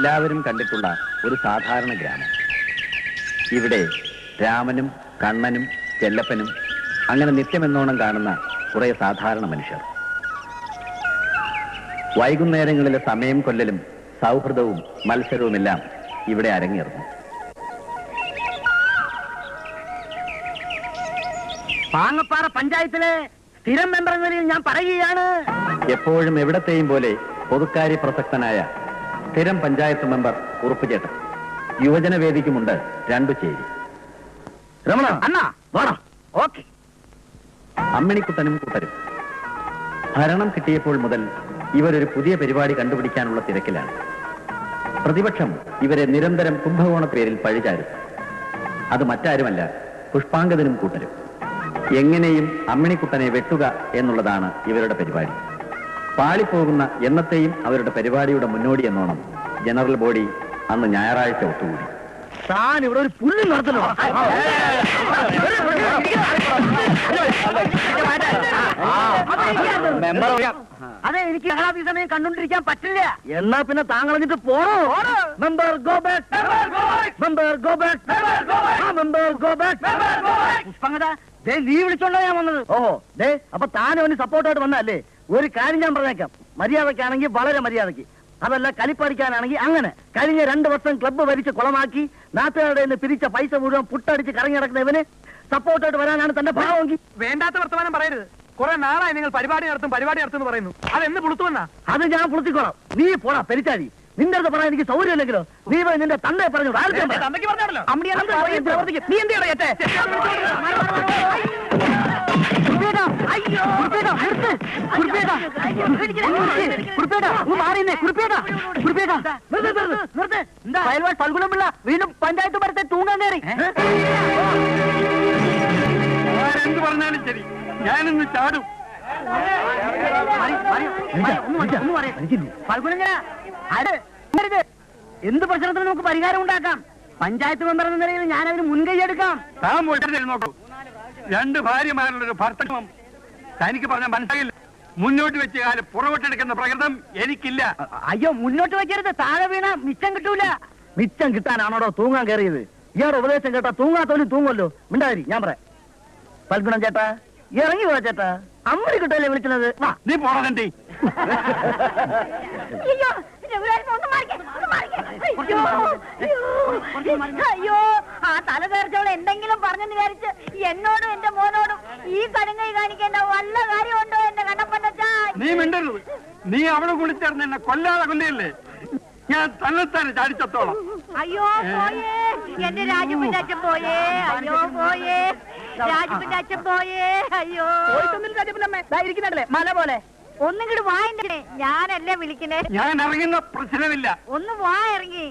എല്ലാവരും കണ്ടിട്ടുള്ള ഒരു സാധാരണ ഗ്രാമം. ഇവിടെ രാമനും കണ്ണനും ചെല്ലപ്പനും അങ്ങനെ നിത്യമെന്നോണം കാണുന്ന കുറെ സാധാരണ മനുഷ്യർ. വൈകുന്നേരങ്ങളിലെ സമയം കൊല്ലലും സൗഹൃദവും മത്സരവുമെല്ലാം ഇവിടെ അരങ്ങേറുന്നു. പാങ്ങപ്പാറ പഞ്ചായത്തിലെ സ്ഥിരം മെമ്പർ എന്ന നിലയിൽ ഞാൻ പറയുകയാണ്, എപ്പോഴും എവിടത്തെയും പോലെ പൊതുക്കാര്യ പ്രസക്തനായ സ്ഥിരം പഞ്ചായത്ത് മെമ്പർ ഉറുപ്പുചേട്ടൻ. യുവജനവേദിക്കുമുണ്ട് 2 ചേരി. രമണ അണ്ണാ വേണം. ഓക്കെ. അമ്മിണിക്കുട്ടനും കൂട്ടരും. ഭരണം കിട്ടിയപ്പോൾ മുതൽ ഇവരൊരു പുതിയ പരിപാടി കണ്ടുപിടിക്കാനുള്ള തിരക്കിലാണ്. പ്രതിപക്ഷം ഇവരെ നിരന്തരം കുംഭകോണ പേരിൽ പഴിചാരും. അത് മറ്റാരുമല്ല, പുഷ്പാങ്കദനും കൂട്ടരും. എങ്ങനെയും അമ്മിണിക്കുട്ടനെ വെട്ടുക എന്നുള്ളതാണ് ഇവരുടെ പരിപാടി. പാളിപ്പോകുന്ന എന്നത്തെയും അവരുടെ പരിപാടിയുടെ മുന്നോടി എന്നോണം ജനറൽ ബോഡി അന്ന് ഞായറാഴ്ച ഒത്തുകൂടി. താൻ ഇവിടെ ഒരു പുല്ല് നടത്തണോ? അതെ, എനിക്ക് ഈ സമയം കണ്ടോണ്ടിരിക്കാൻ പറ്റില്ല. എന്നാ പിന്നെ താങ്കൾ എന്നിട്ട് പോണോ? Member go back, member go back, member go back. പുഷ്പങ്ങത നീ വിളിച്ചോണ്ടാ ഞാൻ വന്നത്. ഓഹോ, ദേ അപ്പൊ താനും അവന് സപ്പോർട്ടായിട്ട് വന്നല്ലേ. ഒരു കാര്യം ഞാൻ പറഞ്ഞേക്കാം, മര്യാദക്കാണെങ്കിൽ വളരെ മര്യാദക്ക്, അതല്ല കളിപ്പറിക്കാനാണെങ്കിൽ അങ്ങനെ. കഴിഞ്ഞ 2 വർഷം ക്ലബ്ബ് ഭരിച്ച് കുളമാക്കി നാട്ടുകാരുടെ നിന്ന് പിരിച്ച പൈസ മുഴുവൻ പുട്ടടിച്ച് കറങ്ങി നടക്കുന്ന ഇവന് സപ്പോർട്ടായിട്ട് വരാനാണ് തന്റെ ഭാവമെങ്കിൽ. വേണ്ടാത്ത വർത്തമാനം പറയരുത്. കുറെ നാളായി നിങ്ങൾ പരിപാടി നടത്തും എന്ന് പറയുന്നു. അതെന്ന് പുളുത്തുവന്നാ? അത് ഞാൻ പുളുത്തിക്കോളാം. നീ പോടാ പെരിച്ചാടി. നിന്റെ അടുത്ത് പറയാൻ എനിക്ക് സൗകര്യമില്ലെങ്കിലോ നീ പോയി നിന്റെ തന്തയെ പറഞ്ഞു. തന്തയ്ക്ക് പറഞ്ഞാണല്ലോ. നീ എന്ത് വീണ്ടും പഞ്ചായത്ത് ഭരത്തെ തൂങ്ങാൻ കയറി. എന്ത് പറഞ്ഞാലും ശരി, ഞാനിന്ന് ചാടും. എന്ത് പ്രശ്നത്തിന് നമുക്ക് പരിഹാരം ഉണ്ടാക്കാം. പഞ്ചായത്ത് മെമ്പർ എന്ന നിലയിൽ ഞാൻ അതിന് മുൻകൈ എടുക്കാം. താൻ പോയിട്ട് നോക്കൂ. 2 ഭാര്യമാരുള്ളൊരു ഭർത്തകം തനിക്ക് പറഞ്ഞ മനസ്സിലായില്ല. മുന്നോട്ട് വെച്ച കാലം പുറകോട്ടെടുക്കുന്ന പ്രകൃതം എനിക്കില്ല. അയ്യോ, മുന്നോട്ട് വെക്കരുത്. താഴെ വീണ മിച്ചം കിട്ടൂല. മിച്ചം കിട്ടാനാണോടോ തൂങ്ങാൻ കയറിയത്? ഇയാളുടെ ഉപദേശം കേട്ടാ തൂങ്ങാത്തോലും തൂങ്ങല്ലോ. മിണ്ടാതിരി, ഞാൻ പറയാം. പൽഗുണം ചേട്ടാ, ഇറങ്ങി പോവാ ചേട്ടാ. അമ്മടി കിട്ടല്ലേ വിളിക്കുന്നത്. നീ പോണതണ്ടി. അയ്യോ, ആ തല തീർച്ചോളം എന്തെങ്കിലും പറഞ്ഞെന്ന് വിചാരിച്ച് എന്നോടും എന്റെ മോനോടും ഈ കടുങ്ങൈ കാണിക്കേണ്ട വല്ല കാര്യമുണ്ടോ എന്റെ കണ്ണപ്പന്നച്ചാ? നീ മിണ്ടരുത്. നീ അവിടെ കുളിച്ചേർന്ന് എന്നെ കൊല്ലാതെ കൊല്ലയല്ലേ. ഞാൻ തന്നെത്താനെ ചാടിച്ചത്തോളാം. അയ്യോ പോയേ, എന്റെ രാജുവിന്റെ അച്ഛൻ പോയേ. അയ്യോ പോയേ, രാജുവിന്റെ അച്ഛൻ പോയേ. അയ്യോ ഇരിക്കുന്നുണ്ടല്ലേ മല പോലെ. ഒന്നിങ്ങോട്ട് വായണ്ടേ, ഞാനല്ലേ വിളിക്കണേ. ഞാൻ ഇറങ്ങുന്ന പ്രശ്നമില്ല. ഒന്ന് വാ ഇറങ്ങി.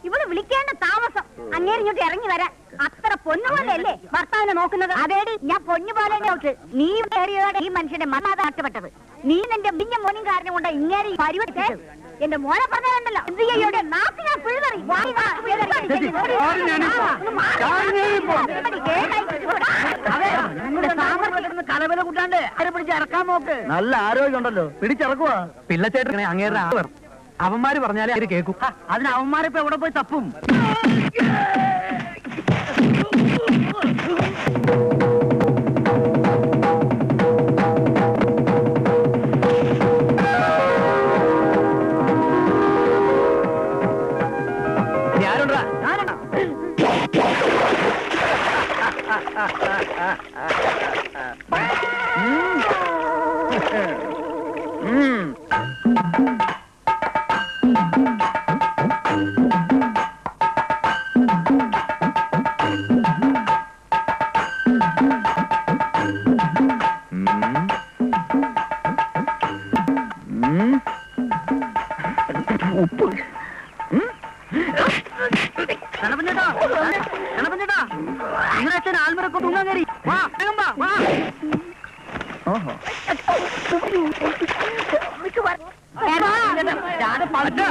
ഇവള് വിളിക്കേണ്ട താമസം. അങ്ങേര് ഇങ്ങോട്ട് ഇറങ്ങി വരാൻ. അത്ര പൊന്നുപോലെയല്ലേ ഭർത്താവിനെ നോക്കുന്നത്? അതേടി, ഞാൻ പൊന്നുപോലെ നോക്ക്. നീ കയറിയതോടെ ഈ മനുഷ്യന്റെ മനാത നഷ്ടപ്പെട്ടത്. നീ നിന്റെ മിഞ്ഞ മോനും കാരണം കൊണ്ട് ഇങ്ങേരി പരിപാടി എന്റെ മോനെ പറഞ്ഞുണ്ടല്ലോ. എന്തിയോടെ നാക്ക് ഞാൻ പിഴുതറി. കലവില കൂട്ടാണ്ട് ആരെ പിടിച്ച് ഇറക്കാൻ നോക്ക്. നല്ല ആരോഗ്യം ഉണ്ടല്ലോ, പിടിച്ചിറക്കുവാ. പിള്ളച്ചേട്ടനെ അങ്ങേരുടെ അവന്മാര് പറഞ്ഞാലേ അവര് കേൾക്കും. അതിന് അവന്മാരിപ്പോ എവിടെ പോയി തപ്പും?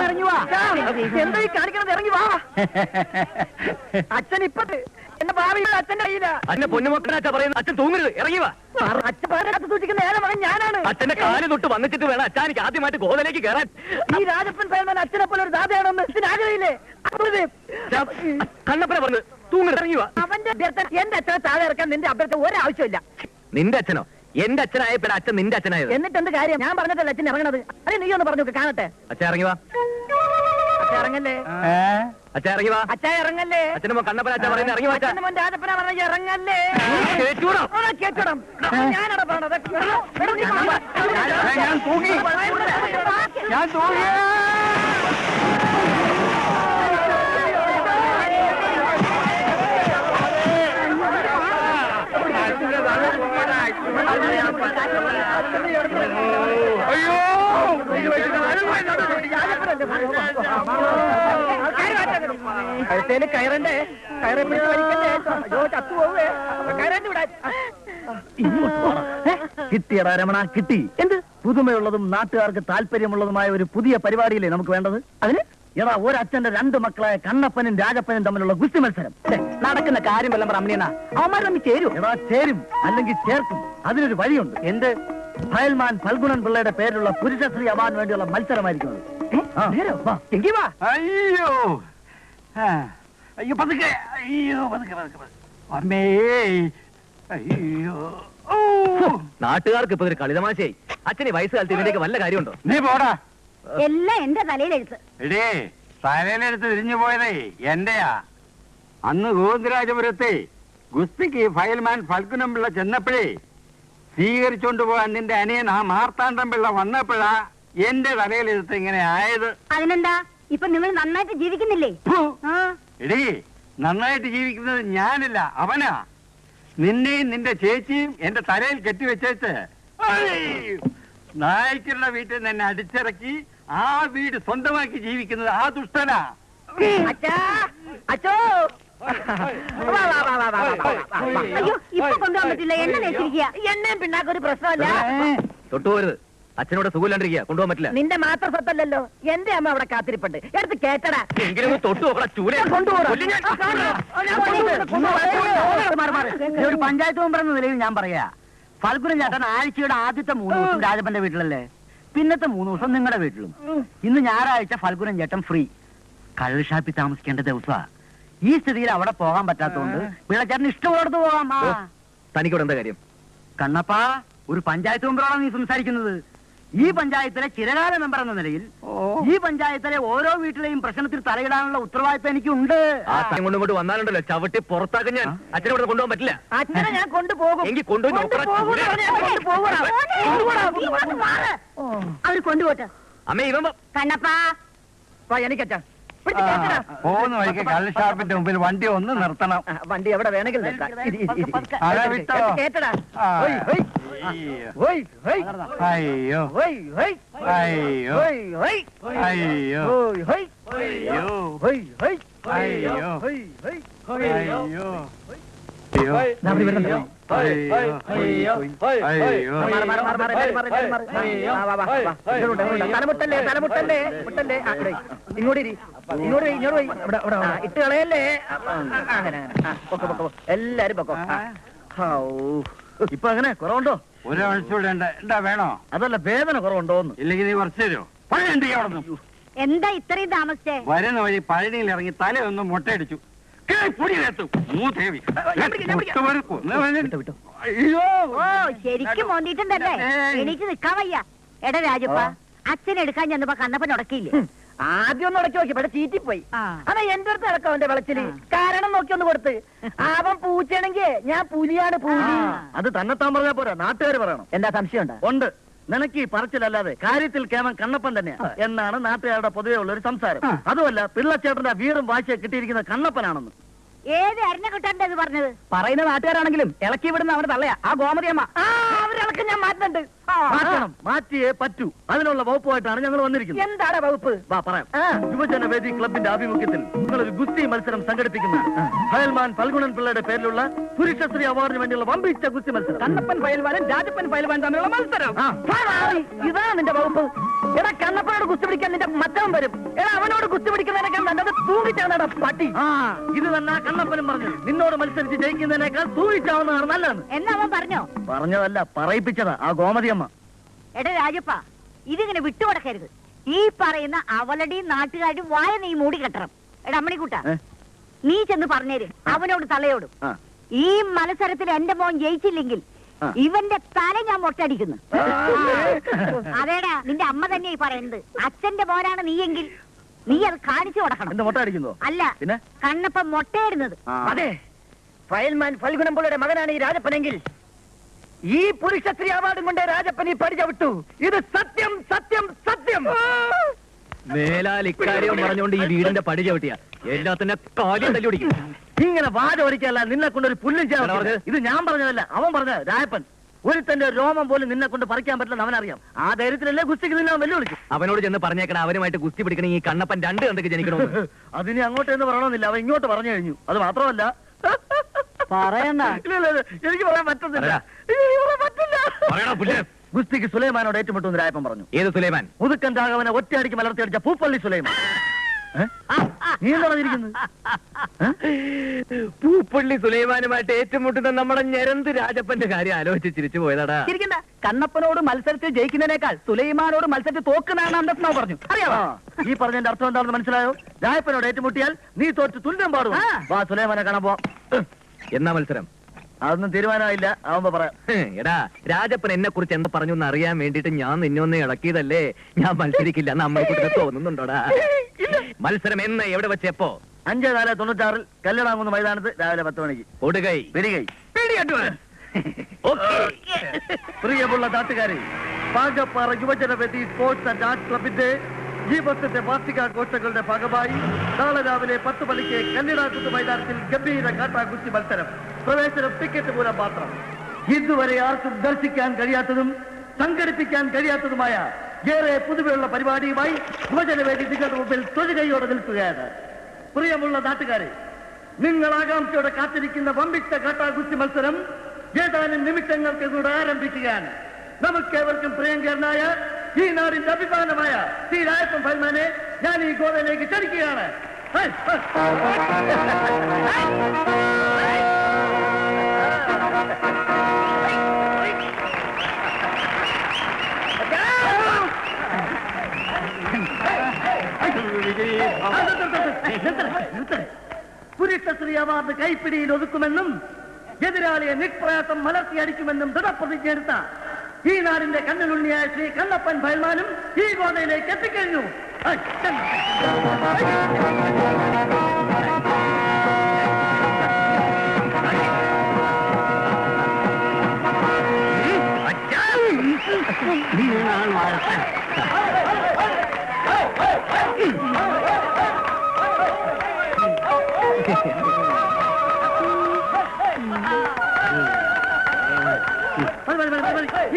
ഇറങ്ങി വാ. എന്താ ഈ കാണിക്കണത്? ഇറങ്ങി വാ. അച്ഛൻ ഇപ്പൊ എന്റെ ഭാവിയുടെ അച്ഛന്റെ കയ്യില. അച്ഛന്റെ പൊന്നുമക്കളാച്ചാ പറയുന്നത്. അച്ഛൻ തൂങ്ങരുത്, ഇറങ്ങി വാ. അച്ഛൻ പാരകത്ത് സൂക്ഷിക്കുന്ന ഏറെ മകൻ ഞാനാണ്. അച്ഛന്റെ കാല് തൊട്ട് വന്നിട്ട് വേണം അച്ഛാനിക്ക് ആദ്യമായിട്ട് ഗോതലേക്ക് കയറാൻ. ഈ രാജപ്പൻ ഫയൽമാൻ അച്ഛനെ പോലെ ഒരു ദാതയാണെന്ന് ഇതിനാഗ്രഹില്ലേ? കണ്ണപ്പന പറഞ്ഞു തൂങ്ങരുത്, ഇറങ്ങി വാ. അവന്റെ അഭ്യർത്ഥന എന്റെ അച്ഛനെ താഴെ ഇറക്കാൻ നിന്റെ അഭ്യർത്ഥന ഒരാവശ്യമില്ല. നിന്റെ അച്ഛനോ? എന്റെ അച്ഛനായപ്പോഴാ അച്ഛൻ നിന്റെ അച്ഛനായത്. എന്നിട്ട് എന്ത് കാര്യം? ഞാൻ പറഞ്ഞിട്ടല്ല അച്ഛൻ ഇറങ്ങണത്. അതെ, നീ ഒന്ന് പറഞ്ഞു കാണട്ടെ. അച്ഛൻ ഇറങ്ങി വാ. അച്ഛൻ ഇറങ്ങല്ലേ? അച്ഛൻ ഇറങ്ങി വാ. അച്ഛൻ ഇറങ്ങല്ലേ? അച്ഛന്റെ മോൻ കണ്ണപ്പന അച്ഛൻ പറയുന്നത് ഇറങ്ങി വാ. അച്ഛന്റെ മോൻ രാജപ്പന പറഞ്ഞ ഇറങ്ങല്ലേ? കേട്ടൂടാ. കേട്ടോടാം. ഞാനവിടെ പറഞ്ഞത്. ഞാൻ തൂങ്ങി. ഞാൻ തൂങ്ങി. അയ്യോ, കഴുത്തേല് കയറണ്ടേ? കയറെ പിടിച്ച് വലിക്കണ്ടേ? അയ്യോ, ചത്തുപോവേ. കയറേണ്ടി വിടാൻ. കിട്ടിയടാ രമണ, കിട്ടി. എന്ത്? പുതുമയുള്ളതും നാട്ടുകാർക്ക് താല്പര്യമുള്ളതുമായ ഒരു പുതിയ പരിപാടിയില്ലേ നമുക്ക് വേണ്ടത്? അതിന് എടാ, ഒരച്ഛന്റെ 2 മക്കളായ കണ്ണപ്പനും രാജപ്പനും തമ്മിലുള്ള ഗുസ്തി മത്സരം. നടക്കുന്ന കാര്യം വല്ലം റമ്മിയണ. അവന്മാർ തമ്മിൽ ചേരും. എടാ, ചേരും, അല്ലെങ്കിൽ ചേർക്കും. അതിനൊരു വഴിയുണ്ട്. എന്ത്? ഫയൽമാൻ ഫൽഗുണൻ പിള്ളയുടെ പേരിലുള്ള പുരുഷശ്രീ അവാർഡിന് വേണ്ടിയുള്ള മത്സരമായിരിക്കും അത്. അയ്യോ, അയ്യോ, പതുക്കെ. അയ്യോ, പതുക്കെ, പതുക്കെ, പതുക്കെ. അമ്മേ, അയ്യോ. നാട്ടുകാർക്ക് ഇപ്പൊ ഒരു കളിതമാശയായി. അച്ഛന് വയസ്സുകാലത്ത് ഇതിലേക്ക് വല്ല കാര്യമുണ്ടോ? നീ പോടാ. എല്ലാം എന്റെ തലയിലെഴുത്ത്. എടേ, തലയിലെടുത്ത് തിരിഞ്ഞു പോയതേ എന്റെയാ. അന്ന് ഗോവിന്ദരാജപുരത്തെ ഗുസ്തിക്ക് ഫയൽമാൻ ഫൽഗുനം പിള്ള ചെന്നപ്പോഴേ സ്വീകരിച്ചോണ്ട് പോകാൻ നിന്റെ അനിയൻ ആ മാർത്താണ്ഡം പിള്ള വന്നപ്പോഴാ എന്റെ തലയിലെടുത്ത് ഇങ്ങനെ ആയത്. അതിനെന്താ? ഇപ്പൊ നിങ്ങൾ നന്നായിട്ട് ജീവിക്കുന്നില്ലേ? എടീ, നന്നായിട്ട് ജീവിക്കുന്നത് ഞാനില്ല, അവനാ. നിന്നെയും നിന്റെ ചേച്ചിയും എന്റെ തലയിൽ കെട്ടിവെച്ചേച്ച് നായ്ക്കളുടെ വീട്ടിൽ നിന്ന് എന്നെ അടിച്ചിറക്കി ആ വീട് സ്വന്തമാക്കി ജീവിക്കുന്നത് ആ ദുഷ്ടനാ. അയ്യോ, ഇപ്പൊ കൊണ്ടുപോകാൻ പറ്റില്ല. എണ്ണ തേച്ചിരിക്കുക. എണ്ണയും പിന്നാക്കൊരു പ്രശ്നമല്ല. തൊട്ടുപോരുത്. അച്ഛനോട് സുഖമില്ലാണ്ടിരിക്കുക, കൊണ്ടുപോകാൻ പറ്റില്ല. നിന്റെ മാത്രം സ്വത്തല്ലല്ലോ, എന്റെ അമ്മ അവിടെ കാത്തിരിപ്പുണ്ട്. എടുത്ത് കേട്ടടാ. എങ്കിലും തൊട്ടു നോക്കടാ, ചൂല ഒരു പഞ്ചായത്ത് മെമ്പർ എന്ന നിലയിൽ ഞാൻ പറയാ, ഫൽഗുനൻ ചേട്ടൻ ആഴ്ചയുടെ ആദ്യത്തെ 3 ദിവസം രാജപ്പന്റെ വീട്ടിലല്ലേ, പിന്നത്തെ 3 ദിവസം നിങ്ങളുടെ വീട്ടിലും. ഇന്ന് ഞായറാഴ്ച ഫൽഗുനൻ ചേട്ടൻ ഫ്രീ. കള്ള് ഷാപ്പിൽ താമസിക്കേണ്ട ദിവസമാ. ഈ സ്ഥിതിയിൽ അവിടെ പോകാൻ പറ്റാത്തതുകൊണ്ട് പിള്ളച്ചേട്ടന് ഇഷ്ടമുള്ളടത്ത് പോകാം. തനിക്കോട് എന്താ കാര്യം? കണ്ണപ്പാ, ഒരു പഞ്ചായത്ത് മെമ്പറാണ് നീ സംസാരിക്കുന്നത്. ഈ പഞ്ചായത്തിലെ ചിരകാല മെമ്പർ എന്ന നിലയിൽ ഈ പഞ്ചായത്തിലെ ഓരോ വീട്ടിലെയും പ്രശ്നത്തിൽ തലയിടാനുള്ള ഉത്തരവാദിത്തം എനിക്കുണ്ട്. ആ സ്ഥലം കൊണ്ടുകൊണ്ട് വന്നാലുണ്ടല്ലോ ചവിട്ടി പുറത്താക്കാൻ ഞാൻ. അച്ഛനെ ഇവിടെ കൊണ്ടുപോകാൻ പറ്റില്ല. അച്ഛനെ ഞാൻ കൊണ്ടുപോകും. എങ്കിൽ കൊണ്ടുപോയി അവർ കൊണ്ടുപോട്ടെ. അമ്മ ഇവൻ കണ്ണപ്പാ, എനിക്കച്ഛാ പോകുന്ന വഴിക്ക് കള്ള് ഷാപ്പിന്റെ മുമ്പിൽ വണ്ടി ഒന്ന് നിർത്തണം. വണ്ടി എവിടെ വേണമെങ്കിൽ നിർത്താം. അതാ വിട്ടോ. കേട്ടടാ. അയ്യോ, അയ്യോ, അയ്യോ, അയ്യോ, തലമുട്ടല്ലേ, തലമുട്ടല്ലേ, മുട്ടല്ലേ. ഇങ്ങോട്ട് ഇട്ട് കളയല്ലേ. അങ്ങനെ എല്ലാരും പൊക്കോ. ഇപ്പൊ അങ്ങനെ കുറവുണ്ടോ? ഒരാഴ്ച എന്താ വേണോ? അതല്ല, വേദന കുറവുണ്ടോന്ന്. ഇല്ലെങ്കിൽ നീ കുറച്ച് തരുമോ? പഴയ എന്താ ഇത്രയും താമസിച്ചേ? വരുന്ന വഴി പഴനിയിൽ ഇറങ്ങി തലയൊന്നും മുട്ടയടിച്ചു. ഓ, ശരിക്കും മോന്തിട്ടുണ്ടല്ലേ? എനിക്ക് നിക്കാൻ വയ്യ. എടാ രാജപ്പ, അച്ഛനെടുക്കാൻ ചെന്നപ്പോ കണ്ണപ്പൻ ഉടക്കിയില്ലേ? ആദ്യം ഒന്ന് ഉടക്കി നോക്കി, പക്ഷെ ചീറ്റിപ്പോയി. അതാ എന്റെ അടുത്ത് ഇറക്കാം അവന്റെ വെളച്ചില്. കാരണം നോക്കി ഒന്ന് കൊടുത്ത്. അവൻ പൂച്ചയാണെങ്കിൽ ഞാൻ പുലിയാണ്, പൂലി. അത് തന്നെത്താൻ പറഞ്ഞാ പോരാ, നാട്ടുകാർ പറയണം. എന്താ സംശയം ഉണ്ട്? നിനക്ക് ഈ പറച്ചിലല്ലാതെ കാര്യത്തിൽ കേവൻ കണ്ണപ്പൻ തന്നെയാ എന്നാണ് നാട്ടുകാരുടെ പൊതുവെ ഉള്ള ഒരു സംസാരം. അതുമല്ല, പിള്ളച്ചേട്ടന്റെ വീറും വാശിയെ കിട്ടിയിരിക്കുന്ന കണ്ണപ്പനാണെന്ന്. ഏത് അരിഞ്ഞക്കുട്ടാന്റെ അത് പറഞ്ഞത്? പറയുന്ന നാട്ടുകാരാണെങ്കിലും ഇളക്കി വിടുന്ന അവന് തള്ളയാ ആ ഗോമതിയമ്മ. അവരിളക്ക് ഞാൻ മാറ്റുന്നുണ്ട്. മാറ്റണം, മാറ്റിയേ പറ്റൂ. അതിനുള്ള വകുപ്പുമായിട്ടാണ് ഞങ്ങൾ വന്നിരിക്കുന്നത്. എന്താണ് വകുപ്പ്? വാ പറയാം. യുവജന വേദി ക്ലബിന്റെ ആഭിമുഖ്യത്തിൽ ഞങ്ങളൊരു ഗുസ്തി മത്സരം സംഘടിപ്പിക്കുന്നു. ഫയൽമാൻ ഫൽഗുണൻ പിള്ളയുടെ പേരിലുള്ള പുരുഷശ്രീ അവാർഡിന് വേണ്ടിയുള്ള വമ്പിച്ച ഗുസ്തി മത്സരം. കണ്ണപ്പൻ ഫയൽമാനും രാജപ്പൻ ഫയൽമാൻ തമ്മിലുള്ള മത്സരം. ഇതാണ് നിന്റെ വകുപ്പ്. എടാ കണ്ണപ്പനോട് കുസ്തി പിടിക്കാൻ നിന്റെ മറ്റവൻ വരും. എടാ അവനോട് കുസ്തി പിടിക്കുന്നതിനേക്കാൾ നല്ലത് തൂങ്ങിച്ചാവുന്നടാ പട്ടി. ഇത് തന്നെ കണ്ണപ്പനും പറഞ്ഞു. നിന്നോട് മത്സരിച്ച് ജയിക്കുന്നതിനേക്കാൾ തൂങ്ങിച്ചാവുന്നതാണ് നല്ലതെന്ന്. എന്നാ അവൻ പറഞ്ഞോ? പറഞ്ഞതല്ല, പറയിപ്പിച്ചതാ ആ ഗോമതിയമ്മ. എടാ രാജപ്പ, ഇതിങ്ങനെ വിട്ടുകൊടുക്കരുത്. ഈ പറയുന്ന അവളുടെയും നാട്ടുകാരും വായ നീ മൂടി കെട്ടണം. എടാ അമ്മണിക്കൂട്ട, നീ ചെന്ന് പറഞ്ഞേര് അവനോട് തലയോടും. ഈ മത്സരത്തിൽ എന്റെ മോൻ ജയിച്ചില്ലെങ്കിൽ ഇവന്റെ തല ഞാൻ മൊട്ടടിക്കുന്നു. അതേടാ, നിന്റെ അമ്മ തന്നെയായി പറയുന്നത്. അച്ഛന്റെ മോനാണ് നീയെങ്കിൽ നീ അത് കാണിച്ചു കൊടുക്കണം. മൊട്ട അടിക്കുന്നോ? അല്ല, പിന്നെ കണ്ണപ്പം മൊട്ടയിടുന്നത്. അതെ, ഫയൽമാൻ ഫൽഗുനംപിള്ളയുടെ മകനാണ് ഈ രാജപ്പനെങ്കിൽ ഈ പുരുഷശ്രീ അവാർഡും കൊണ്ട് രാജപ്പൻ ഈ പഠിച്ച വിട്ടു. ഇത് സത്യം സത്യം സത്യം. മേലാൽ ഇക്കാര്യം പറഞ്ഞുകൊണ്ട് ഈ വീടിന്റെ പടി ചവിട്ടിയ എല്ലാത്തിന്റെ കാര്യം തല്ലി പിടിക്കും. ഇങ്ങനെ വാചോടിക്കല്ല, നിന്നെ കൊണ്ട് ഒരു പുല്ലും ചെയ്യാൻ. ഇത് ഞാൻ പറഞ്ഞതല്ല, അവൻ പറഞ്ഞത്. രാജപ്പൻ ഒരുത്തന്റെ രോമം പോലും നിന്നെ കൊണ്ട് പറിക്കാൻ പറ്റില്ലെന്ന് അവനറിയാം. ആ ധൈര്യത്തിലല്ലേ ഗുസ്തിക്ക് നിന്നെ വെല്ലുവിളിക്കും. അവനോട് ചെന്ന് പറഞ്ഞേക്കണം അവനുമായിട്ട് ഗുസ്തി പിടിക്കണ ഈ കണ്ണപ്പൻ 2 കണ്ടൊക്കെ ജനിക്കണമെന്ന്. അതിന് അങ്ങോട്ട് എന്ന് പറയണമെന്നില്ല, അവൻ ഇങ്ങോട്ട് പറഞ്ഞു കഴിഞ്ഞു. അത് മാത്രമല്ല പറയണ്ട, എനിക്ക് പറയാൻ പറ്റുന്നില്ല. ഗുസ്തിക്ക് സുലൈമാനോട് ഏറ്റുമുട്ടുമെന്ന് രായപ്പൻ പറഞ്ഞു. ഏത് സുലൈമാൻ? പുതുക്കൻ രാഘവനെ ഒറ്റയടിക്ക് മലർത്തിയടിച്ച പൂപ്പള്ളി സുലൈമാൻ. നീ എന്താ പറഞ്ഞിരിക്കുന്നത്? പൂപ്പള്ളി സുലൈമാനുമായിട്ട് ഏറ്റുമുട്ടുന്ന നമ്മുടെ ഞരന്ത് രാജപ്പന്റെ കാര്യം ആലോചിച്ച് ചിരിച്ചു പോയതാടാ. കണ്ണപ്പനോട് മത്സരത്തിൽ ജയിക്കുന്നതിനേക്കാൾ സുലൈമാനോട് മത്സരത്തിൽ തോക്കുന്നതാണ് അന്തസ്നാവ് പറഞ്ഞു. അറിയാമോ ഈ പറഞ്ഞതിന്റെ അർത്ഥം എന്താണെന്ന് മനസ്സിലായോ? രായപ്പനോട് ഏറ്റുമുട്ടിയാൽ നീ തോറ്റ് തുല്യം പാടും. വാ സുലൈമാനെ കാണാൻ പോവാം. എന്നാ മത്സരം? അതൊന്നും തീരുമാനമായില്ല, ആവുമ്പോ പറയാം. എടാ, രാജപ്പൻ എന്നെ കുറിച്ച് എന്താ പറഞ്ഞു എന്ന് അറിയാൻ വേണ്ടിട്ട് ഞാൻ നിന്നൊന്ന് ഇളക്കിയതല്ലേ. ഞാൻ മത്സരിക്കില്ല എന്ന് അമ്മയെ തോന്നുന്നുണ്ടോടാ? മത്സരം എന്ന്, എവിടെ വെച്ച്, എപ്പോ? 5/4/96 കല്യാണാകുന്ന മൈതാനത്ത് രാവിലെ 10 മണിക്ക്. കൊടുകൈ വെടികൈ. പ്രിയമുള്ള നാട്ടുകാരെ, പാകപ്പാറ യുവജനവേദി സ്പോർട്സ് ആൻഡ് ആർട്സ് ക്ലബിന്റെ ഈ വർഷത്തെ വാർഷികാഘോഷങ്ങളുടെ ഭാഗമായി നാളെ രാവിലെ 10 മണിക്ക് കല്യാണാകുന്ന മൈതാനത്തിൽ ഗംഭീര കാട്ടാകുസ്തി മത്സരം. പ്രവേശനം ടിക്കറ്റ് മൂലം മാത്രം. ഇതുവരെ ആർക്കും ദർശിക്കാൻ കഴിയാത്തതും സംഘടിപ്പിക്കാൻ കഴിയാത്തതുമായ ഏറെ പുതുമയുള്ള പരിപാടിയുമായി യുവജനവേദി നിങ്ങളുടെ മുമ്പിൽ തൊഴുകയോടെ നിൽക്കുകയാണ്. പ്രിയമുള്ള നാട്ടുകാരെ, നിങ്ങൾ ആകാംക്ഷയോടെ കാത്തിരിക്കുന്ന വമ്പിച്ച കാട്ടാകുസ്തി മത്സരം ഏതാനും നിമിഷങ്ങൾക്ക് കൂടെ ആരംഭിക്കുകയാണ്. നമുക്കേവർക്കും പ്രിയങ്കരനായ ഈ നാടിന്റെ അഭിമാനമായ ശ്രീ രാജപ്പൻ ഫൽമാനെ ഞാൻ ഈ ഗോവയിലേക്ക് ക്ഷണിക്കുകയാണ്. പുരുഷശ്രീ അവാർഡ് കൈപ്പിടിയിൽ ഒതുക്കുമെന്നും എതിരാളിയെ നിഷ്പ്രയാസം മലർത്തിയടിക്കുമെന്നും ദൃഢപ്രതിജ്ഞയെടുത്ത ഈ നാടിന്റെ കണ്ണിലുണ്ണിയായ ശ്രീ കണ്ണപ്പൻ ഫയൽമാനും ഈ ഗോതയിലേക്ക് എത്തിക്കഴിഞ്ഞു.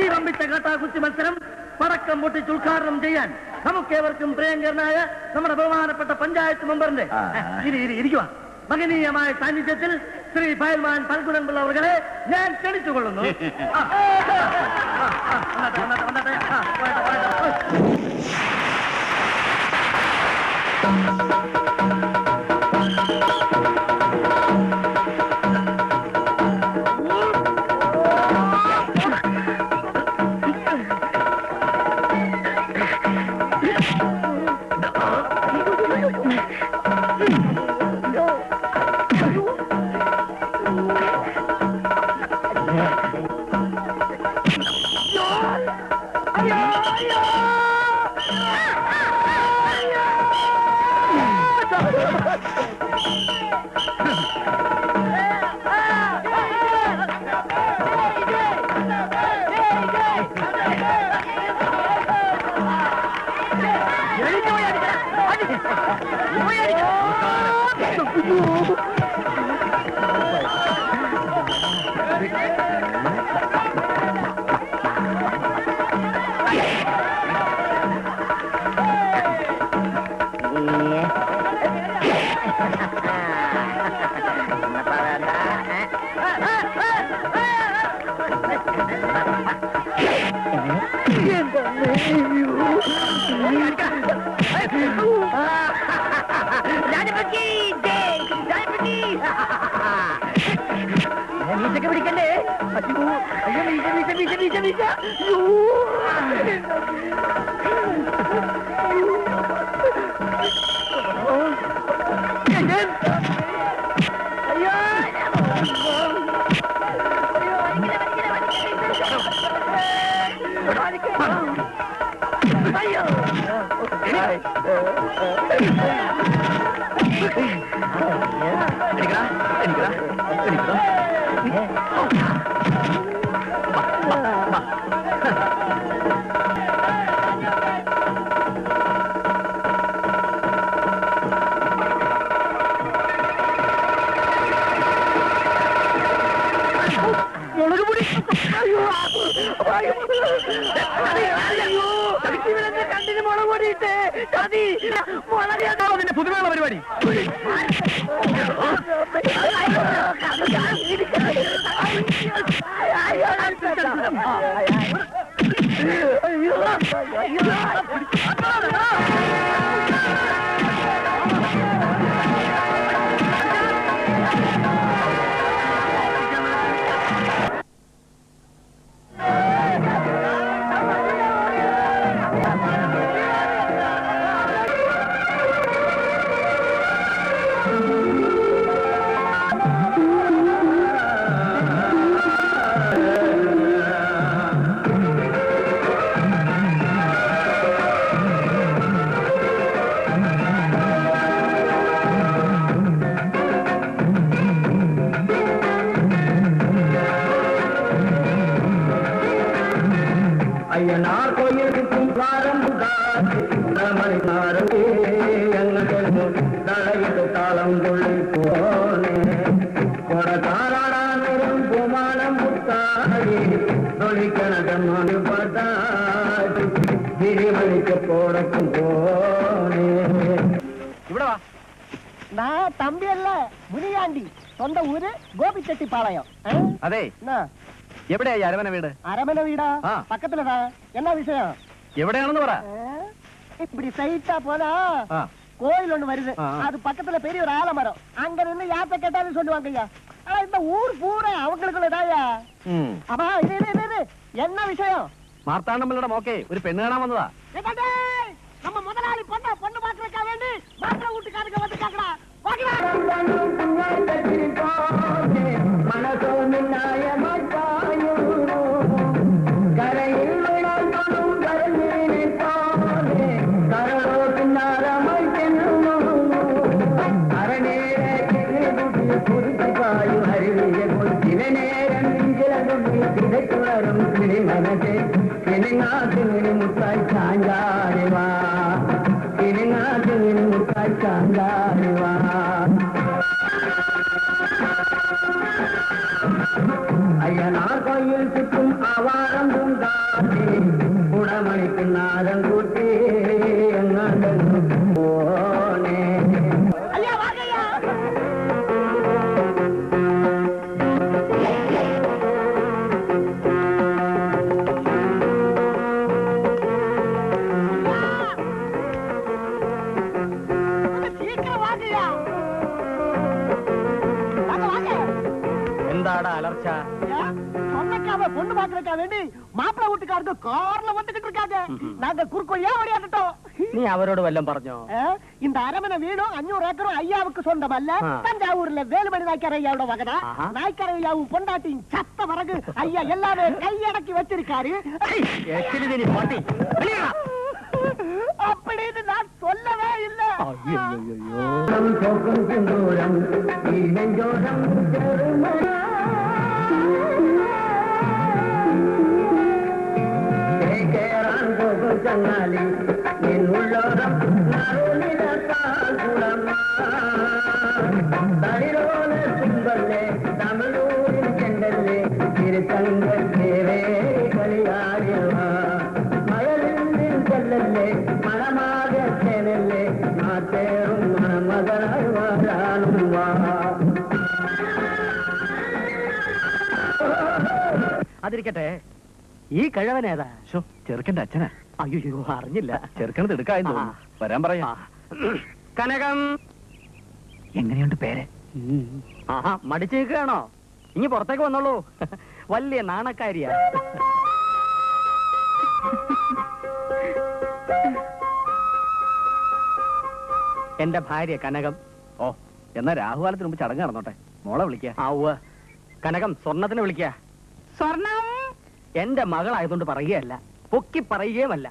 ഈ വമ്പിച്ച കാട്ടാകുസ്തി മത്സരം പടക്കം പൊട്ടിച്ച് ഉദ്ഘാടനം ചെയ്യാൻ നമുക്കേവർക്കും പ്രിയങ്കരനായ നമ്മുടെ ബഹുമാനപ്പെട്ട പഞ്ചായത്ത് മെമ്പറിന്റെ ഇരിക്കുക മഹനീയമായ സാന്നിധ്യത്തിൽ ശ്രീ ഫയൽമാൻ ഫൽഗുനംപിള്ള അവരെ ഞാൻ ക്ഷണിച്ചുകൊള്ളുന്നു. മീശക്ക് പിടിക്കണ്ടേ? അയ്യോ അയ്യോ മീശ മീശ മീശ മീശ മീശ. കണ്ടിന് മുളക് പൊടിയിട്ട് ചതി അതിന്റെ പുതുമയുള്ള പരിപാടി. അയ്യനാർ കൊയ്യും കാരം തളയിട്ട് താളം കൊള്ളി പോണേ കൊടക്കാറാടാനും പൂമാനം പുത്താടി തൊളിക്കണകമ്മി പതാടി തിരിമണിക്ക് പോടക്കും പോണേ. ഇവിടെ വാ. நான் தம்பி அல்ல முனியாண்டி சொந்த ஊரு கோபிச்செட்டிப்பாளையம். അതെ, എവിടെയാ ഈ അരമന വീട്? அரமனை வீடா? ஆ. பக்கத்துலதான். என்ன விஷயம்? എവിടെയാണെന്ന് പറ. இப்படி சைட்டா போனா ആ, கோயில் ஒண்ணு வருது. ஆ. அது பக்கத்துல பெரிய ஒரு ஆலமரம். அங்க நின்னு யாத்த கேட்டாலும் சொல்லுவாங்க ஐயா. ஆனா இந்த ஊர் பூரா அவங்களுக்குள்ளதாயா. ഉം. அப்பா இது என்ன விஷயம்? മാർത്താണ്ഡമ്മയുടെ മോക്കെ ഒരു പെണ്ണ് കാണാൻ വന്നതാ. நம்ம முதலாளி பொண்ணு பாக்குறதுக்கா வேண்டி மாப்பிள்ளை வீட்டுக்காரங்க வந்து கேக்குறா. முத்தாய் சாஞ்சாரிவா முத்தாய் சாஞ்சாரிவா. ஐயனார் கோயில் சுற்றும் ஆவாரம் பூங்காட்டி குடமணிக்கு நாதம் கூட்டி போனே. എന്താടാ അലർച്ച? சொன்னக்காவ பொண்ணு பாக்குறதுக்கா வேண்டி மாப்பிள்ளை வீட்டுக்காரங்க கார்ல வந்துகிட்டு இருக்காங்க. நாங்க குறுக்கோழியா ஓடியாட்டோம். നീ അവരോട് വല്ലതും പറഞ്ഞോ? இந்த அரமனை வீடும் 500 ஏக்கரும் ஐயாவுக்கு சொந்தமல்ல. தஞ்சாவூர்ல வேலுமணி நாய்க்கார ஐயாவோட வகதா. நாய்க்கார ஐயாவும் பொண்டாட்டியும் சத்த வரகு ஐயா எல்லாமே கையடக்கி வச்சிருக்காரு அப்படின்னு நான் சொல்லவே இல்லை. ചങ്ങാലി നിന്നുള്ളോരം തളിരോല സുമ്പല്ലേ തമിഴൂരിൽ ചെണ്ടല്ലേ തിരുത്തങ്കേ കളിയാടിയവാ മഴലിൽ ചെല്ലല്ലേ മണമാക ചേനല്ലേ മാറ്റേറും മണമകളായി വാഴാനും വാ. അതിരിക്കട്ടെ, ഈ കഴിവനേതാ? ചെറുക്കന്റെ അച്ഛനാ. അയ്യോ അറിഞ്ഞില്ല. ചെറുക്കണത് എടുക്കായെന്ന് തോന്നുന്നു. വരാൻ പറയാ. കനകം എങ്ങനെയുണ്ട് പേര്? ആഹാ മടിച്ചു നിൽക്കുകയാണോ? ഇനി പുറത്തേക്ക് വന്നോളൂ. വലിയ നാണക്കാരിയാ. എന്റെ ഭാര്യ കനകം. ഓ, എന്നാ രാഹുകാലത്തിന് മുമ്പ് ചടങ്ങ് നടന്നോട്ടെ. മോളെ വിളിക്ക. ആവുക കനകം സ്വർണത്തിന് വിളിക്ക. സ്വർണം എന്റെ മകളായതുകൊണ്ട് പറയുകയല്ല, പൊക്കി പറയുകയുമല്ല.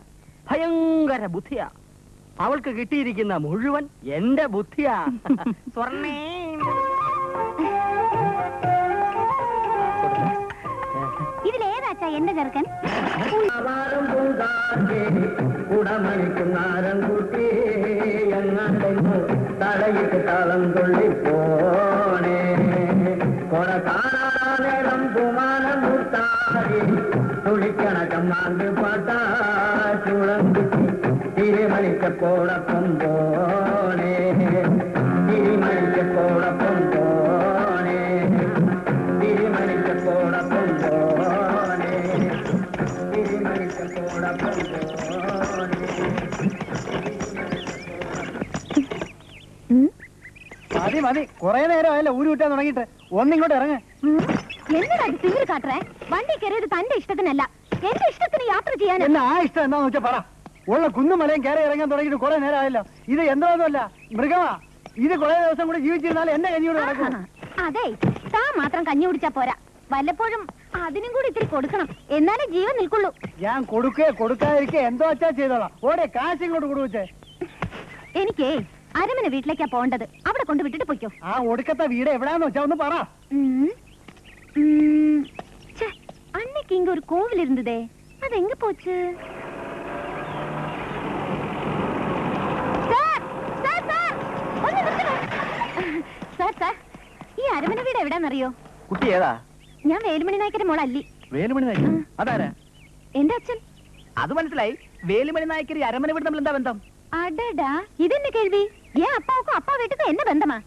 ഭയങ്കര ബുദ്ധിയാ. അവൾക്ക് കിട്ടിയിരിക്കുന്ന മുഴുവൻ എന്റെ ബുദ്ധിയാ. സ്വർണ്ണേ ഇതിലേതാച്ചാ എന്റെ ചെറുക്കൻ? കുടമണിക്കുന്നാരം കുട്ടി തടയിട്ട് താളം കൊള്ളി പോണേ കൊട കാണാനേരം കുമാരം മുത്താരി തുളിക്കണ കമ്മാണ്ട് പാട്ടാ ചുളങ്കുട്ടി തിരുമണിക്കോടൊപ്പം പോണേ തിരുമണിക്കോടൊപ്പം പോണേ തിരുമണിക്കോടൊപ്പം പോണേ തിരുമണിക്കോടൊപ്പം പോണേ. മതി മതി, കൊറേ നേരം ആയല്ലോ ഊര് വിട്ടാൻ തുടങ്ങിയിട്ട്. ഒന്നിങ്ങോട്ട് ഇറങ്ങ്. എന്തിനാ തിമിര് കാട്ടറേ? വണ്ടി കയറിയത് തന്റെ ഇഷ്ടത്തിനല്ല, എന്റെ ഇഷ്ടത്തിന് യാത്ര ചെയ്യാൻ. എന്നാ ആ ഇഷ്ടം എന്താന്ന് വെച്ചാ പറ. ഉള്ള കുന്നും മലയും കയറി ഇറങ്ങാൻ തുടങ്ങിയിട്ട് കുറെ നേരം ആയല്ലോ. ഇത് എന്താന്നല്ല, മൃഗമാ. ഇത് കുറെ ദിവസം കൂടെ ജീവിച്ചിരുന്നാൽ എന്നെ കഞ്ഞിയോട് നടക്കും. അതെ, താൻ മാത്രം കഞ്ഞി കുടിച്ചാ പോരാ, വല്ലപ്പോഴും അതിനും കൂടി ഇത്തിരി കൊടുക്കണം, എന്നാലേ ജീവൻ നിൽക്കുള്ളൂ. ഞാൻ കൊടുക്കാതിരിക്കെ എന്തോ വെച്ചാ ചെയ്തോളാം. ഓടെ കാശ് ഇങ്ങോട്ട് കൊടുവച്ചേ. എനിക്കേ അരമന വീട്ടിലേക്കാ പോണ്ടത്, അവിടെ കൊണ്ട് വിട്ടിട്ട് പൊയ്ക്കോ. ആ ഒടുക്കത്തെ വീട് എവിടാന്ന് വെച്ചാ ഒന്ന് പറ. அன்னைக்கு இங்க ஒரு கோவில் இருந்ததே, அது எங்க போச்சு? സാർ ഈ അരമന വീട് എവിടാന്നറിയോ? കുട്ടി ഏതാ? ഞാൻ വേലുമണി നായ്ക്കരുടെ മോൾ അല്ലി. വേലുമണി നായ്ക്കർ? അതാരാ? എന്റെ അച്ഛൻ. അത് മനസ്സിലായി. വേലുമണി നായ്ക്കർ അരമന വീട് തമ്മിൽ എന്താ ബന്ധം? അടടാ, ഇതെന്നെ കേൾവി. ഏ അപ്പാവുക്കും അപ്പാ വീട്ടുക്കും എന്നെ ബന്ധമാ.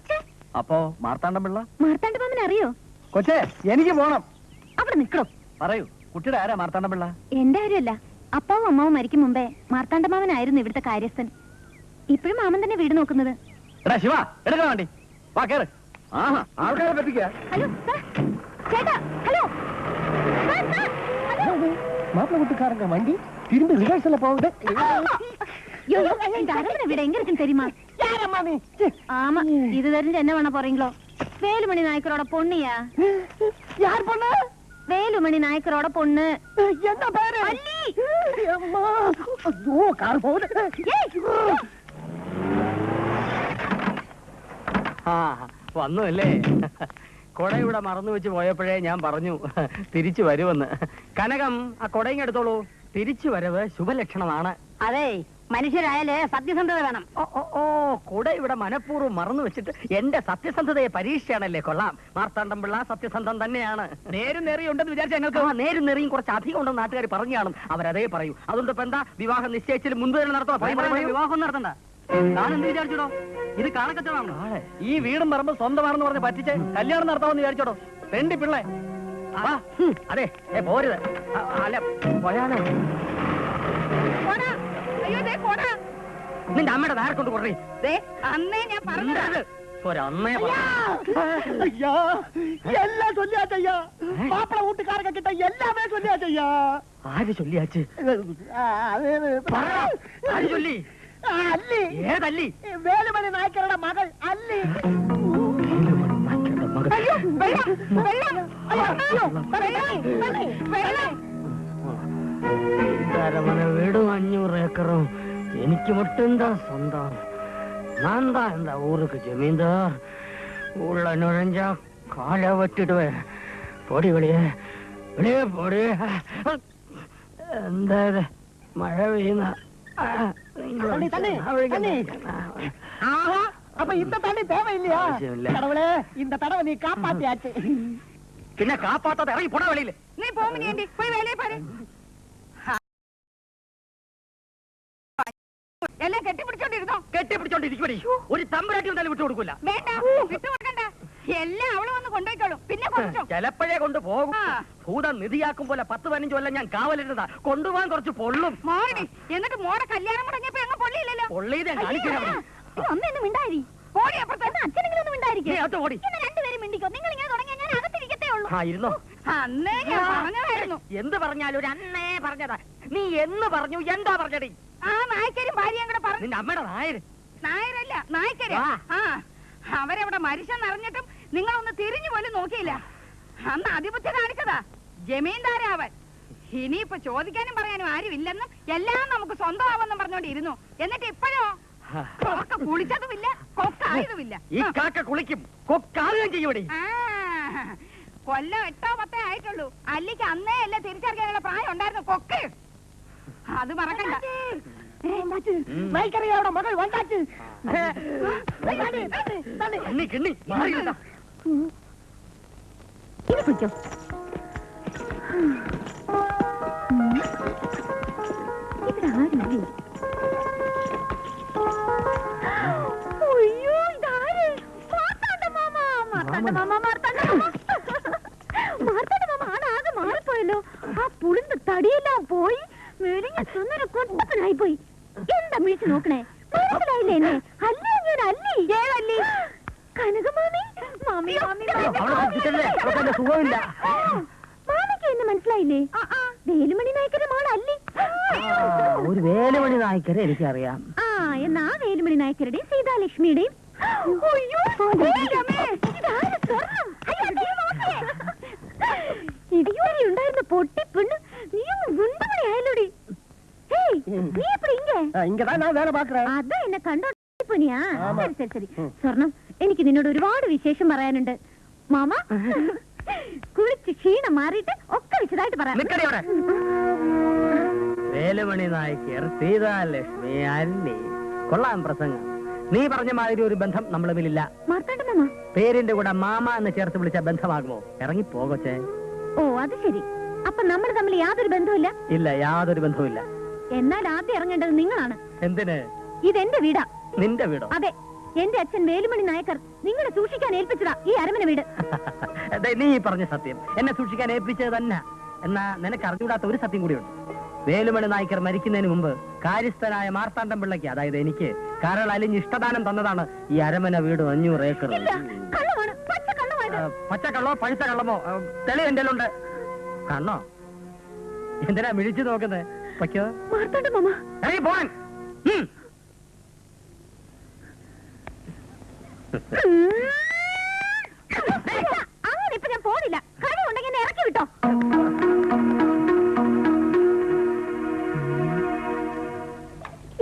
അപ്പോ മാർത്താണ്ഡം പിള്ള? മാർത്താണ്ഡ മാമൻ അറിയോ? കൊച്ചേ എനിക്ക് പോണം. അവിടെ നിക്കണോ? പറയൂ, കുട്ടിയുടെ ആരാ മാർത്താണ്ഡം പിള്ള? എന്റെ കാര്യമല്ല, അപ്പാവും അമ്മാവും മരിക്കും മുമ്പേ മാർത്താണ്ഡ മാമനായിരുന്നു ഇവിടുത്തെ കാര്യസ്ഥൻ. ഇപ്പോഴും മാമൻ തന്നെ വീട് നോക്കുന്നത്. എടാ ശിവ, എടുക്കാൻ വേണ്ടി വാ കേറ്. ആഹാ, ആൾക്കാരെ പറ്റിക്ക. ഹലോ സാർ, ചേട്ടാ, ഹലോ സാർ, സാർ, ഹലോ. மாப்பிள்ள வீட்டுக்காரங்க வண்டி திரும்பி ரிவர்ஸ்ல போகுது. ஐயோ, இந்த அரமனை வீடு எங்க இருக்குன்னு தெரியுமா? யாரம்மா நீ? ஆமா, இது தெரிஞ்சு என்ன பண்ண போறீங்களோ? வேலுமணி நாயக்கரோட பொண்ணுயா. யார் பொண்ணு? வேலுமணி நாயக்கரோட பொண்ணு. என்ன பேரு? அள்ளி. அம்மா, ஐயோ கார் போகுது. ആ വന്നു അല്ലേ? കൊട ഇവിടെ മറന്നു വെച്ച് പോയപ്പോഴേ ഞാൻ പറഞ്ഞു തിരിച്ചു വരുമെന്ന്. കനകം, ആ കൊടയും എടുത്തോളൂ. തിരിച്ചു വരവ് ശുഭലക്ഷണമാണ്. അതെ, മനുഷ്യരായാലേ സത്യസന്ധത വേണം. ഓ ഓ ഓ, കൊട ഇവിടെ മനഃപൂർവ്വം മറന്നു വെച്ചിട്ട് എന്റെ സത്യസന്ധതയെ പരീക്ഷയാണല്ലേ. കൊള്ളാം, മാർത്താണ്ഡം പിള്ള സത്യസന്ധം തന്നെയാണ്. നേരും നേറിയും ഉണ്ടെന്ന് വിചാരിച്ച ഞങ്ങൾക്ക് ആ നേരും നെറിയും കുറച്ച് അധികം ഉണ്ടെന്ന് നാട്ടുകാർ പറഞ്ഞു കാണും. അവരതേ പറയൂ. അതുകൊണ്ട് ഇപ്പൊ എന്താ, വിവാഹം നിശ്ചയിച്ചതിന് മുൻപ് തന്നെ നടത്തണം. വിവാഹം നടത്തണ്ട. ഞാൻ എന്ത് വിചാരിച്ചോടോ? ഇത് കാളക്കച്ചവടാണോ? ഈ വീടും പറമ്പ് സ്വന്തമാണെന്ന് പറഞ്ഞ് പറ്റിച്ച് കല്യാണം നടത്താമെന്ന് വിചാരിച്ചോടോ? തെണ്ടി പിള്ളേ. അതെ, പോരുത്. അല്ല പോയാലോ? നിന്റെ അമ്മയുടെ നേരെ കൊണ്ട് കൊറേ. അന്നേ ഞാൻ പറഞ്ഞത്. ഒരമ്മേ ஐயா எல்லாம் சொல்லியாச்சு ஐயா. மாப்பிள்ள வீட்டுக்காரங்க கிட்ட எல்லாமே சொல்லியாச்சு ஐயா. ആര് ചൊല്ലിയാച്ച്? ആര് ചൊല്ലി? അല്ലി. ഏതല്ലി? വേലുമണി നായ്ക്കരുടെ മകൾ അല്ലി. അയ്യോ, വെള്ളം, വെള്ളം, അയ്യോ, വെള്ളം. അരമന വീടും 500 ഏക്കറും എനിക്ക് மட்டும்தான் சொந்தம். நான் தான் இந்த ஊருக்கு ஜமீன்தார். உள்ள நுழைஞ்சா காலை வெட்டிடுவேன். பொடி வெளியே வெளியே பொடி. എന്താ മഴ പെയ്യുന്ന அப்ப இந்த தண்ணி தேவையில்லையா? அவசியமில்லை. கடவுளே, இந்த தடவை நீ காப்பாத்தியாச்சு. പിന്നെ കാപ്പാത്താതെ ഇറങ്ങി പോടാ വെളിയിൽ. നീ പോമിനി പോയി വേലയെ പാரு. എല്ലാം കെട്ടിപ്പിടിച്ചോണ്ടിരുന്നോ? കെട്ടിപ്പിടിച്ചോണ്ടിരിക്കുവടി. ഒരു തമ്പുരാട്ടി എന്തായാലും വിട്ടു കൊടുക്കൂല. വേണ്ട, വിട്ടുകൊടുക്കണ്ട. എല്ലാം അവള് വന്ന് കൊണ്ടുപോയിക്കോളും. പിന്നെ കുറച്ചു ചിലപ്പോഴേ കൊണ്ടുപോകും. ഭൂതം നിധിയാക്കും പോലെ 10-15 കൊല്ലം ഞാൻ കാവലിരുന്നതാ. കൊണ്ടുപോകാൻ കുറച്ച് പൊള്ളും. മോടി എന്നിട്ട് മോടെ കല്യാണം മുടങ്ങിയപ്പോ അങ്ങ് പൊള്ളിയില്ലല്ലോ. പൊള്ളിയത് ഞാൻ കാണിക്കാം. ഒന്നും മിണ്ടായി ഓടി അപ്പുറത്ത് അച്ഛനെങ്കിലും ഒന്നും മിണ്ടായിരിക്കും. ഓടി രണ്ടുപേരും മിണ്ടിക്കോ. നിങ്ങൾ ഇങ്ങനെ തുടങ്ങിയാൽ ഞാൻ അകത്തിരിക്കത്തേ ഉള്ളൂ. ഇരുന്നോ? അന്നേ ഞാൻ പറഞ്ഞതായിരുന്നു. എന്ത് പറഞ്ഞാലും ഒരു അന്നേ പറഞ്ഞതാ. നീ എന്ന് പറഞ്ഞു? എന്താ പറഞ്ഞടി? ആ നായ്ക്കരും ഭാര്യയും കൂടെ പറഞ്ഞു. നിന്റെ അമ്മയുടെ നായര്. നായരല്ല നായ്ക്കര്. ആ അവരവിടെ മരിച്ചെന്നറിഞ്ഞിട്ടും നിങ്ങളൊന്ന് തിരിഞ്ഞു പോലും നോക്കിയില്ല. അന്ന് അതിബുദ്ധി കാണിച്ചതാ. ജമീന്ദാരാവൻ. ഇനിയിപ്പോ ചോദിക്കാനും പറയാനും ആരും ഇല്ലെന്നും എല്ലാം നമുക്ക് സ്വന്തമാവെന്നും പറഞ്ഞോണ്ടിരുന്നു. എന്നിട്ട് ഇപ്പോഴോ കൊക്ക കുളിച്ചതുമില്ല കൊക്കായതുമില്ല. ഈ കാക്ക കുളിക്കും കൊക്കാകുകയും ചെയ്യൂടി. കൊല്ലം 8 or 10 ആയിട്ടുള്ളൂ. അല്ലിക്ക് അന്നേ അല്ലേ തിരിച്ചറിയാനുള്ള പ്രായം ഉണ്ടായിരുന്നു. കൊക്ക് അത് മറക്കണ്ട. മകൾ വണ്ടാച്ച് മാറിപ്പോയല്ലോ. ആ പുളിന്റെ തടിയെല്ലാം പോയി മെലിഞ്ഞ സുന്ദര കൊട്ടപ്പനായി പോയി. എന്താ മിഴിച്ചു നോക്കണേ? മനസ്സിലായില്ലേ എന്നെ? അല്ലേ ഞാൻ അല്ലി ഏതല്ലി? കനകമാമി മാമി മാമി സുഖമില്ല. മാമിക്ക് എന്നെ മനസ്സിലായില്ലേ? വേലുമണി നായ്ക്കരുടെ മോൾ അല്ലി. ഒരു വേലുമണി നായ്ക്കരെ എനിക്കറിയാം. എന്നാ വേലുമണി നായ്ക്കരുടെയും സീതാലക്ഷ്മിയുടെയും ഇടിയോടി ഉണ്ടായിരുന്ന പൊട്ടി പെണ്ണ് നീ ഗുണ്ടമണി ആയല്ലോടി. നീ എപ്പടി അതാ എന്നെ കണ്ടോണിയാ? ശരി ശരി ശരി. സ്വർണം, എനിക്ക് നിന്നോട് ഒരുപാട് വിശേഷം പറയാനുണ്ട് മാമ. കുളിച്ച് ക്ഷീണം മാറിയിട്ട് ഒക്കെ വിശദമായിട്ട് പറയാം. വേലുമണി നായ്ക്കർ സീതാലക്ഷ്മി അല്ലി. കൊള്ളാം പ്രസംഗം. നീ പറഞ്ഞ മാതിരി ഒരു ബന്ധം നമ്മൾ തമ്മിലില്ല. പേരിന്റെ കൂടെ മാമ എന്ന് ചേർത്ത് വിളിച്ച ബന്ധമാകുമോ? ഇറങ്ങി പോകച്ചേ. ഓ അത് ശരി. അപ്പൊ നമ്മൾ തമ്മിൽ യാതൊരു ബന്ധവുമില്ല? ഇല്ല, യാതൊരു ബന്ധവുമില്ല. എന്നാൽ ആദ്യം ഇറങ്ങേണ്ടത് നിങ്ങളാണ്. എന്തിന്? ഇതെന്റെ വീടാ. നിന്റെ വീടോ? അതെ, എന്റെ അച്ഛൻ വേലുമണി നായക്കർ നിങ്ങളെ സൂക്ഷിക്കാൻ ഏൽപ്പിച്ചതാ ഈ അരമന വീട്. നീ പറഞ്ഞ സത്യം എന്നെ സൂക്ഷിക്കാൻ ഏൽപ്പിച്ചത് തന്നെ. എന്നാ നിനക്ക് അറിഞ്ഞുകൂടാത്ത ഒരു സത്യം കൂടിയുണ്ട്. വേലുമണി നായ്ക്കർ മരിക്കുന്നതിന് മുമ്പ് കാര്യസ്ഥനായ മാർത്താണ്ഡം പിള്ളയ്ക്ക്, അതായത് എനിക്ക്, കരൾ അലിഞ്ഞ് ഇഷ്ടദാനം തന്നതാണ് ഈ അരമന വീട് 500 ഏക്കർ. പച്ചക്കള്ളോ പഴുത്ത കള്ളമോ തെളിവ് എന്റെ ഉണ്ട്. കണ്ണോ? എന്തിനാ മിഴിച്ചു നോക്കുന്നത്? പയ്ക്കോ പോവാൻ. അങ്ങനെ ഇപ്പൊ ഞാൻ പോണില്ല. കഴിവുണ്ടെങ്കിൽ എന്നെ ഇറക്കി വിട്ടോ.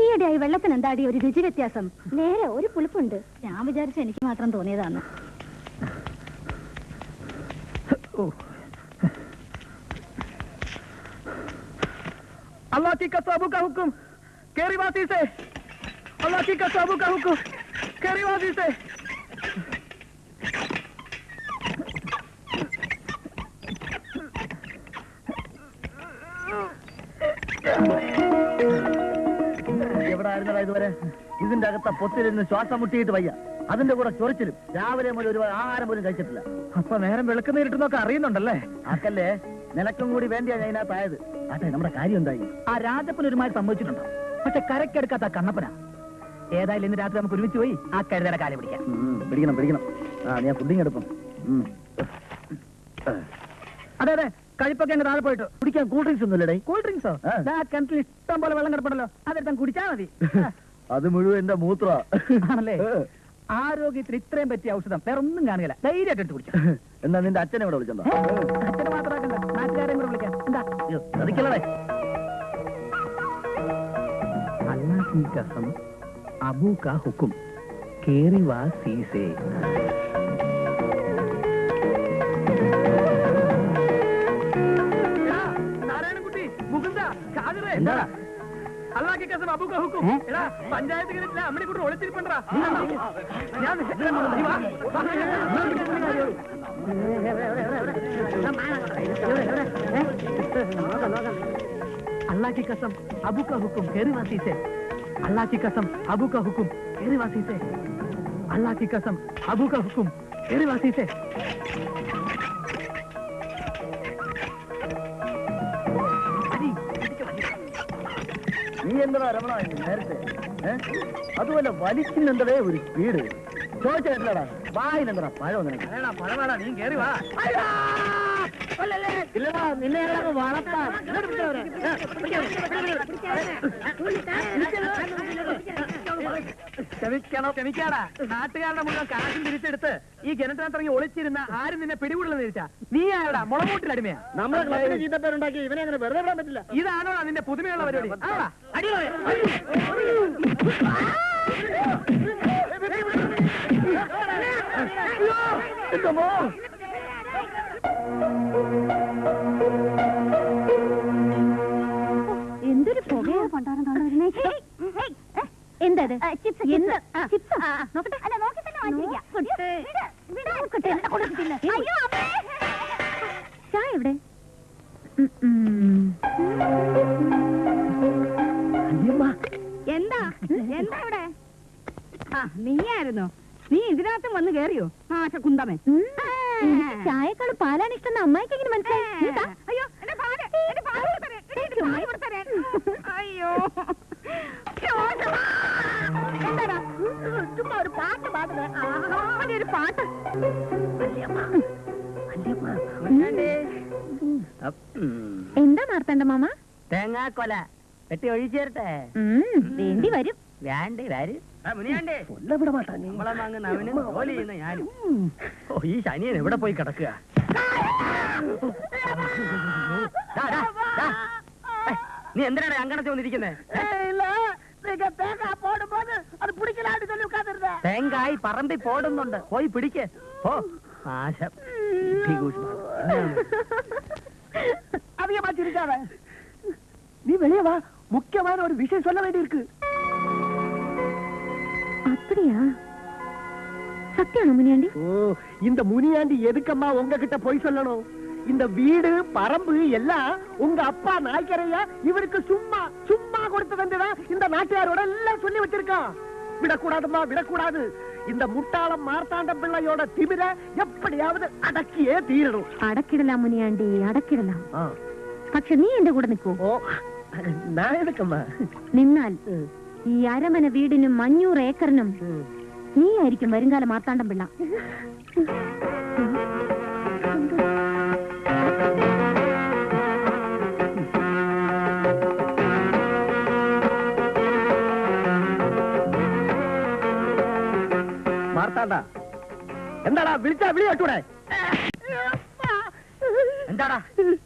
ഈയിടെയായി വെള്ളത്തിന് എന്താടി ഒരു രുചി വ്യത്യാസം? നേരെ ഒരു പുളിപ്പുണ്ട്. ഞാൻ വിചാരിച്ച എനിക്ക് മാത്രം തോന്നിയതാണ്. अल्लाह की कसम का हुक्म केरी वासी से, अल्लाह की कसम का हुक्म केरी वासी से. എവിടെ ആയിരുന്നടാ ഇതുവരെ? ഇതിന്റെ അകത്ത പൊത്തിലിരുന്ന് ശ്വാസം മുട്ടിയിട്ട് വയ്യ. അതിന്റെ കൂടെ ചൊറിച്ചിലും രാവിലെ മുതൽ ഒരു ആഹാരം പോലും കഴിച്ചിട്ടില്ല. അപ്പൊ നേരം വെളുക്കുന്ന ഇരുട്ടുന്നൊക്കെ അറിയുന്നുണ്ടല്ലേ? ആക്കല്ലേ, നിനക്കും കൂടി വേണ്ടിയാ ഞാൻ ഇതിനകത്തായത്. അതെ, നമ്മുടെ കാര്യം എന്തായി? ആ രാജപ്പൻ ഒരുമാതിരി സംഭവിച്ചിട്ടുണ്ടോ? പക്ഷെ കരക്കെടുക്കാത്ത കണ്ണപ്പന. ഏതായാലും ഇന്ന് രാത്രി നമുക്ക് ഒരുമിച്ച് പോയി ആ കരുതയുടെ കാലം പിടിക്കാം. പിടിക്കണം പിടിക്കണം. ഞാൻ പുഡിങ് എടുപ്പം. അതെ അതെ, കഴിപ്പൊക്കെ എന്റെ താഴെ പോയിട്ട് കുടിക്കാൻ കൂൾ ഡ്രിങ്ക്സ് ഒന്നുമില്ലേ? കൂൾ ഡ്രിങ്ക്സോ? കിണറ്റിൽ ഇഷ്ടം പോലെ വെള്ളം കിടപ്പുണ്ടല്ലോ, അതെടുത്താൻ കുടിച്ചാ മതി. അത് മുഴുവൻ എന്റെ മൂത്ര ആണല്ലേ? ആരോഗ്യത്തിന് ഇത്രയും പറ്റിയ ഔഷധം വേറെ ഒന്നും കാണുകയില്ല. ധൈര്യമായിട്ട് എടുത്ത് കുടിച്ചു. എന്നാ നിന്റെ അച്ഛനെ ഇവിടെ വിളിച്ചോ? അച്ഛനെ മാത്രമാക്കണ്ട, നാട്ടുകാരെയും കൂടെ വിളിക്കാം. എന്താ ശ്രദ്ധിക്കണേ? अल्लाह की कसम अबू का हुक्म केरी वासी से. നാരായണൻകുട്ടി, മുകുന്ദ, കാതിരെ, അല്ലാ की कसम अबू का हुक्म. എടാ, പഞ്ചായത്ത് കിണറ്റിലെ അമ്മണിക്കുട്ടി ഒളിച്ചിരിപ്പണ്ടാ. ഞാൻ अल्लाह की कसम अबू का हुक्म केरीवासी से. अल्लाह की कसम अबू का हुक्म केरीवासी से. अल्लाह की कसम अबू का हुक्म നീ എന്താ രമണ നേരത്തെ അതുപോലെ വലിക്കുന്നെന്തേ ഒരു സ്പീഡ് ചോദിച്ചില്ലടാ വായിലെന്താ പഴം നിനക്ക് പഴമാടാ നീ കേറി വാ ഇല്ലടാ നിന്നെ വളർത്താം ക്ഷമിക്കാടാ നാട്ടുകാരുടെ മുഴുവൻ കാശും തിരിച്ചെടുത്ത് ഈ കിണറ്റിനകത്ത് ഇറങ്ങി ഒളിച്ചിരുന്ന ആരും നിന്നെ പിടികൂടുന്ന തിരിച്ചാ നീ ആയോടാ മുളകൂട്ടിലടിമയാ നമ്മളെ ക്ലബിന് ചീത്തപ്പേരുണ്ടാക്കി ഇവനെ അങ്ങനെ വെറുതെ വിടാൻ പറ്റില്ല ഇതാണോടാ നിന്റെ പുതുമയുള്ള പരിപാടി ആടാ എന്തൊരു പുകയോ കൊണ്ടാണ് കാണുന്നേ എന്തത് നോക്കട്ടെ അല്ല നോക്കി തന്നെ ചായ എവിടെ എന്താ എന്താ ഇവിടെ നീയായിരുന്നോ നീ ഇതിനകത്തും വന്ന് കേറിയോ കുന്തമൻ ചായക്കാള് പാലാണ് ഇഷ്ടം അമ്മായിക്ക് എങ്ങനെ മനസ്സിലായി അയ്യോ അയ്യോ എന്താടാ ചുമ്മാ ഒരു പാട്ട് പാടുന്നത് ഒരു പാട്ട് എന്താ മാർത്തണ്ട മാമ തേങ്ങാക്കൊല വെട്ടി ഒഴിച്ചേരട്ടെ വേണ്ടി വരും വേണ്ടി വരും ഞാനും ഈ ശനിയൻ എവിടെ പോയി കിടക്കുക നീ എന്തിനാണ് അങ്കണത്തിൽ വന്നിരിക്കുന്നേ തേങ്ങായി പറമ്പി പോടുന്നുണ്ട് പോയി പിടിക്ക് ഓ നാശം அதிகமாச்சிருக்காத நீ வெளியே வா முக்கியமான ஒரு விஷயம் சொல்ல வேண்டி இருக்கு அப்படியா சத்தியானு முனியாண்டி ஓ இந்த முனியாண்டி எதுக்கம்மா உங்ககிட்ட போய் சொல்லணும் இந்த வீடு பரம்பு எல்லாம் உங்க அப்பா நாய்க்கரையா இவருக்கு சும்மா சும்மா கொடுத்து வந்துதான் இந்த நாட்டுகாரோட எல்லாம் சொல்லி வச்சிருக்கான் விடக்கூடாதுமா விடக்கூடாது இந்த முட்டாளம் மார்த்தாண்டம் பிள்ளையோட திமிர எப்படியாவது அடக்கியே தீரணும் അടക്കിടലാം മുനിയാണ്ടി അടക്കിടലാം പക്ഷെ നീ എന്റെ കൂടെ നിൽക്കൂ ഓ ഞാൻ എടുക്കമ്മ നിന്നാൽ ഈ അരമന വീടിനും 500 ഏക്കറിനും നീ ആയിരിക്കും വരുംകാല മാർത്താണ്ഡം പിള്ള മാർത്താണ്ട എന്താടാ വിളിച്ചാ വിളി കേട്ടൂടെ എന്താടാ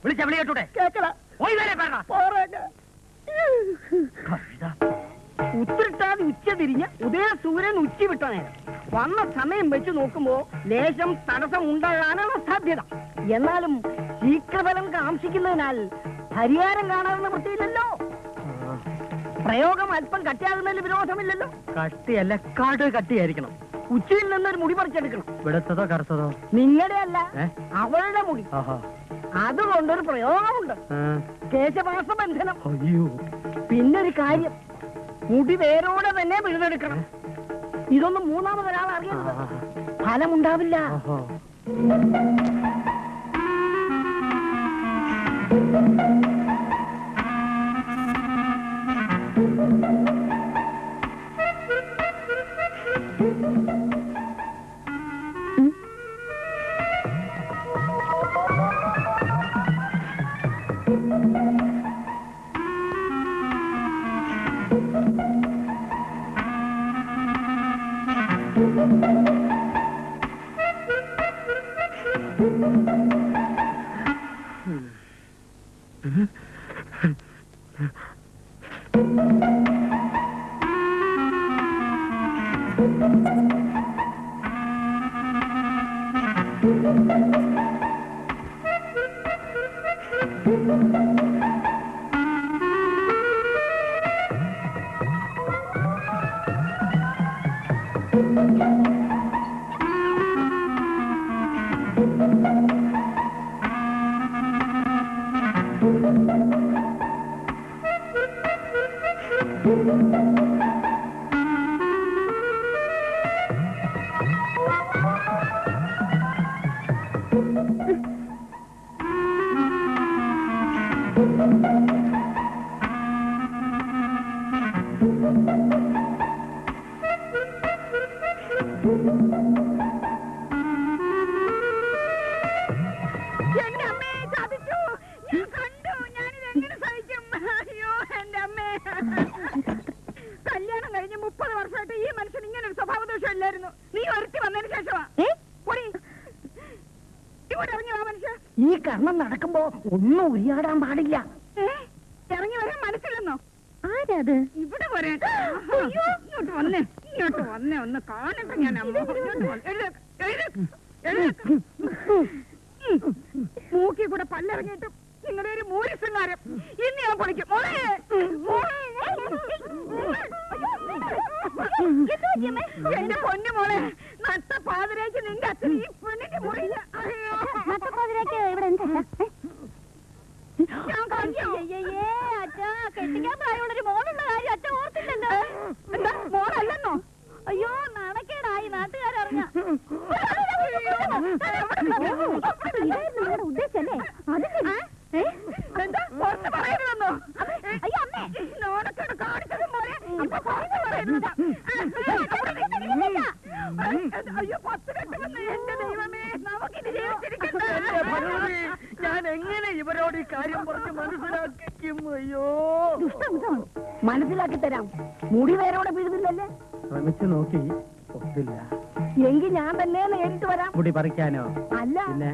വിളിച്ച വിളി കേട്ടൂടെ കേക്കല ഉത്തിരിട്ടാതെ ഉച്ച തിരിഞ്ഞ് ഉദയ സൂര്യൻ ഉച്ചി വിട്ട നേരം വന്ന സമയം വെച്ച് നോക്കുമ്പോ ലേശം തടസ്സം ഉണ്ടാകാനാണ് സാധ്യത എന്നാലും ശീഘ്രഫലം കാംക്ഷിക്കുന്നതിനാൽ പരിഹാരം കാണാവുന്ന വൃത്തിയില്ലല്ലോ പ്രയോഗം അല്പം കട്ടിയാകുന്നതിൽ വിരോധമില്ലല്ലോ കട്ടിയല്ല കാട് കട്ടിയായിരിക്കണം ഉച്ചയിൽ നിന്നൊരു മുടി പറിച്ചെടുക്കണം വെളുത്തതോ കറുത്തതോ നിങ്ങളുടെ അല്ല അവളുടെ മുടി അതുകൊണ്ടൊരു പ്രയോഗമുണ്ട് കേശവാസ ബന്ധനം അയ്യോ പിന്നൊരു കാര്യം മുടി വേരോടെ തന്നെ പിഴുതെടുക്കണം ഇതൊന്നും മൂന്നാമതൊരാൾ അറിയരുത് ഫലമുണ്ടാവില്ല ഇറങ്ങി വാ മനുഷ്യ. ഈ കർമ്മം നടക്കുമ്പോ ഒന്നും ഉരിയാടാൻ പാടില്ല. ഇറങ്ങി വരാൻ മനസ്സിലെന്നോ? ആരാത്? ഇവിടെ വരാൻ. ഇങ്ങോട്ട് വന്നേ ഒന്ന് കാണട്ടെ ഞാൻ അമ്മ. മൂക്കി കൂടെ പല്ലിറങ്ങിയിട്ടും നിങ്ങളുടെ ഒരു മൂരിശൃംഗാരം ഇന്ന് ഞാൻ പൊളിക്കും. എന്റെ പൊന്നു മോളെ, നട്ട പാതിരേക്ക് നിന്റെ അച്ഛൻ ഈ പെണ്ണിന്റെ മുറിയില്ല. ഇവിടെ എന്താ? ഞാൻ കണ്ടു. അച്ഛാ, കെട്ടിക്കാൻ പ്രായമുള്ളൊരു മോളുള്ള കാര്യം അച്ഛൻ ഓർത്തില്ലല്ലോ. എന്താ മോളല്ലെന്നോ? അയ്യോ, നാണക്കേടായി നാട്ടുകാരറിഞ്ഞ. ഉദ്ദേശല്ലേ? എന്താ പുറത്ത് പറയരുതെന്നോ? അയ്യോ അമ്മേ, നോടക്കേട് കാണിച്ചത് മോനെ. അയ്യോ 10 കെട്ടുമെന്ന്. എന്റെ ദൈവമേ, നമുക്കിത് ജീവിച്ചിരിക്കണ്ട. ഞാൻ എങ്ങനെ ഇവരോട് ഈ കാര്യം പറഞ്ഞ് മനസ്സിലാക്കിക്കും? അയ്യോ, മനസ്സിലാക്കി തരാം. മുടി വേരോടെ വീഴുന്നില്ലല്ലേ? ശ്രമിച്ചു നോക്കി, ഒത്തില്ല. എങ്കിൽ ഞാൻ തന്നെ നേരിട്ട് വരാം. മുടി പറിക്കാനോ? അല്ല, പിന്നെ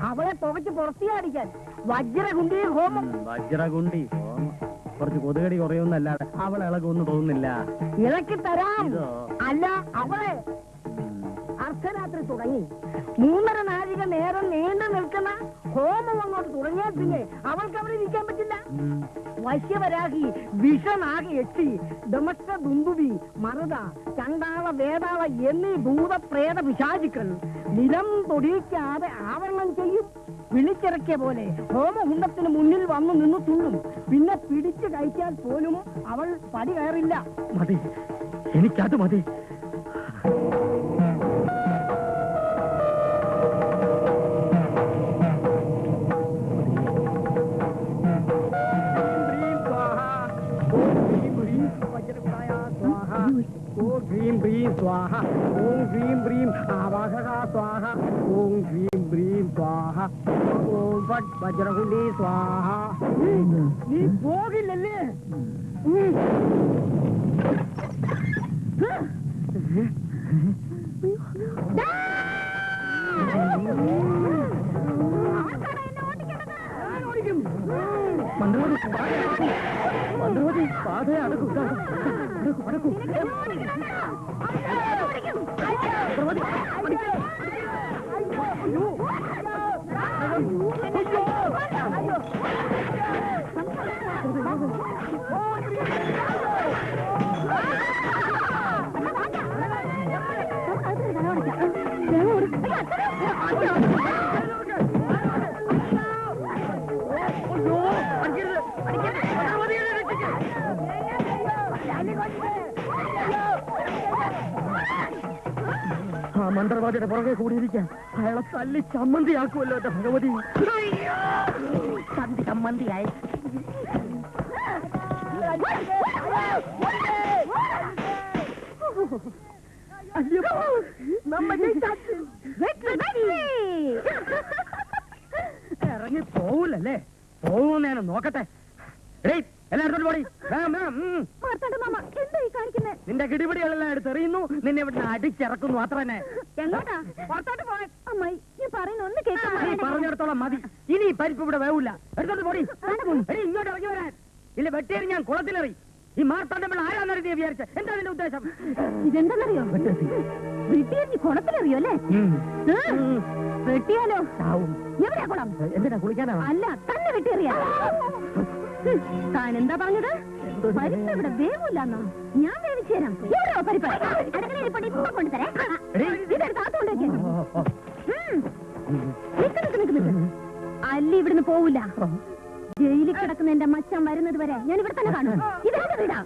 അവളെ പുകച്ച് പുറത്തിയാടിക്കാൻ വജ്രകുണ്ടി ഹോമം. വജ്രകുണ്ടി ഹോമം. കുറച്ച് കൊതുകടി കുറയൊന്നല്ലാതെ അവൾ ഇളകൊന്നും തോന്നുന്നില്ല. ഇളക്കി തരാം. ഇതോ? അല്ല, അവളെ അർദ്ധരാത്രി തുടങ്ങി 3.5 നാഴിക നേരം നീണ്ടു നിൽക്കുന്ന ഹോമം അങ്ങോട്ട് തുടങ്ങിയാൽ പിന്നെ അവൾക്ക് അവിടെ ഇരിക്കാൻ പറ്റില്ല. വശ്യവരാഹി, വിഷനാഗി, യക്ഷി, ദമഷ്ക ദുന്ദുബി, മറുത, ചണ്ടാള, വേതാള എന്നീ ഭൂതപ്രേത പിശാചുക്കൾ നിലം തൊടിയിക്കാതെ ആവരണം ചെയ്യും. വിളിച്ചിറക്കിയ പോലെ ഹോമകുണ്ടത്തിന് മുന്നിൽ വന്നു നിന്ന് തുള്ളും. പിന്നെ പിടിച്ചു കഴിച്ചാൽ പോലും അവൾ പടി കയറില്ല. മതി, എനിക്കത് മതി. ഓം ഹ്രീം ബ്രീം സ്വാഹ. ഓം ഹ്രീം ബ്രീം ആവാഹക സ്വാഹ. ഓം ഹ്രീം ബ്രീം സ്വാഹ. ഓം ഫട് വജ്രകുണ്ടി സ്വാഹ. നീ പോകില്ലല്ലേ? മന്ത്രവാദി പാത അടക്കും. ആ മന്ത്രവാദിയുടെ പുറകെ കൂടിയിരിക്കാൻ അയാളെ തല്ലി ചമ്മന്തിയാക്കുമല്ലോ എന്റെ ഭഗവതി. സന്ധി ചമ്മന്തിയായി. ഇറങ്ങി പോവൂലല്ലേ? പോവുന്നേനെ നോക്കട്ടെ. എല്ലായിടത്തോട്ട് പോടി. എന്താ ഈ കാണിക്കുന്നേ? നിന്റെ കിടിപിടികളെല്ലാം എടുത്തെറിയുന്നു. നിന്നെ ഇവിടെ അടിച്ചിറക്കുന്നു. അത്ര തന്നെ. എങ്ങോട്ടാ? പുറത്തോട്ട് പോകാൻ. അമ്മായി, നീ പറയുന്ന ഒന്ന് കേൾക്കാൻ. നീ പറഞ്ഞിടത്തോളം മതി. ഇനി ഈ പരിപ്പ് ഇവിടെ വേവില്ല. എടുത്തോട്ട് പോടി. എടി, ഇങ്ങോട്ട് ഇറങ്ങി വരാൻ. ഇല്ല, വെട്ടേറി ഞാൻ കുളത്തിലെറി. ഈ മാർത്താണ്ഡപിള്ള ആരാന്നറി നീ വിചാരിച്ച? എന്താ നിന്റെ ഉദ്ദേശം? ഇതെന്താന്നറിയോ? വെട്ടിയെറിഞ്ഞ് കുളത്തിലെറിയോ അല്ലേ? വെട്ടിയാലോ? എവിടെയാ കുളം? എന്തിനാ കുളിക്കാനാ? അല്ല, തന്നെ വെട്ടിയെറിയാ. താൻ എന്താ പറഞ്ഞത്? പരിപ്പ് ഇവിടെ വേവൂലെന്നോ? ഞാൻ വേവിച്ചു തരാം. എവിടെയോ പരിപ്പ്? അടുക്കളയിൽ ഇപ്പൊ കൊണ്ടുതരാം. ഇതെടുത്ത് അകത്തോണ്ട് വെക്കാം. നിക്ക്. അല്ല, ഇവിടുന്ന് പോവില്ല. ജയിലിൽ കിടക്കുന്ന എന്റെ മച്ചാൻ വരുന്നത് വരെ ഞാൻ ഇവിടെ തന്നെ കാണും. ഇതെന്റെ വീടാ.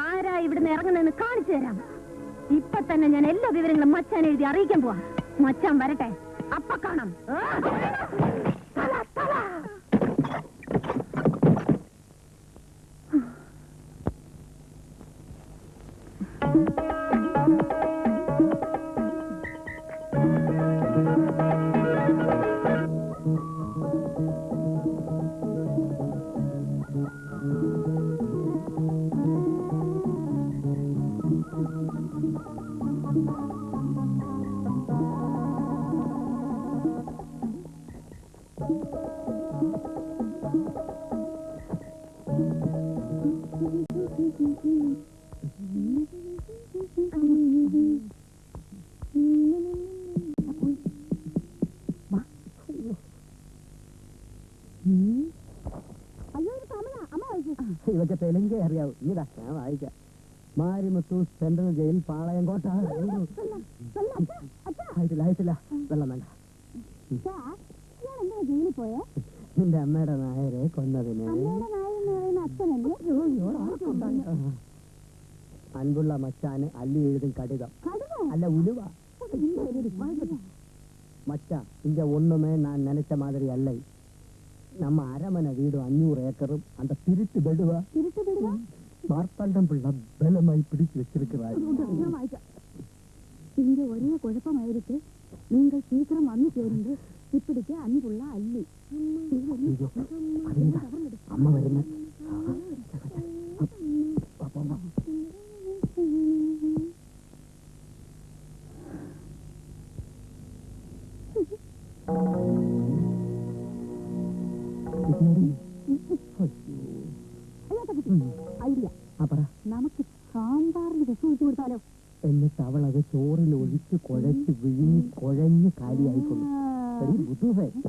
ആരാ ഇവിടുന്ന് ഇറങ്ങുന്നതെന്ന് കാണിച്ചു തരാം. ഇപ്പൊ തന്നെ ഞാൻ എല്ലാ വിവരങ്ങളും മച്ചാൻ എഴുതി അറിയിക്കാൻ പോവാ. മച്ചാൻ വരട്ടെ, അപ്പ കാണാം. ഇതൊക്കെ തെലുങ്കേ അറിയാവൂ. ഇതാ ഞാൻ വായിക്കാം. Marimuthu central jail Palayamkotta. ആയിട്ടില്ല വെള്ളം വേണ്ട. ജയിലിൽ പോയോ? നിന്റെ അമ്മയുടെ നായരെ കൊന്നതിന് അൻപുള്ള മച്ചാന് അല്ലി എഴുതും കടികം അല്ല ഉലുവ മച്ച ഇഞ്ച ഒന്നുമേ ഞാൻ നനച്ച മാതിരി അല്ല. നമ്മ അരമന വീടും 500 ഏക്കറും அந்த திருட்டு பெடுவா மார்த்தாண்டம் பிள்ளை பலமாய் பிடிச்சு வச்சிருக்கிறார். இங்க ஒரே குழப்பமாயிருக்கு. நீங்கள் சீக்கிரம் வந்து சேருங்க. இப்படிக்கு அன்புள்ள அள்ளி அம்மா வருங்க. ഐഡിയ, നമുക്ക് സാമ്പാറിന് വിഷം വെച്ച് കൊടുത്താലോ? എന്നിട്ട് അവൾ അത് ചോറിൽ ഒഴിച്ച് കുഴച്ച് വിഴുങ്ങി കുഴഞ്ഞ് കാലിയായിക്കൊള്ളു.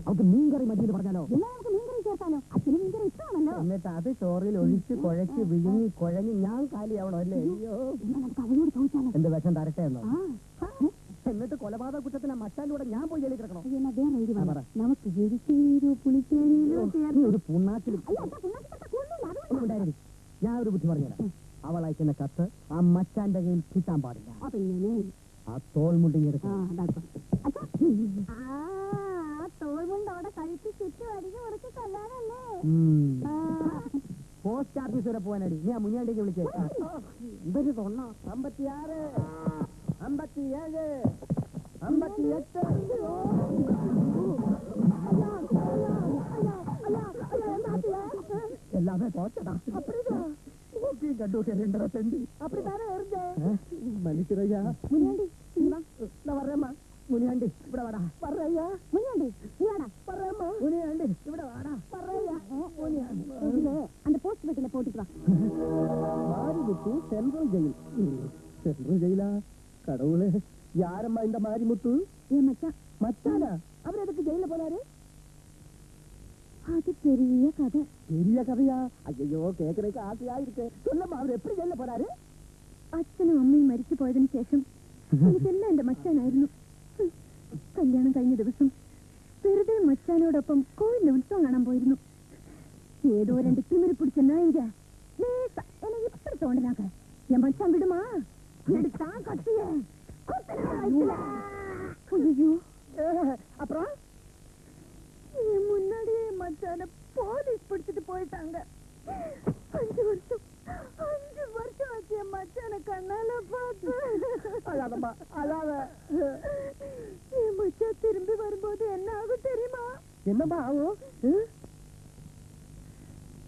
അവർക്ക് മീൻകറി മതി എന്ന് പറഞ്ഞാലോ? നമുക്ക് മീൻകറി ചേർത്താലോ? അച്ഛന് മീൻകറി ഇഷ്ടമാണല്ലോ. എന്നിട്ട് അത് ചോറിൽ ഒഴിച്ച് കുഴച്ച് വിഴുങ്ങി കുഴഞ്ഞ് ഞാൻ കാലിയാവണോ അല്ലേ? അയ്യോ, നമുക്ക് അവരോട് ചോദിച്ചാലോ? എന്ത് വിഷം തരട്ടെ എന്നോ? എന്നിട്ട് കൊലപാതക കുറ്റത്തിന് മച്ചാലൂടെ ഞാൻ പോയി ജയിലിൽ കിടക്കണോ? നമുക്ക് എരിശ്ശേരിയോ പുളിശ്ശേരിയിലോ ഒരു പുണ്ണാക്കിലും ഞാൻ ഒരു ബുദ്ധി പറഞ്ഞുതരാം. അവൾ അയക്കുന്ന കത്ത് ആ മച്ചാന്റെ കയ്യിൽ കിട്ടാൻ പാടില്ല. ആ തോൾമുണ്ടിങ്ങെടുക്കാം. തോൾമുണ്ടോടെ കഴിച്ച് ചുറ്റും അടിഞ്ഞ് ഉറക്കി കൊല്ലാനല്ലേ? പോസ്റ്റ് ഓഫീസ് വരെ പോകാനടി. ഞാൻ മുന്നിലേക്ക് വിളിച്ചേ. ഇവര് തൊണ്ണ 56 57 58 எல்லாமே போச்சடா. மனுஷரையா முனியாண்டி நான் வர்றேம்மா. முனியாண்டி இப்பட வாடா. வர்றையா முனியாண்டி வர்றேம்மா. முனியாண்டி இப்பட வாடா. வர்றையா முனியாண்டி. அந்த போஸ்ட் பெட்டில போட்டுட்டு வா. Marimuthu central jail. சென்ட்ரல் ஜெயிலா? கடவுளே, யாரம்மா இந்த மாரிமுத்து? என் மச்சான். மச்சானா? அவர் எதுக்கு ஜெயில போனாரு? அது பெரிய கதை. பெரிய கதையா? ஐயோ, கேக்குறதுக்கு ஆசையா இருக்கு. சொல்லம்மா, அவர் எப்படி ஜெயில போனாரு? അച്ഛനും അമ്മയും മരിച്ചു പോയതിനു ശേഷം എനിക്കെല്ലാം എന്റെ മച്ചാനായിരുന്നു. കല്യാണം കഴിഞ്ഞ ദിവസം വെറുതെ മച്ചാനോടൊപ്പം കോവിലിന്റെ ഉത്സവം കാണാൻ പോയിരുന്നു. ഏതോ 2 തിമിരി പിടിച്ച നായിക എന്നെ ഇപ്പഴ തോണ്ടനാക്ക എൻ മച്ചാൻ വിടുമാ എടുത്താ കത്തിയേ. ஐயோ, அப்புறம் என் முன்னாடியே மச்சான போலீஸ் பிடிச்சிட்டு போயிட்டாங்க. 5 வருஷம் ஆச்சு என் மச்சான கண்ணால பார்த்து. அழாதம்மா, அழாத. என் மச்சான் திரும்பி வரும்போது என்ன ஆகும் தெரியுமா? என்னம்மா ஆகும்?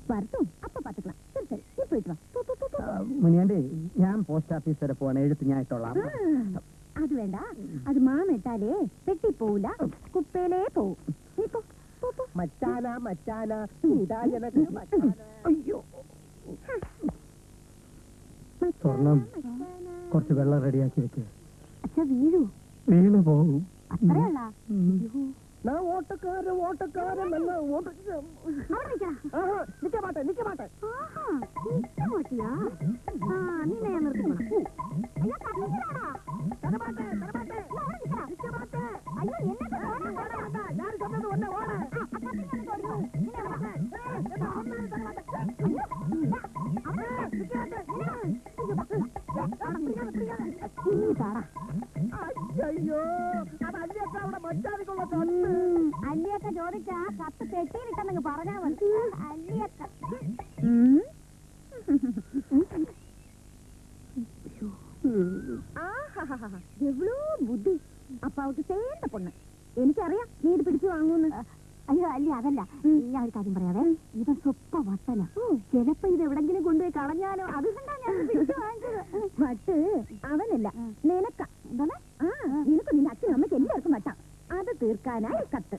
வரட்டும், அப்ப பாத்துக்கலாம். சரி சரி, நீ போயிட்டு வா. മുനിയാണ്ടി, ഞാൻ പോസ്റ്റ് ഓഫീസ് വരെ പോവാണ്. എഴുത്ത് ഞാൻ ഇട്ടോളാം. അത് വേണ്ട, അത് മാമിട്ടാലേ പെട്ടി പോവില്ല, കുപ്പയിലേ പോവും. നീ പോ. മച്ചാന മച്ചാന അയ്യോ, സ്വർണം കുറച്ച് വെള്ളം റെഡിയാക്കി വെക്ക്. അച്ഛ വീഴൂ. വീണ് പോകും. അത്രയല്ല. ഞാൻ ഓട്ടക്കാരൻ നല്ല നിക്ക മാട്ടെ. മാട്ടിയാ? നിന്നെ ഞാൻ നിർത്തിക്കണം. അയ്യോ, അത് അല്ലിയൊക്കെ അവിടെ മച്ചാനിക്കുള്ള അല്ലിയൊക്കെ ചോദിച്ചാ കത്ത് പെട്ടിയിലിട്ടെന്നങ്ങ് പറഞ്ഞാ മതി. അല്ലിയൊക്കെ എവ്വളോ ബുദ്ധി. അപ്പൊ അവൾക്ക് ചേർന്ന പൊണ്ണ്. എനിക്കറിയാം നീ ഇത് പിടിച്ചു വാങ്ങൂന്ന്. അയ്യോ അല്ല, അതല്ല. ഞാൻ ഒരു കാര്യം പറയാവേ, ഇവൻ സ്വപ്പ വട്ടല. ചിലപ്പോ ഇത് എവിടെങ്കിലും കൊണ്ടുപോയി കളഞ്ഞാലോ, അതുകൊണ്ടാ ഞാൻ പിടിച്ചു വാങ്ങിച്ചത്. വട്ട് അവനല്ല, നിനക്ക. എന്താണ്? നിനക്ക് നിന്റെ അച്ഛനും അമ്മയ്ക്ക് എല്ലാവർക്കും വട്ടാം. അത് തീർക്കാനായി കത്ത്.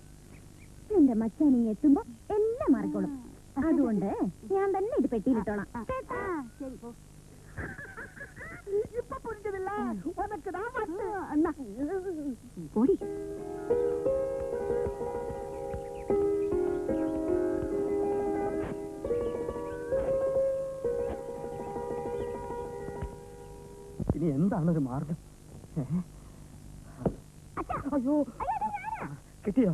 എന്റെ മച്ചാനി എത്തുമ്പോ എല്ലാം മാറിക്കോളും. അതുകൊണ്ട് ഞാൻ തന്നെ ഇത് പെട്ടിയിലിട്ടോളാം. കേട്ടാ? ശരി പോ. ഇപ്പൊ പുരിഞ്ഞതില്ല. ഓടി. എന്താണൊരു മാർഗം? അയ്യോ, കിട്ടിയോ?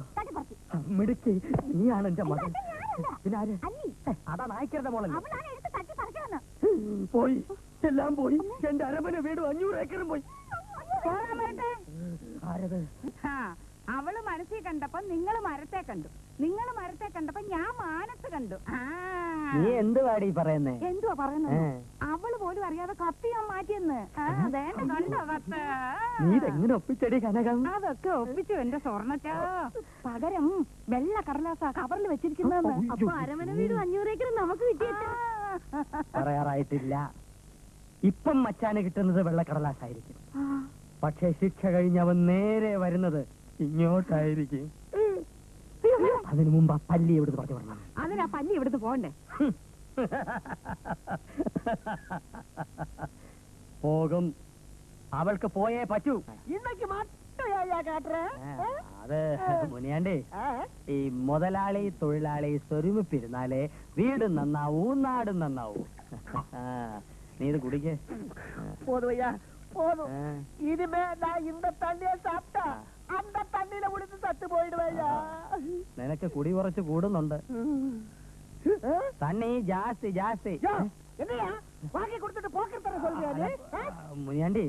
മിടുക്കി, നീയാണ് എന്റെ മകൻ. പിന്നെ ആര്? അതാ നായ്ക്കരുടെ മോളല്ലേ? പോയി, എല്ലാം പോയി. എന്റെ അരമന വീടും 500 ഏക്കറും പോയി. ആരത്? അവള് മനസ്സിൽ കണ്ടപ്പോ നിങ്ങള് മരത്തെ കണ്ടു, നിങ്ങള് മരത്തെ കണ്ടപ്പോ ഞാൻ മാനത്ത് കണ്ടു. നീ എന്തുവാടി പറയുന്നേ? എന്തുവാ പറയുന്നത്? അവള് പോലും അറിയാതെ കത്തി ഞാൻ മാറ്റിയെന്ന്. കണ്ടോ കത്ത്? നീ ഇതെങ്ങനെ ഒപ്പിച്ചടി കനകം? അതൊക്കെ ഒപ്പിച്ചു എന്റെ സ്വർണ്ണച്ചാ. പകരം വെള്ള കടലാസ കവറിൽ വെച്ചിരിക്കുന്നതെന്ന്. അപ്പൊ അരമന വീട് 500 ഏക്കർ നമുക്ക് കിട്ടിയിട്ട് പറയാറായിട്ടില്ല. ഇപ്പം മച്ചാന് കിട്ടുന്നത് വെള്ളക്കടലാസായിരിക്കും. പക്ഷേ ശിക്ഷ കഴിഞ്ഞവൻ നേരെ വരുന്നത് ഇങ്ങോട്ടായിരിക്കും. അതിനു മുമ്പ് ആ പല്ലി എവിടുന്ന് പറഞ്ഞു പറഞ്ഞു. അതിനാ പല്ലി ഇവിടുന്ന് പോണ്ടേ? പോകും, അവൾക്ക് പോയേ പറ്റൂ. இன்னைக்கு மட்டும் ஏயா காட்டுற? അത് മുനിയാണ്ടേ, ഈ മുതലാളി തൊഴിലാളി സ്വരുമിപ്പിരുന്നാലേ വീട് നന്നാവൂ, നാട് നന്നാവൂ. നീ ഇത് കുടിക്കേ. போதும் ஐயா, போதும். இனிமே நான் இந்த தண்ணியை சாப்பிட்டா அந்த தண்ணியில விழுந்து சத்து போயிடுவையா. നിനക്ക് കുടി കുറച്ച് കൂടുന്നുണ്ട്. തണ്ണി ജാസ്തി ജാസ്തി. என்னையா வாங்கி கொடுத்துட்டு போக்கர் தர சொல்றியா? മുനിയാണ്ടി,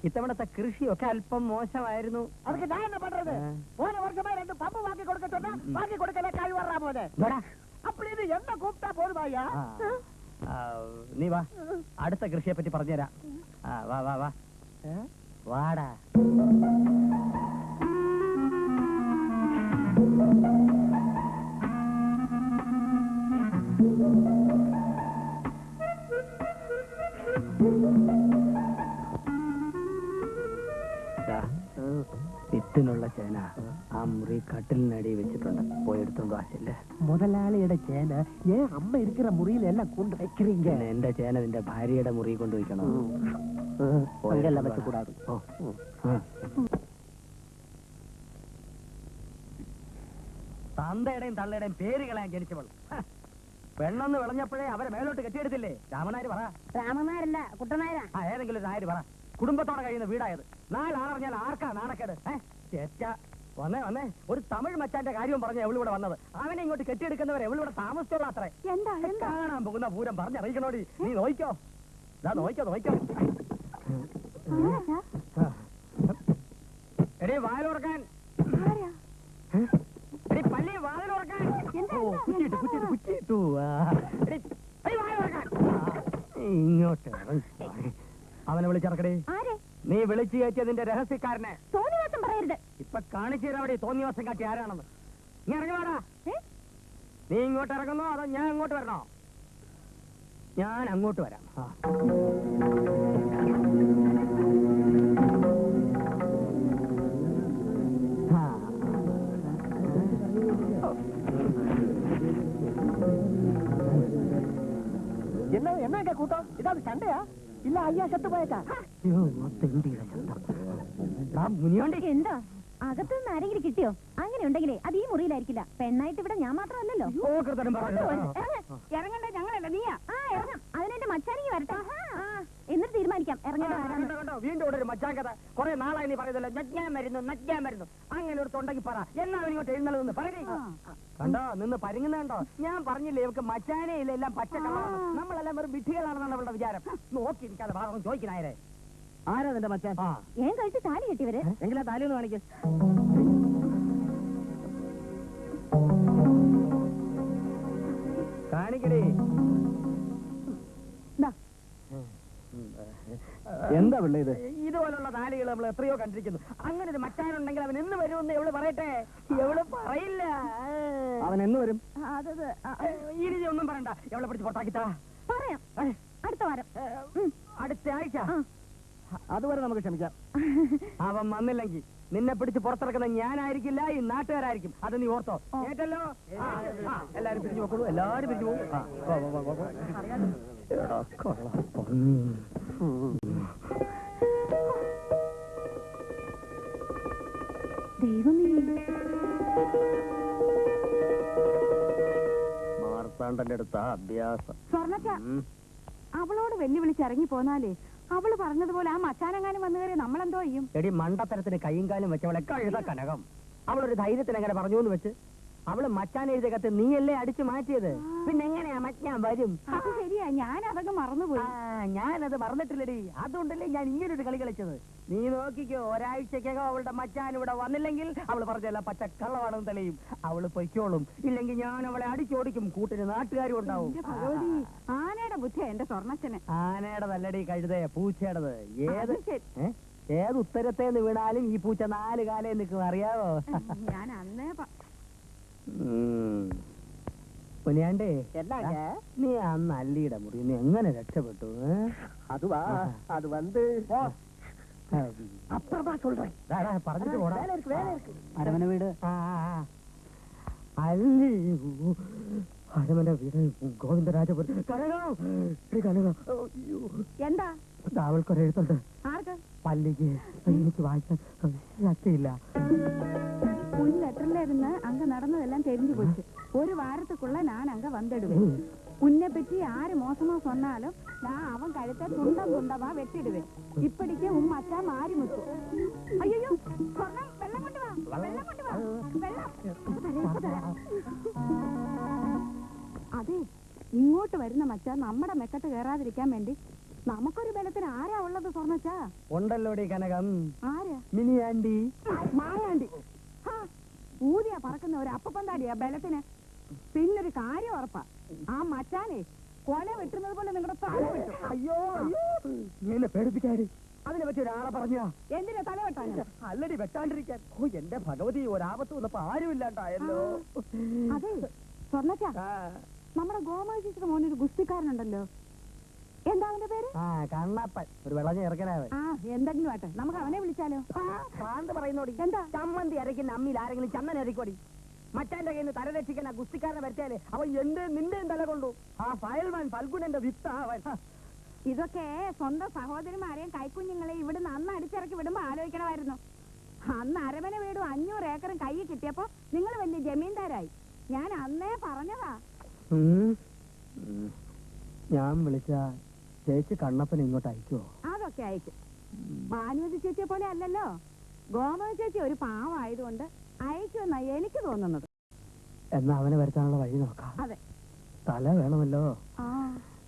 ഇത്തവണത്തെ കൃഷിയൊക്കെ അല്പം മോശമായിരുന്നു. அதுக்கு நான் என்ன பண்றது? போன வருஷமா 2 பம்பு வாங்கி கொடுக்க சொன்னா வாங்கி கொடுக்கல, கை வர்றா போதே. அப்படின்னு என்ன கூப்பிட்டா போதுமாயா? നീ വാ, അടുത്ത കൃഷിയെ പറ്റി പറഞ്ഞുതരാം. വാ വാ വാ, വാടാ. വിത്തിനുള്ള ചേന ആ മുറി കട്ടിലിനടി വെച്ചിട്ടുണ്ട്, പോയെടുത്തോണ്ട് വാശില്ല. முதலாளியோட சேனை ஏன் அம்மா இருக்கிற முறியில எல்லாம் கொண்டு வைக்கிறீங்க? എന്റെ ചേന നിന്റെ ഭാര്യയുടെ മുറി കൊണ്ട് വയ്ക്കണം. அங்கெல்லாம் வைக்க கூடாது. തന്തയുടെയും തള്ളയുടെയും പേര് കളയാൻ ജനിച്ചവൾ. പെണ്ണെന്ന് വിളഞ്ഞപ്പോഴേ അവരെ മേലോട്ട് കെട്ടിയെടുത്തില്ലേ? രാമനാര് പറ. രാമനാരല്ല, കുട്ടനായരാ. ഏതെങ്കിലും ഒരു നായര് പറ. കുടുംബത്തോടെ കഴിയുന്ന വീടായത്. 4 ആളറിഞ്ഞാൽ ആർക്കാ നാണക്കേട്? വന്നേ വന്നേ, ഒരു തമിഴ് മച്ചാന്റെ കാര്യവും പറഞ്ഞ എവളിവിടെ വന്നത്. അവനെ ഇങ്ങോട്ട് കെട്ടിയെടുക്കുന്നവരെ എവളിവിടെ താമസിച്ചോളൂ അത്രേ. കാണാൻ പോകുന്ന പൂരം പറഞ്ഞറിയിക്കണോടി. നീ നോയിക്കോ, നോയിക്കോ നോയിക്കോ. എടീ വാതിലോർക്കാൻ, പള്ളി വാതിലോർക്കാൻ. കുറ്റിട്ടു. ഇങ്ങോട്ട് അവനെ വിളിച്ചിറക്കടേ. നീ വിളിച്ചു കയറ്റിയതിന്റെ രഹസ്യക്കാരനെ. തോന്നിവാസം പറയരുത്. ഇപ്പൊ കാണിച്ചു തരാം അവിടെ തോന്നിവാസം കാട്ടി ആരാണെന്ന്. നീ ഇറങ്ങാടാ. നീ ഇങ്ങോട്ട് ഇറങ്ങുന്നോ അതോ ഞാൻ അങ്ങോട്ട് വരണോ? ഞാൻ അങ്ങോട്ട് വരാം. என்ன கூட்டம்? இதாவது சண்டையா இல்ல ஐயா செத்து போயக்கா? എന്താ അകത്തുനിന്ന് ആരെങ്കിലും കിട്ടിയോ? അങ്ങനെ ഉണ്ടെങ്കിലേ അത് ഈ മുറിയിലായിരിക്കില്ല. പെണ്ണായിട്ട് ഇവിടെ ഞാൻ മാത്രമല്ലല്ലോ. ഇറങ്ങണ്ടേ? ഞങ്ങളല്ല, നീയാ. ഇറങ്ങാം. അതിനെന്റെ മച്ചാനിക്ക് വരട്ടെ, എന്നിട്ട് തീരുമാനിക്കാം ഇറങ്ങേണ്ട. വീണ്ടും ഇവിടെ ഒരു മച്ചാങ്കഥ. കുറെ നാളായി നീ പറയുന്നല്ലോ നജ്ഞാൻ മരുന്നു. അങ്ങനെ ഒരു തൊണ്ടെങ്കിൽ പറ. എന്നാ ഇങ്ങോട്ട് എഴുന്നള്ളതെന്ന് പറയേ. കണ്ടോ നിന്ന് പരിങ്ങുന്നുണ്ടോ? ഞാൻ പറഞ്ഞില്ലേ ഇവർക്ക് മച്ചാനേ ഇല്ല, എല്ലാം പച്ചക്കള്ളാണ്. നമ്മളെല്ലാം വെറും വിഡ്ഢികളാണെന്നാണ് അവളുടെ വിചാരം. നോക്കിയിരിക്കാതെ ഭാഗം ചോദിക്കണായരെ. ആരാ നിന്റെ മച്ചാൻ? ഞാൻ കഴിച്ച് താലി കെട്ടിവര്. എങ്കിലാ താലി ഒന്ന് കാണിക്ക. കാണിക്കടേ. എന്താ പിള്ളേ ഇത്? ഇതുപോലുള്ള താലികൾ നമ്മൾ എത്രയോ കണ്ടിരിക്കുന്നു. അങ്ങനെ ഒരു മച്ചാനുണ്ടെങ്കിൽ അവൻ എന്ന് വരുമെന്ന് എവള് പറയട്ടെ. എവള് പറയില്ല. അവൻ എന്ന് വരും? ഇനി ഒന്നും പറയണ്ട, എവളെ പിടിച്ച് പൊട്ടാക്കിത്താ. പറയാം, അടുത്ത വാരം, അടുത്ത ആഴ്ച. അതുവരെ നമുക്ക് ക്ഷമിക്കാം. അവൻ വന്നില്ലെങ്കിൽ നിന്നെ പിടിച്ച് പുറത്തിറക്കുന്ന ഞാനായിരിക്കില്ല, ഈ നാട്ടുകാരായിരിക്കും. അത് നീ ഓർത്തോ. കേട്ടല്ലോ? എല്ലാരും പിരിഞ്ഞു നോക്കൂ, എല്ലാരും പിരിഞ്ഞു പോകും. മാർത്താണ്ഡന്റെ അടുത്ത അഭ്യാസം. സ്വർണ്ണച്ച അവളോട് വെല്ലുവിളിച്ച് ഇറങ്ങി പോന്നാലേ അവള് പറഞ്ഞതുപോലെ ആ മച്ചാനെങ്ങാനും വന്നു കയറി നമ്മളെന്തോ ചെയ്യും? എടി മണ്ടത്തരത്തിന് കൈയും കാലും വെച്ചവളെ കഴുത കനകം. അവളൊരു ധൈര്യത്തിന് അങ്ങനെ പറഞ്ഞു എന്ന് വെച്ച് അവള് മച്ചാൻ എഴുതിയ കത്ത് നീയല്ലേ അടിച്ചു മാറ്റിയത്? പിന്നെ എങ്ങനെയാ മച്ചാൻ വരും? അത് ശരിയാ, ഞാൻ അതൊക്കെ മറന്നുപോയി. ഞാനത് മറന്നിട്ടില്ലടി. അതുകൊണ്ടല്ലേ ഞാൻ ഇങ്ങനൊരു കളി കളിച്ചത്. നീ നോക്കിക്കോ, ഒരാഴ്ചക്കകം അവളുടെ മച്ചാൻ ഇവിടെ വന്നില്ലെങ്കിൽ അവള് പറഞ്ഞല്ല പച്ച കള്ളവാണെന്ന് തെളിയും. അവള് പൊയ്ക്കോളും. ഇല്ലെങ്കിൽ ഞാൻ അവളെ അടിച്ചോടിക്കും. കൂട്ടിന് നാട്ടുകാരും ഉണ്ടാവും. എന്റെ ഭഗവതി, ആനയുടെ ബുദ്ധിയാ എന്റെ സ്വർണ്ണച്ചന്. ആനയുടെ നല്ലടി കഴുതേ, പൂച്ചയുടേത്. ഏത് അത് ശരി. ഏത് ഉത്തരത്തേന്ന് വീണാലും ഈ പൂച്ച 4 കാലേ നിൽക്കും, അറിയാവോ? ഞാൻ അന്നേ പൊന്നിയാണ്ടേ, നീ ആ നല്ലിയുടെ മുറി നീ എങ്ങനെ രക്ഷപ്പെട്ടു? അതുവാ അത് വന്ന് അപ്പുറമാ சொல்றேன். പറഞ്ഞിട്ട് പോടാ. வேலை இருக்கு வேலை இருக்கு. അരമന വീട്. അല്ലി അരമന വീട് ഗോവിന്ദരാജപുരം. കനകം എന്താ അവൾക്കൊരു എഴുത്തുണ്ട്. ആർക്ക്? പല്ലിക്ക്. എനിക്ക് വായിക്കാൻ ശക്തിയില്ല. ഒരു ലെറ്ററിൽ ഇരുന്ന് அங்க நடந்ததெல்லாம் தெரிஞ்சு போச்சு. ஒரு வாரத்துக்குள்ள நான் அங்க வந்துடுவேன். உன்னை பற்றி யாரு மோசமா சொன்னாலும் நான் அவன் கழுத்தை துண்டம் துண்டமா வெட்டிடுவேன். இப்படிக்கு உன் மச்சா மாறி முத்து. ஐயோ, வெள்ளம் கொண்டு வா, வெள்ளம் கொண்டு வா, വെള്ളം. അതെ, ഇങ്ങോട്ട് വരുന്ന മച്ചാ നമ്മുടെ മെക്കട്ട് കയറാതിരിക്കാൻ വേണ്ടി നമുക്കൊരു ബലത്തിന് ആരാ ഉള്ളത് സ്വർണ്ണച്ചാ? ഉണ്ടല്ലോടി കനകം. ആരാ? Mini Andy. മായാണ്ടി. ഊതിയാ പറക്കുന്ന ഒരു അപ്പപ്പന്താടിയാ ബലത്തിന്. പിന്നൊരു കാര്യം ഉറപ്പാ, ആ മച്ചാനെ കൊല വെട്ടുന്നത് പോലെ നിങ്ങളുടെ തല വെട്ടും. അയ്യോ അയ്യോ, നീ എന്നെ പേടിപ്പിക്കാടി. അതിനെ പറ്റി ഒരാളെ പറഞ്ഞ എന്തിനാ തല വെട്ടാൻ? അല്ലടി വെട്ടാണ്ടിരിക്കാൻ. ഓ എന്റെ ഭഗവതി, ഒരാപത്ത് വന്നപ്പോ ആരും ഇല്ലാണ്ടായല്ലോ. അതെ സ്വർണ്ണച്ചാ, നമ്മുടെ ഗോമേശിയുടെ മോനൊരു ഗുസ്തിക്കാരനുണ്ടല്ലോ, എന്താ അവന്റെ പേര്? കണ്ണപ്പൻ. ഒരു വെള്ളഞ്ഞ ഇറക്കനാവൻ. ആ എന്തെങ്കിലും ആട്ടെ, നമുക്ക് അവനെ വിളിച്ചാലോ? ഭ്രാന്ത് പറയുന്നോടി. എന്താ? ചമ്മന്തി അരയ്ക്കുന്ന അമ്മിയിൽ ആരെങ്കിലും ചന്ദന അരക്കോടി. മറ്റാന്റെ കയ്യിൽ നിന്ന് തലരക്ഷിക്കാൻ ആ ഗുസ്തിക്കാരനെ വരുത്തിയാല് അവൻ നിന്റെയും തല കൊണ്ടു. ആ ഫയൽമാൻ ഫൽഗുനന്റെ വിത്താവൻ. ഇതൊക്കെ സ്വന്തം സഹോദരിമാരെയും കൈക്കുഞ്ഞുങ്ങളെയും ഇവിടുന്ന് അന്ന് അടിച്ചിറക്കി വിടുമ്പോ ആലോചിക്കണമായിരുന്നു. അന്ന് അരമന വീടും 500 ഏക്കറും കൈ കിട്ടിയപ്പോ നിങ്ങൾ വലിയ ജമീന്ദാരായി. ഞാൻ അന്നേ പറഞ്ഞതാ. ഞാൻ വിളിച്ച ചേച്ചി കണ്ണപ്പൻ ഇങ്ങോട്ട് അയക്കുവോ? അതൊക്കെ അയക്കും. ഭാനുമതി ചേച്ചിയെ പോലെ അല്ലല്ലോ. ഗോമതി ചേച്ചി ഒരു പാവമായതുകൊണ്ട് അയക്കുമെന്നാ എനിക്ക് തോന്നുന്നത്. എന്നാ അവനെ വരുത്താനുള്ള വഴി നോക്കാം. അതെ, തല വേണമല്ലോ.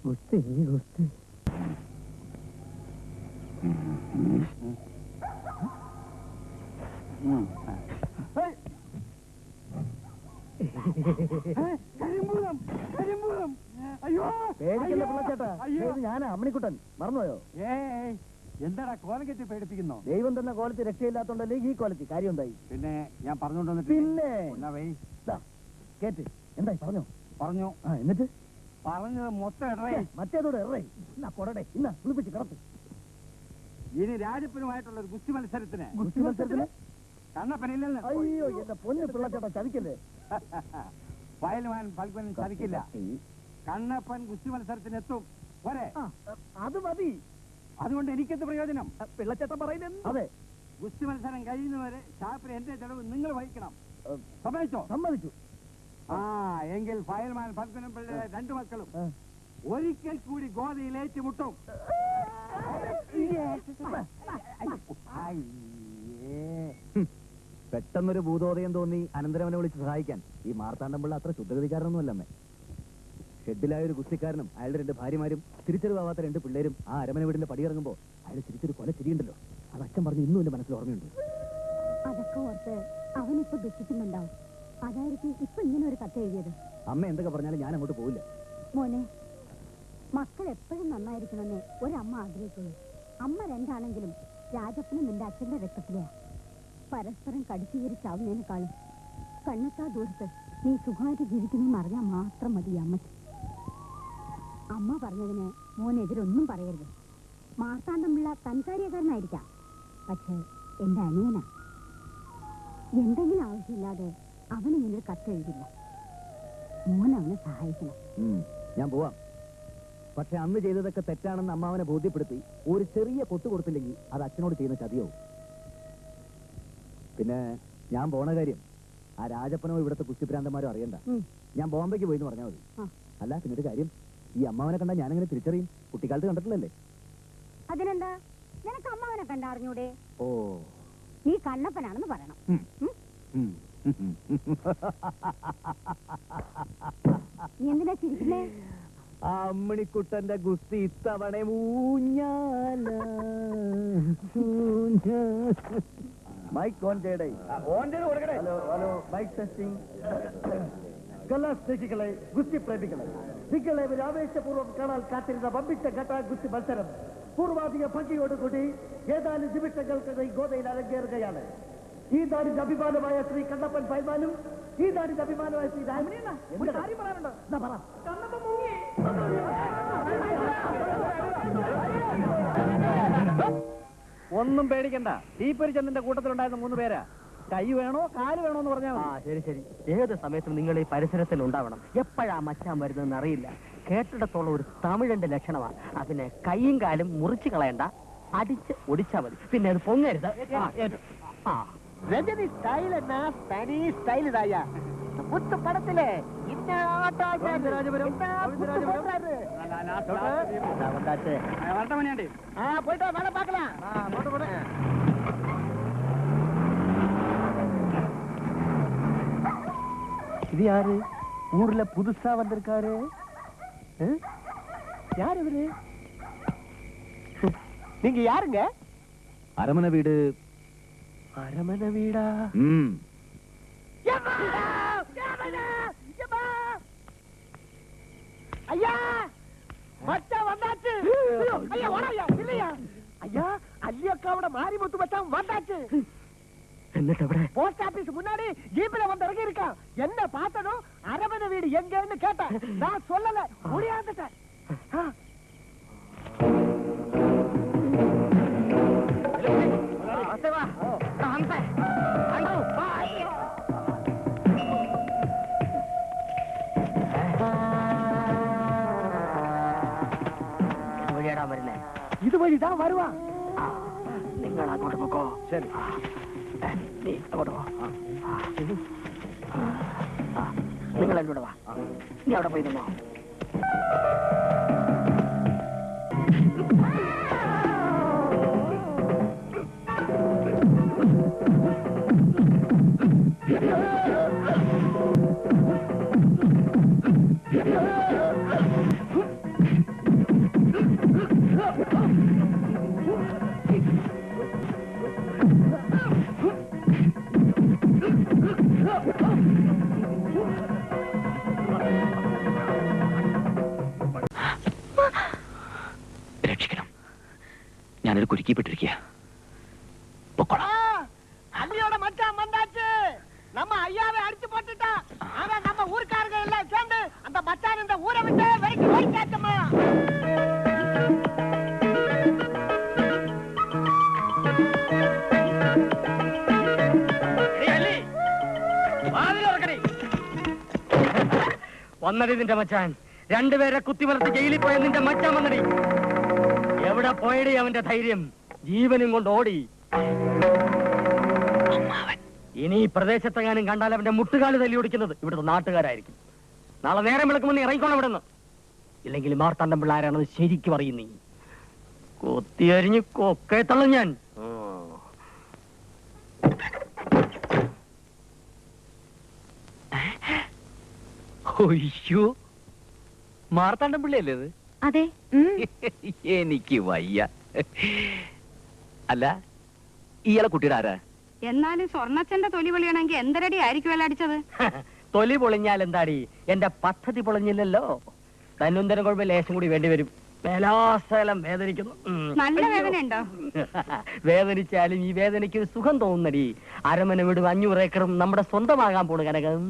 ഗുസ്തി ഗുസ്തി. പേടിക്കല്ലേ പിള്ളച്ചേട്ടാ, ഞാനാ അമ്മണിക്കുട്ടൻ. മറന്നുപോയോ? എന്താടാ കോലം കെട്ടി പേടിപ്പിക്കുന്നോ? ദൈവം തന്നെ കോലത്തിൽ രക്ഷയില്ലാത്തോണ്ടല്ലേ ഈ കോലത്തിൽ. കാര്യം എന്തായി? പിന്നെ ഞാൻ പറഞ്ഞോണ്ട് പിന്നെ കേട്ട് എന്തായി പറഞ്ഞോ? പറഞ്ഞു. എന്നിട്ട് പറഞ്ഞത് മൊത്തം ഇടറേ. മറ്റേതോടെ എറേ. എന്നാ കൊടടെ, ഇന്നാ കുളിപ്പിച്ച് കിടത്ത്. ഇനി രാജപ്പനുമായിട്ടുള്ള ഒരു ഗുസ്തി മത്സരത്തിന്. ഗുസ്തി മത്സരത്തിന് കണ്ണപ്പനില്ലെന്ന്. അയ്യോ എന്റെ പൊന്ന് പിള്ളച്ചേട്ടാ, ചതിക്കല്ലേ. ഫയൽമാൻ ഫൽഗുനൻ ചതിക്കില്ല. കണ്ണപ്പൻ ഗുസ്തി മത്സരത്തിന് എത്തും. പോരെ? അത് മതി. അതുകൊണ്ട് എനിക്കെന്ത് പ്രയോജനം? പിള്ളച്ചേട്ടൻ പറയുന്നത്. അതെ, ഗുസ്തി മത്സരം കഴിയുന്നവരെ ഷാപ്പിന് എന്റെ ചെലവ് നിങ്ങൾ വഹിക്കണം. സമ്മതിച്ചോ? സമ്മതിച്ചു. എങ്കിൽ ഫയൽമാൻ ഫൽഗുനൻ പിള്ളയുടെ 2 മക്കളും ഒരിക്കൽ കൂടി ഗോതയിൽ ഏറ്റുമുട്ടും. പെട്ടെന്നൊരു ഭൂതോദയം തോന്നി അനന്തരവനെ വിളിച്ച് സഹായിക്കാൻ ഈ മാർത്താണ്ഡംപിള്ള അത്ര ശുദ്ധഗതിക്കാരനൊന്നുമല്ലമ്മേ. ഷെഡിലായ ഒരു ഗുസ്തിക്കാരനും അയാളുടെ 2 ഭാര്യമാരും തിരിച്ചറിവാവാത്ത 2 പിള്ളേരും ആ അരമന വീടിന്റെ പടിയിറങ്ങുമ്പോ അയാൾ തിരിച്ചൊരു കൊല ചിരിയുണ്ടല്ലോ, അത് അച്ഛൻ പറഞ്ഞു ഇന്നും എന്റെ മനസ്സിൽ ഓർമ്മയുണ്ട്. അതൊക്കെ ഓർത്ത് അവനിപ്പോ ദുഃഖിക്കുന്നുണ്ടാവും. അതായിരിക്കും ഇപ്പൊ ഇങ്ങനെ ഒരു കത്ത് എഴുതിയത്. അമ്മ എന്തൊക്കെ പറഞ്ഞാലും ഞാൻ അങ്ങോട്ട് പോവില്ല. മോനെ, മക്കൾ എപ്പോഴും നന്നായിരിക്കണമെന്ന് ഒരമ്മ ആഗ്രഹിക്കുള്ളൂ. അമ്മ 2 ആണെങ്കിലും രാജപ്പനും നിന്റെ അച്ഛന്റെ രക്തത്തിലെയാ. പരസ്പരം കടിച്ചുകീരിച്ചാവുന്നതിനേക്കാളും കണ്ണെത്താ ദൂരത്ത് നീ സുഖമായിട്ട് ജീവിക്കുന്നെന്ന് അറിയാൻ മാത്രം മതി അമ്മയ്ക്ക്. അമ്മ പറഞ്ഞതിന് മോനെതിരൊന്നും പറയരുത്. മാർത്താണ്ഡംപിള്ള തൻകാര്യക്കാരനായിരിക്കാം, പക്ഷെ എന്റെ അനിയനാ. എന്തെങ്കിലും ആവശ്യമില്ലാതെ അവനിങ്ങനൊരു കത്തെഴുതില്ല. മോൻ അവനെ സഹായിക്കണം. ഞാൻ പോവാം. പക്ഷെ അന്ന് ചെയ്തതൊക്കെ തെറ്റാണെന്ന് അമ്മാവനെ ബോധ്യപ്പെടുത്തി ഒരു ചെറിയ കൊത്തു കൊടുത്തില്ലെങ്കിൽ അത് അച്ഛനോട് ചെയ്യുന്ന ചതിയാവും. പിന്നെ ഞാൻ പോണ കാര്യം ആ രാജപ്പനോ ഇവിടുത്തെ കുസ്തിഭ്രാന്തന്മാരോ അറിയണ്ട. ഞാൻ ബോംബെക്ക് പോയിന്ന് പറഞ്ഞാൽ മതി. അല്ല, പിന്നൊരു കാര്യം, ഈ അമ്മാവനെ കണ്ടാൽ ഞാനെങ്ങനെ തിരിച്ചറിയും? കുട്ടിക്കാലത്ത് കണ്ടിട്ടില്ലല്ലേ? അതിനെന്താ? നിനക്ക് അമ്മാവനെ കണ്ടറിഞ്ഞൂടെ? ഓ നീ കണ്ണപ്പനാണെന്ന് പറയണം. നീ എന്തിനാ ചിരിക്കുന്നേ? അമ്മിണിക്കുട്ടന്റെ ഗുസ്തി ഇത്തവണ ഊഞ്ഞാല മൈക്ക് ഓൺ ചെയ്യടേ. Hello hello mike testing. കലാസ്നേഹികളെ, ഗുസ്തി പ്രേമികളെ, നിങ്ങളെ ഒരു ആവേശപൂർവ്വം കാണാൻ കാത്തിരുന്ന വമ്പിച്ച ഘട്ട ഗുസ്തി മത്സരം പൂർവാധിക ഭംഗിയോടുകൂടി ഏതാനും നിമിഷങ്ങൾക്കിടെ ഗോതയിൽ അരങ്ങേറുകയാണ്. ഈ നാടിന്റെ അഭിമാനമായ ശ്രീ കണ്ണപ്പൻ പൈമാനും ഈ നാടിന്റെ അഭിമാനമായ ശ്രീ ഒന്നും പേടിക്കണ്ട. തീപ്പൊരി ചന്ദിന്റെ കൂട്ടത്തിലുണ്ടായിരുന്ന 3 പേരാ. കൈ വേണോ കാല് വേണോ എന്ന് പറഞ്ഞാൽ ശരി ശരി. ഏത് സമയത്തും നിങ്ങൾ ഈ പരിസരത്തിൽ ഉണ്ടാവണം. എപ്പോഴാ മച്ചാൻ വരുന്നതെന്ന് അറിയില്ല. കേട്ടിടത്തോളം ഒരു തമിഴന്റെ ലക്ഷണമാണ്. അതിനെ കൈയും കാലും മുറിച്ചു കളയണ്ട, അടിച്ച് ഒടിച്ചാ മതി. പിന്നെ അത് പൊങ്ങരുത്. രജനി സ്റ്റൈൽ എന്നാ സ്പാനിഷ് സ്റ്റൈൽ ഇതായ പുത്ത് പടത്തിലെ പോയിട്ടോ വേണം പാക്കലാ. இது யாரு? ஊர்ல புதுசா வந்திருக்காரு. யார் இவரு? நீங்க யாருங்க? அரமனை வீடு. அரமனை வீடா? ஐயா மச்சான் வந்தாச்சு. ஐயா ஓடாயா இல்லையா? ஐயா அல்லியக்காவோட மாரிமுத்து மச்சான் வந்தாச்சு. போஸ்ட் ஆபீஸ் முன்னாடி ஜீப்ல வந்து இறங்கி இருக்கான். என்ன பார்த்ததும் அரமனை வீடு எங்கன்னு கேட்டேன். நான் சொல்லல, முடியாந்துட்டேன். இது வழிதான் வருவான். നിങ്ങൾ അങ്ങോട്ട് നോക്കോ. ശരി, നീ അങ്ങോട്ട് പോ. നിങ്ങൾ എന്നോട് വാ. നീ അവിടെ പോയി നിന്നോ. രക്ഷിക്കണം, ഞാനൊരു കുരുക്കിപ്പെട്ടിരിക്കുക. அள்ளியோட மச்சான் வந்தாச்சு. நம்ம ஐயாவை அடிச்சு போட்டுட்டா. ஆனா நம்ம ஊர்க்காரங்க எல்லாம் சேர்ந்து அந்த மச்சான் இந்த ஊரை விட்டு வெறுக்கி ஓடிச்சாச்சம்மா. വന്നടി നിന്റെ മച്ചാൻ. രണ്ടുപേരെ കുത്തിവളർത്ത് ജയിലിൽ പോയ നിന്റെ മച്ചാൻ വന്നടി. എവിടെ പോയടി അവന്റെ ധൈര്യം? ജീവനും കൊണ്ട് ഓടി. ഇനി ഈ പ്രദേശത്തെങ്ങാനും കണ്ടാൽ അവന്റെ മുട്ടുകാല് തല്ലി ഓടിക്കുന്നത് ഇവിടുത്തെ നാട്ടുകാരായിരിക്കും. നാളെ നേരം വിളക്കുമെന്ന് ഇറങ്ങിക്കോണം ഇവിടെ നിന്ന്. ഇല്ലെങ്കിൽ മാർത്താണ്ഡം പിള്ള ആരാണെന്ന് ശരിക്കും അറിയും നീ. കൊത്തിയരിഞ്ഞ് കൊക്കെ തള്ളും ഞാൻ. ഒയ്യോ, മാർത്താണ്ഡം പിള്ളയല്ലേ ഇത്? അതെ. എനിക്ക് വയ്യ. അല്ല, ഇയാളെ കുട്ടിയുടെ ആരാ? എന്നാലും സ്വർണ്ണച്ചന്റെ തൊലി പൊളിയണമെങ്കിൽ എന്തരടി ആയിരിക്കും അടിച്ചത്? തൊലി പൊളിഞ്ഞാൽ എന്താടി? എന്റെ പദ്ധതി പൊളിഞ്ഞില്ലല്ലോ. തന്നുന്തരം കുഴപ്പം ലേശം കൂടി വേണ്ടിവരും. മേലാസ്ഥലം വേദനിക്കുന്നു. നല്ല വേദന ഉണ്ടോ? വേദനിച്ചാലും ഈ വേദനയ്ക്ക് ഒരു സുഖം തോന്നുന്നടി. അരമന വീടും 500 ഏക്കറും നമ്മുടെ സ്വന്തമാകാൻ പോണു കനകം.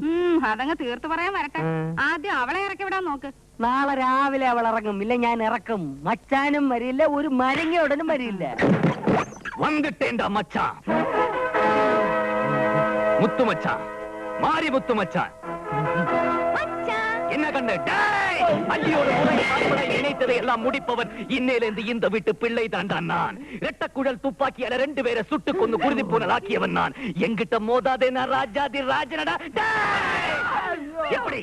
അതങ്ങ് തീർത്തു പറയാൻ വരട്ടെ. ആദ്യം അവളെ ഇറക്കി വിടാൻ നോക്ക്. നാളെ രാവിലെ അവൾ ഇറങ്ങും. ഇല്ല ഞാൻ ഇറക്കും. മച്ചാനും വരില്ല, ഒരു മരങ്ങയോടനും വരില്ല. വന്നിട്ടേണ്ട മച്ചാ, മുത്തുമച്ചാ, മാരി മുത്തുമച്ചാൻ என்ன கண்டு அள்ளியோடு நினைத்ததை எல்லாம் முடிப்பவன் இன்னையிலிருந்து இந்த வீட்டு பிள்ளை தாண்டா நான். இரட்டக்குழல் துப்பாக்கியால 2 பேரை சுட்டு கொண்டு குருதி போனலாக்கியவன் நான். எங்கிட்ட மோதாதே, நான் ராஜாதி ராஜனடா. எப்படி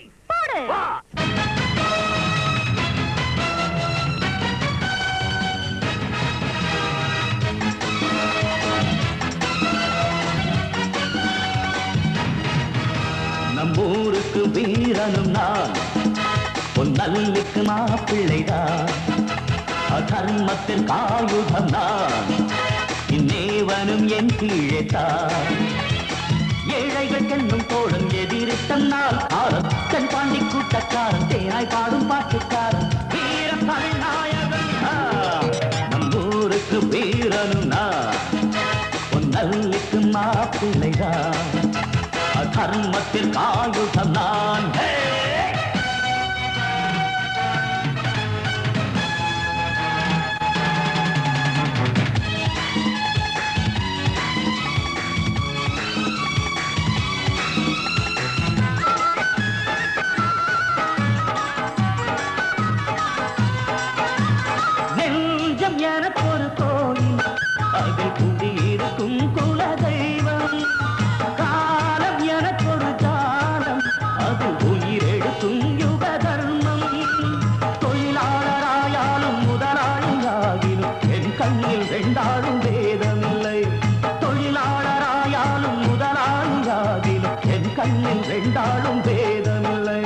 நம்மூருக்கு வீரனும் நான் பொன்னல்லுக்கு மாப்பிள்ளைதான் அதர்மத்தின் ஆயுதம் நான் இந்நேவனும் என் கீழேதான் ஏழைகள் என்னும் தோழன் எதிரித்தன்னால் ஆரம் தென் பாண்டி கூட்டக்காரன் தேனாய் பாடும் பாட்டுக்காரன் வீர தமிழ்நாயகன் நம்மூருக்கு வீரனும் நான் பொன்னல்லுக்கு மாப்பிள்ளைதான் அதர்மத்தின் ஆயுதம் நான் நெஞ்சம் எனக்கொரு கோயில் அதில் குடியிருக்கும் குலதெய்வம் காலம் எனக்கொரு காலம் அது உயிரெடுக்கும் யுக தர்மம் தொழிலாளராயாலும் முதலாளியாகிலும் என் கண்ணில் வெண்டாடும் வேதமில்லை தொழிலாளராயாலும் முதலாளியாகிலும் என் கண்ணில் வெண்டாடும் வேதமில்லை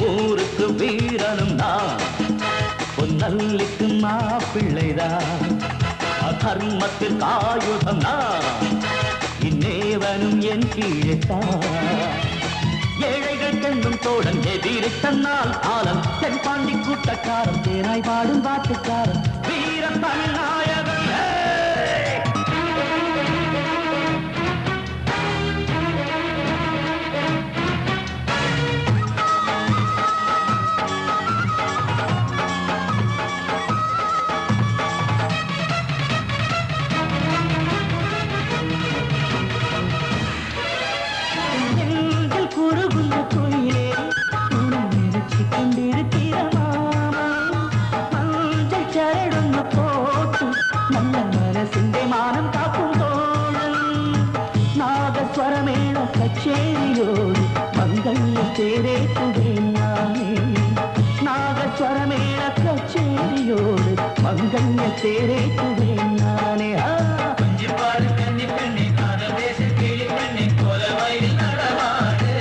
ஊருக்கு வீரனும் நான் பொன்னல்லுக்கு மாப்பிள்ளைதான் அதர்மத்திற்கு ஆயுதம் நான் இந்நேவனும் என் கீழேதான் ஏழைகள் கண்ணும் தோழன் எதிரி தன்னால் ஆலம் தென் பாண்டி கூட்டக்காரன் தேனாய் பாடும் பாட்டுக்காரன் வீர தமிழ்நாயகன் மானம் காக்கும் தோழன் நாகஸ்வரமேள கச்சேரியோடு மங்கள்ய தேரேற்றுவேன் நானே நாகஸ்வரமேள கச்சேரியோடு மங்கள்ய தேரேற்றுவேன் நானே பாரு கண்ணி பெண்ணி காதல் தேச கிளி பெண்ணி கொலவையில் நடமாடு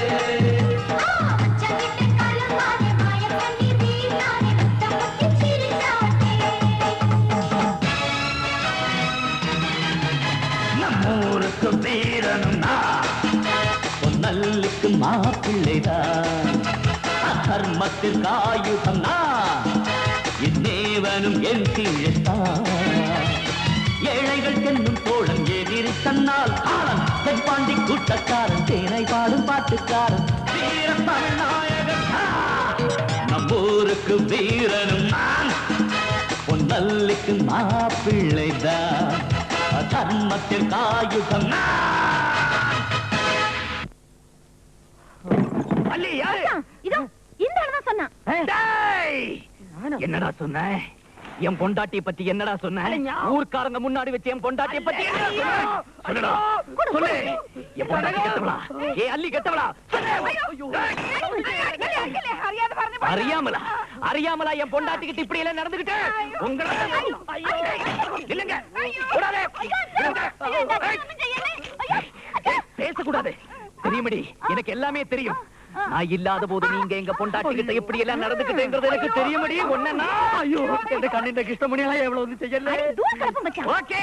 நம்மூருக்கு வீரனும் நான் பொன்னல்லுக்கு மாப்பிள்ளைதான் அதர்மத்திற்கு ஆயுதம் நான் இந்நேவனும் என் கீழேதான் ஏழைகள் என்னும் தோழன் எதிரி தன்னால் காலம் தென் பாண்டி கூட்டக்காரன் தேனை பாடும் பாட்டுக்காரன் வீர தமிழ்நாயகன் நம்மூருக்கு வீரனும் நான் பொன்னல்லுக்கு மாப்பிள்ளைதான் அதர்மத்திற்கு ஆயுதம் என்னடா சொன்ன என் பொண்டாட்டியை பத்தி என்னடா சொன்ன ஊர்க்காரங்க முன்னாடி வச்சு என் பொண்டாட்டியை பத்தி சொல்லு என் பொண்டாட்டி கெட்டவளா ஏ அள்ளி கெட்டவளா அறியாமலா அறியாமலா என் பொண்டாட்டி கிட்ட இப்படி எல்லாம் நடந்துகிட்டு உங்களை இல்லங்க பேசக்கூடாது தெரியுமடி எனக்கு எல்லாமே தெரியும் நான் இல்லாத போது நீங்க எங்க பொண்டாட்டி கிட்ட எப்படி எல்லாம் நடந்துக்கிட்டேங்கிறது எனக்கு தெரியுமடி ஒன்னா ஐயோ என் கண்ணின் கிருஷ்ணமணியெல்லாம் எவ்வளவு வந்து செய்யல ஓகே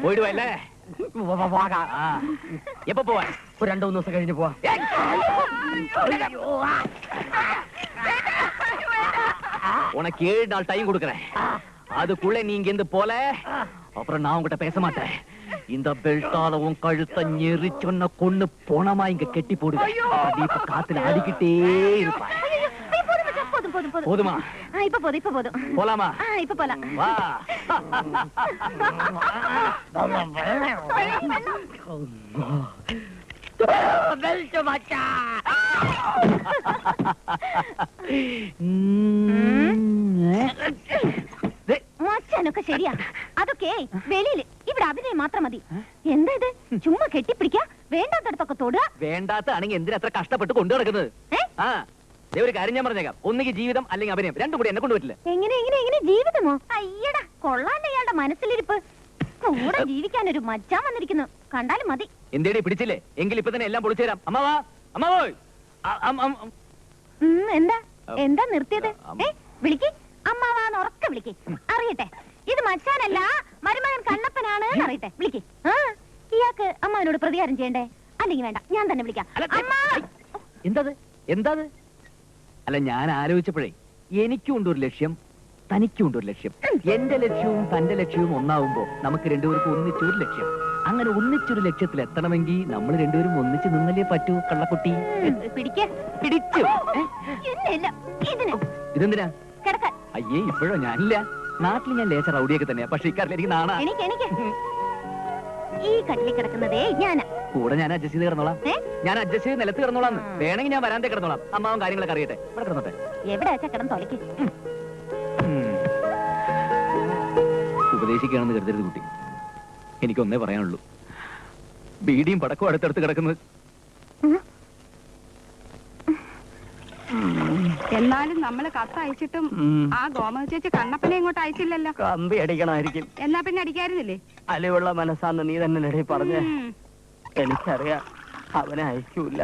போயிடுவா இல்ல எப்ப போவ ஒரு 2-3 ദിവസം കഴിഞ്ഞ് പോവാ உனக்கு 7 நாள் டைம் கொடுக்கறேன் அதுக்குள்ள நீங்க இருந்து போல அப்புறம் நான் உங்ககிட்ட பேச மாட்டேன் இந்த பெல்ட்டால உன் கழுத்தை நெரிச்சொன்ன கொன்னு போனமா இங்க கெட்டி போடுவேன் நீ இப்ப காத்துல அடிக்கிட்டே இருப்ப போதுமா இப்ப போதும் போலாமா இப்ப போலாம் வா பெல்ட் மச்சா மச்சான் പറയാനൊക്കെ ശരിയാ. അതൊക്കെ വെളിയില്, ഇവിടെ അഭിനയം മാത്രം മതി. എന്താ ഇത്? ചുമ്മാ കെട്ടിപ്പിടിക്കാ, വേണ്ടാത്തടത്തൊക്കെ തൊടുക. വേണ്ടാത്താണെങ്കിൽ എന്തിനാ അത്ര കഷ്ടപ്പെട്ട് കൊണ്ടു നടക്കുന്നത്? ആ ഒരു കാര്യം ഞാൻ പറഞ്ഞേക്കാം, ഒന്നുകിൽ ജീവിതം അല്ലെങ്കിൽ അഭിനയം, രണ്ടും കൂടി എന്നെ കൊണ്ടുപറ്റില്ല. എങ്ങനെ ജീവിതമോ? അയ്യടാ, കൊള്ളാണ്ട് ഇയാളുടെ മനസ്സിലിരിപ്പ്. കൂടെ ജീവിക്കാൻ ഒരു മച്ചാൻ വന്നിരിക്കുന്നു, കണ്ടാലും മതി. എന്തേടി പിടിച്ചില്ലേ? എങ്കിൽ ഇപ്പൊ തന്നെ എല്ലാം പൊളിച്ചു തരാം. അമ്മാവാ, അമ്മാവോയ്. എന്താ നിർത്തിയത്? വിളിക്ക്, അമ്മാവാന്ന് ഉറക്കെ വിളിക്ക്, അറിയട്ടെ. ഇത് മച്ചാനല്ല, മരുമകൻ കണ്ണപ്പനാണ് അറിയട്ടെ. വിളിക്ക്. ഇയാൾക്ക് അമ്മാവനോട് പ്രതികാരം ചെയ്യണ്ടേ? അല്ലെങ്കിൽ വേണ്ട, ഞാൻ തന്നെ വിളിക്കാം. എന്താ അല്ല, ഞാൻ ആലോചിച്ചപ്പോഴേ എനിക്കുണ്ട് ഒരു ലക്ഷ്യം, തനിക്കുണ്ട് ഒരു ലക്ഷ്യം. എന്റെ ലക്ഷ്യവും തന്റെ ലക്ഷ്യവും ഒന്നാവുമ്പോ നമുക്ക് രണ്ടുപേർക്കും ഒന്നിച്ചൊരു ലക്ഷ്യം. അങ്ങനെ ഒന്നിച്ചൊരു ലക്ഷ്യത്തിൽ എത്തണമെങ്കിൽ നമ്മൾ രണ്ടുപേരും ഒന്നിച്ച് നിന്നല്ലേ പറ്റൂ. കള്ളക്കുട്ടി പിടിച്ചു. ഇതെന്തിനാ? അയ്യേ, ഇപ്പോഴോ? ഞാനില്ല, നാട്ടിൽ ഞാൻ ലേശ റൗഡിയൊക്കെ തന്നെയാ. പക്ഷെ ഇക്കാരിൽ എനിക്ക് നാണാ. ഈ കട്ടിലിൽ കിടക്കുന്നതേ ഞാനാ. കൂടെ ഞാൻ അഡ്ജസ്റ്റ് ചെയ്ത് കിടന്നോളാം. ഞാൻ അഡ്ജസ്റ്റ് ചെയ്ത് നിലത്ത് കിടന്നോളാം. വേണമെങ്കിൽ ഞാൻ വരാന്തേ കിടന്നോളാം. അമ്മാവൻ കാര്യങ്ങളൊക്കെ അറിയട്ടെ. ഇവിടെ കിടന്നോട്ടെ. എവിടെ വെച്ചാ കിടന്ന് തൊലക്ക്. ഉപദേശിക്കുകയാണെന്ന് കരുതരുത് കുട്ടി. എനിക്കൊന്നേ പറയാനുള്ളൂ, ബീഡിയും പടക്കവും അടുത്തടുത്ത് കിടക്കുന്നത്. എന്നാലും നമ്മള് കത്തയച്ചിട്ടും ആ ഗോമതി ചേച്ചി കണ്ണപ്പനെ ഇങ്ങോട്ട് അയച്ചില്ലല്ലോ. കമ്പി അടിക്കണമായിരിക്കും. എന്നാ പിന്നെ അടിക്കായിരുന്നില്ലേ? അലിവുള്ള മനസ്സാന്ന് നീ തന്നെ ഇടയിൽ പറഞ്ഞേ. എനിക്കറിയാം അവനെ അയക്കൂല.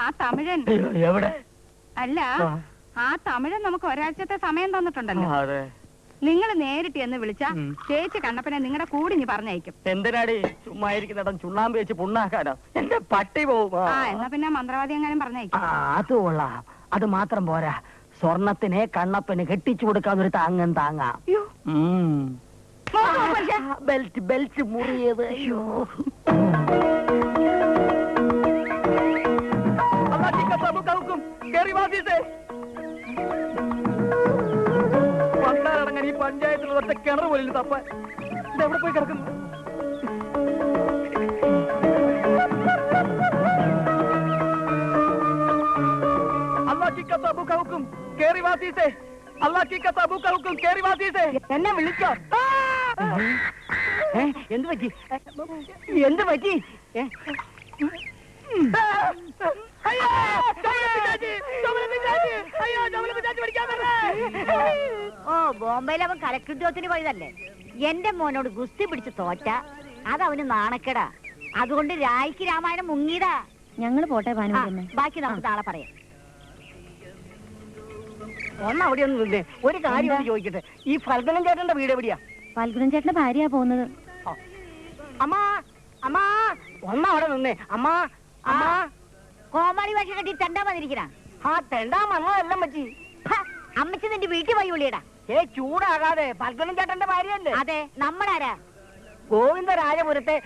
ആ തമിഴൻ എവിടെ? അല്ല, ആ തമിഴൻ നമുക്ക് ഒരാഴ്ചത്തെ സമയം തന്നിട്ടുണ്ടല്ലോ. നിങ്ങൾ നേരിട്ട് എന്ന് വിളിച്ചാ ചേച്ചി കണ്ണപ്പനെ നിങ്ങളുടെ കൂടി ഇനി പറഞ്ഞയക്കും. എന്തിനാടി ചുമ്മാ ഇരിക്കുന്നിടം ചുണ്ണാമ്പ് വെച്ച് പുണ്ണാക്കാനോ? എന്റെ പട്ടി പോവും. എന്നാ പിന്നെ മന്ത്രവാദി എങ്ങാനും പറഞ്ഞയക്കും. അത് കൊള്ളാം. അത് മാത്രം പോരാ, സ്വർണത്തിനെ കണ്ണപ്പന് കെട്ടിച്ചു കൊടുക്കാൻ ഒരു താങ്ങം താങ്ങാം. ബെൽറ്റ് മുറിയത്. അയ്യോ, പണ്ടാരടങ്ങാൻ ഈ പഞ്ചായത്തിൽ ഒറ്റ കിണർ പോലില്ല തപ്പ. ഇതെവിടെ പോയി കിടക്കുന്നു? എന്നെ വിളിച്ചോ? എന്ത് പറ്റി? എന്ത് പറ്റി? ഓ, ബോംബെയിൽ അവൻ കലക്കുദ്യോഗത്തിന് പോയതല്ലേ. എന്റെ മോനോട് ഗുസ്തി പിടിച്ച് തോറ്റ അതവന് നാണക്കേടാ. അതുകൊണ്ട് രായ്ക്ക് രാമായണം മുങ്ങിയതാ. ഞങ്ങള് പോട്ടെ ഭാനുമതി, ബാക്കി നമുക്ക് നാളെ പറയാം. ഒന്ന് അവിടെ ഒന്നും നിന്നേ, ഒരു കാര്യം ചോദിക്കട്ടെ. ഈ ഫൽഗുനൻ ചേട്ടന്റെ വീട് എവിടെയാ? ഫൽഗുനൻ ചേട്ടന്റെ ഭാര്യയാ പോകുന്നത്. അമ്മാ, അമ്മാ, ഒന്ന് അവിടെ നിന്നേ. അമ്മാ, അമ്മാ. കോമാളി ഭാഷ കെട്ടി തെണ്ടാൻ വന്നിരിക്കണ. ആ തെണ്ടാൻ വന്നതെല്ലാം പറ്റി. അമ്മച്ചി നിന്റെ വീട്ടിൽ പോയി വിളിയടാ. ചൂടാകാതെ, ഫൽഗുനൻ ചേട്ടന്റെ ഭാര്യയല്ലേ? അതെ, നമ്മളാരാ? ഗോവിന്ദരാജപുരത്തെ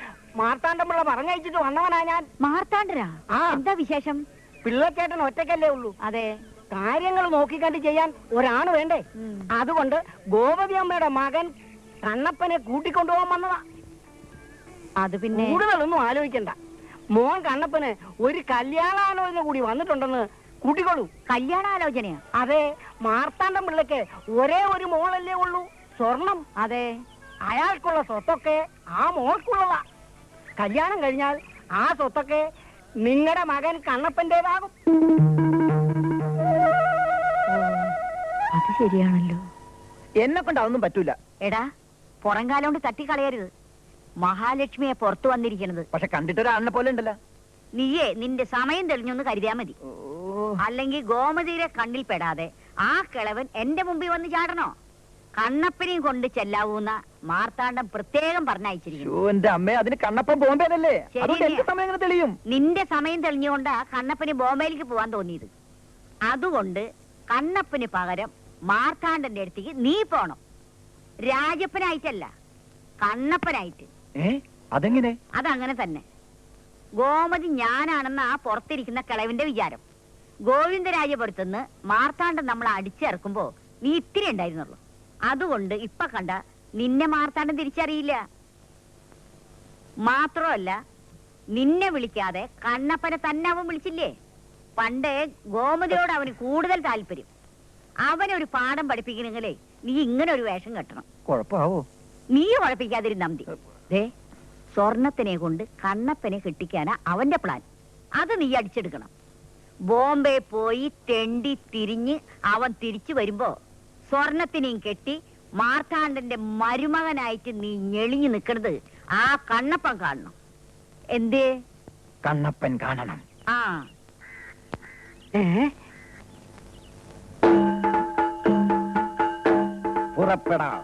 മാർത്താണ്ഡമുള്ള പറഞ്ഞയച്ചിട്ട് വന്നവനാ ഞാൻ. മാർത്താണ്ഡരാ? എന്താ വിശേഷം? പിള്ളച്ചേട്ടൻ ഒറ്റയ്ക്കല്ലേ ഉള്ളൂ. അതെ, കാര്യങ്ങൾ നോക്കിക്കണ്ട് ചെയ്യാൻ ഒരാണ് വേണ്ടേ. അതുകൊണ്ട് ഗോപതി അമ്മയുടെ മകൻ കണ്ണപ്പനെ കൂട്ടിക്കൊണ്ടുപോകാൻ വന്നതാ. അത് പിന്നെ കൂടുതലൊന്നും ആലോചിക്കണ്ട. മോൻ കണ്ണപ്പന് ഒരു കല്യാണാലോചന കൂടി വന്നിട്ടുണ്ടെന്ന് കൂട്ടിക്കൊള്ളൂ. കല്യാണാലോചനയാ? അതെ, മാർത്താണ്ഡം പിള്ളക്ക് ഒരേ ഒരു മോളല്ലേ ഉള്ളൂ. സ്വർണം. അതെ, അയാൾക്കുള്ള സ്വത്തൊക്കെ ആ മോൾക്കുള്ളതാ. കല്യാണം കഴിഞ്ഞാൽ ആ സ്വത്തൊക്കെ നിങ്ങളുടെ മകൻ കണ്ണപ്പന്റേതാകും. അത് ശരിയാണല്ലോ. എന്നെ കൊണ്ട് അതൊന്നും പറ്റൂല. എടാ, പുറംകാലം കൊണ്ട് തട്ടിക്കളയരുത്. മഹാലക്ഷ്മിയെ പുറത്തു വന്നിരിക്കുന്നത്. പക്ഷെ കണ്ടിട്ടൊരാളിനെ പോലെ ഉണ്ടല്ലോ. നീയേ നിന്റെ സമയം തെളിഞ്ഞൊന്ന് കരുതിയാ മതി. അല്ലെങ്കിൽ ഗോമതിയുടെ കണ്ണിൽ പെടാതെ ആ കിളവൻ എന്റെ മുമ്പിൽ വന്ന് ചാടണോ? കണ്ണപ്പനെയും കൊണ്ട് ചെല്ലാവൂന്ന മാർത്താണ്ഡം പ്രത്യേകം പറഞ്ഞയച്ചിരിക്കുന്നു. എന്റെ അമ്മ, അതിന് കണ്ണപ്പൻ ബോംബെയിലല്ലേ? തെളിയും. നിന്റെ സമയം തെളിഞ്ഞുകൊണ്ടാ കണ്ണപ്പന് ബോംബെയിലേക്ക് പോവാൻ തോന്നിയത്. അതുകൊണ്ട് കണ്ണപ്പന് പകരം മാർത്താണ്ഡന്റെ അടുത്തേക്ക് നീ പോണം. രാജപ്പനായിട്ടല്ല, കണ്ണപ്പനായിട്ട്. അതെങ്ങനെ? അതങ്ങനെ തന്നെ. ഗോമതി ഞാനാണെന്ന് ആ പുറത്തിരിക്കുന്ന കിളവിന്റെ വിചാരം. ഗോവിന്ദരാജപുരത്തുനിന്ന് മാർത്താണ്ഡം നമ്മളെ അടിച്ചിറക്കുമ്പോ നീ ഇത്തിരി ഉണ്ടായിരുന്നുള്ളൂ. അതുകൊണ്ട് ഇപ്പൊ കണ്ട നിന്നെ മാർത്താണ്ഡം തിരിച്ചറിയില്ല. മാത്രമല്ല, നിന്നെ വിളിക്കാതെ കണ്ണപ്പനെ തന്നെ അവൻ വിളിച്ചില്ലേ? പണ്ട് ഗോമതിയോട് അവന് കൂടുതൽ താല്പര്യം. അവനൊരു പാഠം പഠിപ്പിക്കണമെങ്കിലേ നീ ഇങ്ങനെ ഒരു വേഷം കെട്ടണം. കുഴപ്പമാവോ? നീ കുഴപ്പിക്കാതിരുന്നാ മതി. ദേ, സ്വർണത്തിനെ കൊണ്ട് കണ്ണപ്പനെ കെട്ടിക്കാനാ അവന്റെ പ്ലാൻ. അത് നീ അടിച്ചെടുക്കണം. ബോംബെ പോയി തെണ്ടി തിരിഞ്ഞ് അവൻ തിരിച്ചു വരുമ്പോ സ്വർണത്തിനെയും കെട്ടി മാർത്താണ്ഡന്റെ മരുമകനായിട്ട് നീ ഞെളിഞ്ഞു നിൽക്കണത് ആ കണ്ണപ്പൻ കാണണം. എന്തേ? കണ്ണപ്പൻ കാണണം. ആ പുറപ്പെടാം.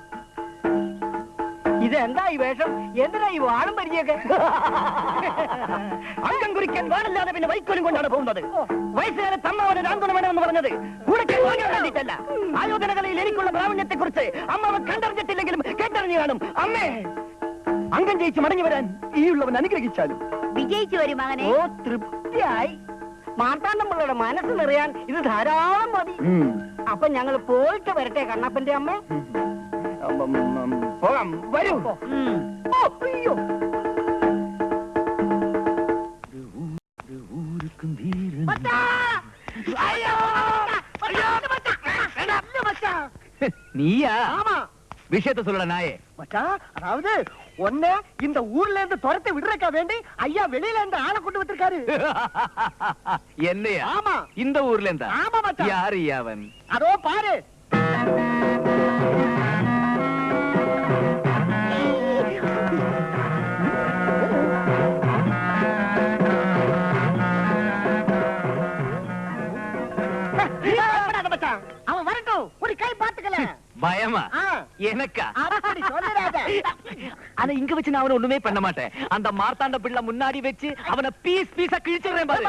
ഇതെന്താ ഈ വേഷം? എന്തിനാ ഈ വാളും പരിചയൊക്കെ? അംഗം കുറിക്കാൻ വാളില്ലാതെ പിന്നെ വൈക്കോലും കൊണ്ടാണ് പോകുന്നത്. വയസ്സുകാലത്ത് അമ്മാവന് രാന്തോണമെന്ന് പറഞ്ഞത് കൂടെ വേണ്ടിയിട്ടല്ല. ആയോധനകളിൽ എനിക്കുള്ള പ്രാവീണ്യത്തെ കുറിച്ച് അമ്മാവൻ കണ്ടറിഞ്ഞിട്ടില്ലെങ്കിലും കേട്ടറിഞ്ഞു കാണും. അമ്മേ, അംഗം ജയിച്ച് മടങ്ങി വരാൻ ഈ ഉള്ളവൻ അനുഗ്രഹിച്ചാലും. വിജയിച്ചു വരും മകനെ. ഓ, തൃപ്തിയായി. മാർത്താണ്ഡമ്പിള്ളയുടെ മനസ്സ് നിറയാൻ ഇത് ധാരാളം മതി. അപ്പൊ ഞങ്ങൾ പോയിട്ട് വരട്ടെ കണ്ണപ്പന്റെ അമ്മ. പോകാം, വരൂ. അയ്യോ, நீயா விஷயத்த சொல்ல நாயே. மச்சான், அதாவது ஒன்ன இந்த ஊர்ல இருந்து துரத்தி விடுறக்கா வேண்டி ஐயா வெளியில இருந்து ஆளை கொண்டு வந்திருக்காரு. என்னையா? ஆமா. இந்த ஊர்ல இருந்தா? ஆமா மச்சான். யாரு அவன்? அதோ பாரு. அவன் வரட்டும், ஒரு கை பாத்துக்கல. பயமா? எனக்கா? அப்படி சொல்லாத. ஆனா இங்க வச்சு நான் அவனை ஒண்ணுமே பண்ண மாட்டேன். அந்த மார்த்தாண்ட பிள்ளை முன்னாடி வச்சு அவனை பீஸ் பீஸா கிழிச்சிடுறேன் பாரு.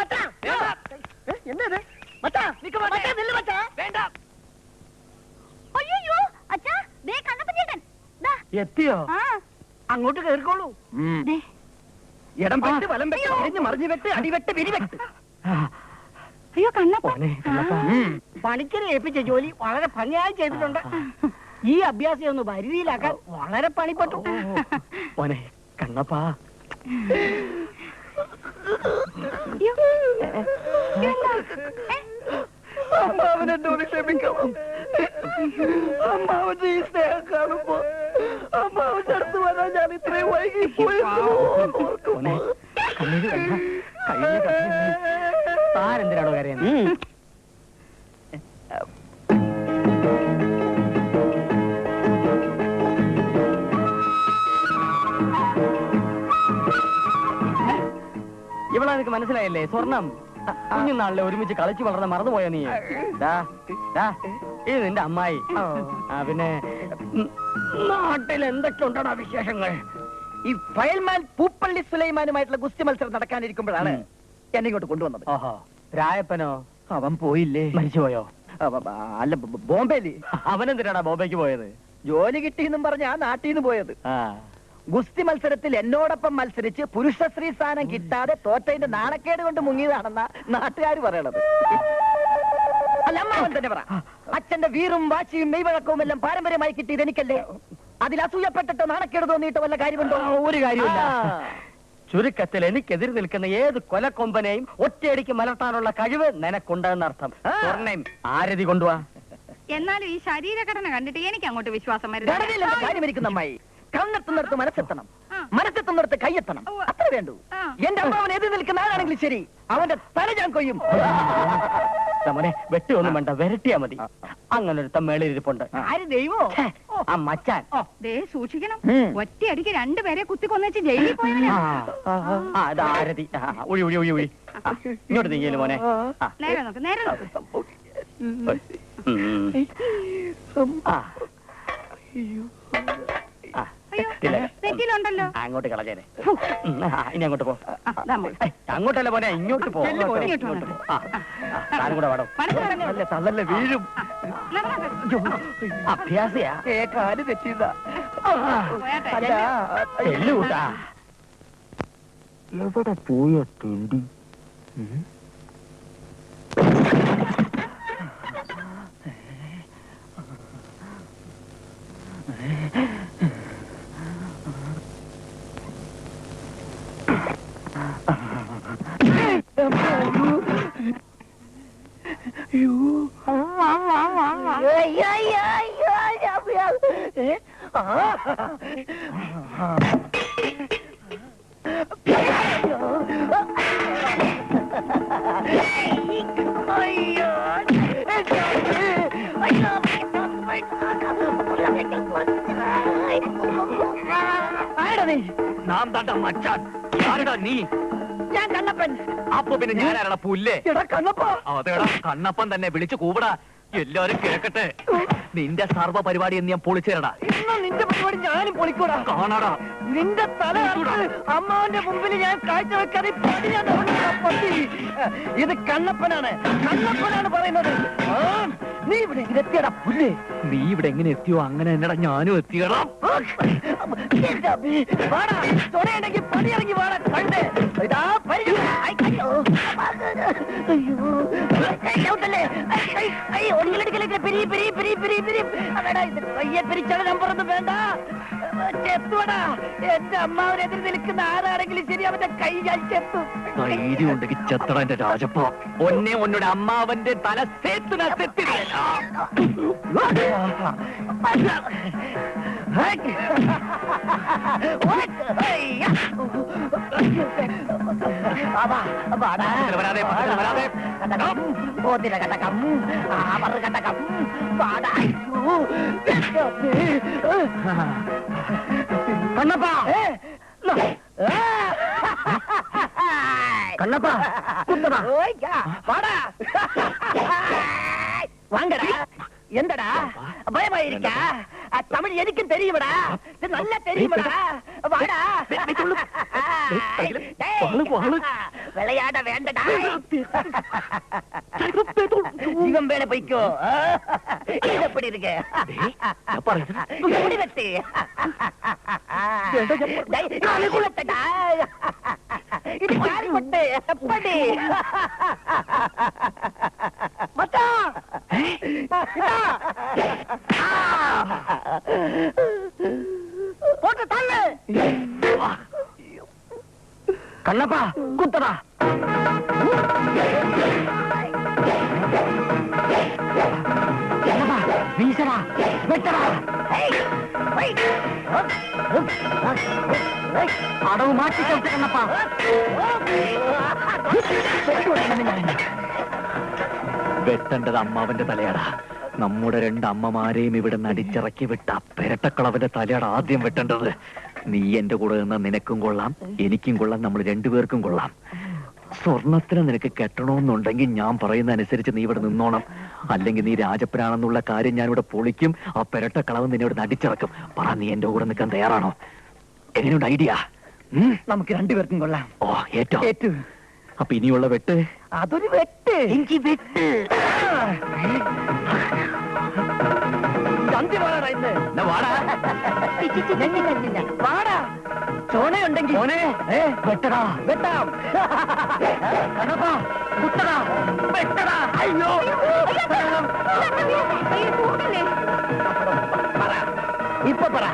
என்னது மச்சான்? நிக்க மாட்டேன். நில்லு மச்சான். வேண்டாம். അയ്യോ അച്ഛാ, ദേ കണ്ണപ്പൻ ചേട്ടൻ. ദാ. എത്തിയോ? ആ. അങ്ങോട്ട് കയറിക്കോളൂ. ദേ. ഇടം വെട്ട്, വലം വെട്ട്, അരിഞ്ഞ് മറിഞ്ഞു വെട്ട്, അടിവെട്ട്, വിരിവെട്ട്. അയ്യോ കണ്ണപ്പൻ. പണിക്കരെ ഏൽപ്പിച്ച ജോലി വളരെ ഭംഗിയായി ചെയ്തിട്ടുണ്ട്. ഈ അഭ്യാസം ഒന്ന് പരിധിയിലാക്കാൻ വളരെ പണിപ്പെട്ടു. മോനെ കണ്ണപ്പാ. അമ്മാവനെന്നോട് ക്ഷമിക്കണം. അമ്മാവന്റെ ഈ സ്നേഹം കാണുമ്പോ അമ്മാവന്റെ അടുത്ത് വരാൻ ഞാൻ ഇത്രയും വൈകി പോയി. താരെന്തിനാണോ കരയുന്നത്? ഇവിടെ നിനക്ക് മനസ്സിലായില്ലേ? സ്വർണം കുഞ്ഞുനാളിലെ ഒരുമിച്ച് കളിച്ചു വളർന്ന മറന്നുപോയ നീ. ഇത് നിന്റെ അമ്മായി. പിന്നെ നാട്ടിൽ എന്തൊക്കെ ഉണ്ടോ വിശേഷങ്ങൾ? ഈ ഫയൽമാൻ പൂപ്പള്ളി സുലൈമാനുമായിട്ടുള്ള ഗുസ്തി മത്സരം നടക്കാനിരിക്കുമ്പോഴാണ് എന്നെ ഇങ്ങോട്ട് കൊണ്ടുവന്നത്. രായപ്പനോ? അവൻ പോയില്ലേ? മരിച്ചുപോയോ? അല്ല, ബോംബെയില്. അവനെന്തിനാണ് ബോംബെക്ക് പോയത്? ജോലി കിട്ടിയെന്നും പറഞ്ഞ ആ നാട്ടിൽ നിന്ന് പോയത്. ഗുസ്തി മത്സരത്തിൽ എന്നോടൊപ്പം മത്സരിച്ച് പുരുഷശ്രീ സ്ഥാനം കിട്ടാതെ തോറ്റതിന്റെ നാണക്കേട് കൊണ്ട് മുങ്ങിയതാണെന്നാ നാട്ടുകാർ പറയണത്. അല്ല, അമ്മാവൻ തന്നെ പറ. അച്ഛന്റെ വീറും വാശിയും മെയ്വഴക്കവും എല്ലാം പാരമ്പര്യമായി കിട്ടിയത് എനിക്കല്ലേ? അതിൽ അസൂയപ്പെട്ടിട്ട് നാണക്കേട് തോന്നിയിട്ട് വല്ല കാര്യമുണ്ടോ? ഒരു കാര്യമില്ല. ചുരുക്കത്തിൽ എനിക്കെതിരെ നിൽക്കുന്ന ഏത് കൊലക്കൊമ്പനെയും ഒറ്റയടിക്ക് മലർത്താനുള്ള കഴിവ് നിനക്കുണ്ടെന്നർത്ഥം. സ്വർണ്ണയും ആരതി കൊണ്ടുവാ. എന്നാലും ഈ ശരീരഘടന കണ്ടിട്ട് എനിക്ക് അങ്ങോട്ട് വിശ്വാസം വരുന്നില്ല. കാര്യമിരിക്കുന്ന അമ്മായി. കണ്ണെത്തുന്നിടത്ത് മനസ്സെത്തണം, മനസ്സെത്തുന്നിടത്ത് കൈയെത്തണം. അത്ര വേണ്ടു. എന്റെ അമ്മാവൻ എതിർ നിൽക്കുന്ന ആളാണെങ്കിലും ശരി, അവന്റെ തല ഞാൻ കൊയ്യും. മോനെ, വെട്ടിയൊന്നും വേണ്ട, വരട്ടിയാ മതി. അങ്ങനെ ഒരു തമ്മേളിരിപ്പുണ്ട്. ആര് ദൈവോ? ആ മച്ചാൻ. ദേ സൂക്ഷിക്കണം, ഒറ്റയടിക്ക് രണ്ടുപേരെ കുത്തിക്കൊന്നിച്ച് ജയിലിൽ പോയവനാ. ആരതി. ഒഴി ഒഴി ഒഴി ഒഴി. ഇങ്ങോട്ട് നീങ്ങിയല്ലോ മോനെ. നേരെ നോക്ക്, നേരെ നോക്ക്. നെറ്റിയിലുണ്ടല്ലോ. അങ്ങോട്ട് കളഞ്ഞേനെ. ഇനി അങ്ങോട്ട് പോ. ദാ മോളെ. അങ്ങോട്ടല്ല മോനെ, ഇങ്ങോട്ട് പോ. ഇങ്ങോട്ട് വന്നോ. താനും കൂടെ വേണം. വലത്തോട്ട് തള്ളല്ലേ, വീഴും. അഭ്യാസിയാ. കാല് തെറ്റിയതാ. എല്ലൂട്ടാ. എവിടെ പോയ തെണ്ടി? നാം താണ്ട മച്ചാൻ ആരടാ നീ? ഞാൻ കണ്ണപ്പൻ. അപ്പൊ പിന്നെ ഞാനാരടാ പുല്ലേ? എടാ കണ്ണപ്പ. അതെടാ കണ്ണപ്പൻ തന്നെ വിളിച്ചു കൂവടാ. എല്ലാരും കേൾക്കട്ടെ. നിന്റെ സർവ്വ പരിപാടി എന്ന് ഞാൻ പൊളിച്ചേരടാ. ഇന്ന് നിന്റെ പരിപാടി ഞാനും പൊളിക്കൂടാ. കാണാടാ നിന്റെ തല അമ്മാവന്റെ മുമ്പിൽ ഞാൻ കാഴ്ചവെക്കാതെ ഇത് കണ്ണപ്പനാണ്. കണ്ണപ്പനാണ് പറയുന്നത്. നീ ഇവിടെ എത്തിയടാ പുല്ലേ. നീ ഇവിടെ എങ്ങനെ എത്തിയോ അങ്ങനെ എന്നടാ ഞാനും എത്തിയടാ. തുണയുണ്ടെങ്കിൽ പണിയിറങ്ങി വേണം കണ്ടേ. ഇതാ പിരിച്ചാണ് നമ്പറൊന്നും വേണ്ട. ചെത്തുവടാ. എന്റെ അമ്മാവനെതിരെ നിൽക്കുന്ന ആരാണെങ്കിലും ശരി അവന്റെ കൈ ഞാൻ ചെത്തും. ധൈര്യം ഉണ്ടെങ്കിൽ ചെത്തട എന്റെ രാജപ്പ. ഒന്നെ ഒന്നോട് അമ്മാവന്റെ തല സേത്തുന സെത്തില്ല. കണ്ണപ്പ കണ്ണപ്പ കുത്തടാ വാടാ വാങ്ങടാ. എന്തടാ பயமாயிருக்க? தமிழ் எனக்கும் தெரியுமடா. நல்லா தெரியுமடா. வாடா. விளையாட வேண்டடா. இவன் வேலை போய்க்கோ. இது எப்படி இருக்கு? எப்படி வெட்டு? இது கால் கொட்டு எப்படி மச்சான்? போட்டு தள்ளு. கண்ணப்பா குத்தடா. கண்ணப்பா வீசடா வெட்டடா. അടവ് മാറ്റിച്ചോട്ട് കണ്ണപ്പ. വെട്ടേണ്ടത് അമ്മാവന്റെ തലയാടാ. നമ്മുടെ രണ്ട് അമ്മമാരെയും ഇവിടെ നടിച്ചിറക്കി വിട്ട പെരട്ടക്കളവന്റെ തലയാടാ ആദ്യം വെട്ടേണ്ടത്. നീ എന്റെ കൂടെ നിന്ന നിനക്കും കൊള്ളാം എനിക്കും കൊള്ളാം, നമ്മൾ രണ്ടുപേർക്കും കൊള്ളാം. സ്വർണത്തിന് നിനക്ക് കെട്ടണമെന്നുണ്ടെങ്കിൽ ഞാൻ പറയുന്ന അനുസരിച്ച് നീ ഇവിടെ നിന്നോണം. അല്ലെങ്കിൽ നീ രാജപ്പനാണെന്നുള്ള കാര്യം ഞാനിവിടെ പൊളിക്കും. ആ പെരട്ടക്കളവ് നിന്നെ ഇവിടെ നടിച്ചിറക്കും. പറ, നീ എന്റെ കൂടെ നിൽക്കാൻ തയ്യാറാണോ? എങ്ങനെയുണ്ട് ഐഡിയ? നമുക്ക് രണ്ടുപേർക്കും കൊള്ളാം. ഓ ഏറ്റോ. അപ്പൊ ഇനിയുള്ള വെട്ട് അതൊരു വെട്ട്. എനിക്ക് വെട്ട് വാടാ. ചോണയുണ്ടെങ്കിൽ വെട്ടടാ. വെട്ടാം. കുത്തടാ. വെട്ടടാ. അയ്യോ ഇപ്പൊ പറ,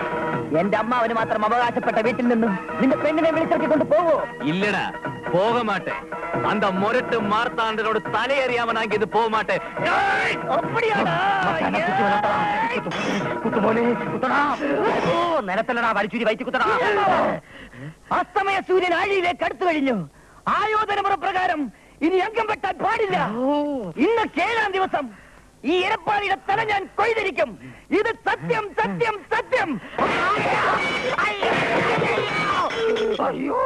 എന്റെ അമ്മാവന് മാത്രം അവകാശപ്പെട്ട വീട്ടിൽ നിന്നും നിന്റെ പെണ്ണിനെ വിളിച്ചിറക്കിക്കൊണ്ട് പോവോ? ഇല്ലടാ, പോക മാട്ടെ. அந்த முரட்டு மார்த்தாண்டனோட தலையறியாமனாங்க இது போக மாட்டேன். നിലത്തല്ലടാ വലിച്ചൂരി വയറ്റി കുത്തടാ. അസ്തമയ സൂര്യൻ ആഴിയിലേക്ക് അടുത്തു കഴിഞ്ഞു. ആയോധനമുറ പ്രകാരം ഇനി അംഗം വെട്ടാൻ പാടില്ല. ഇന്ന് 7-ാം ദിവസം ഈ ഇരപ്പാടിയുടെ തല ഞാൻ കൊയ്തിരിക്കും. ഇത് സത്യം സത്യം സത്യം. അയ്യോ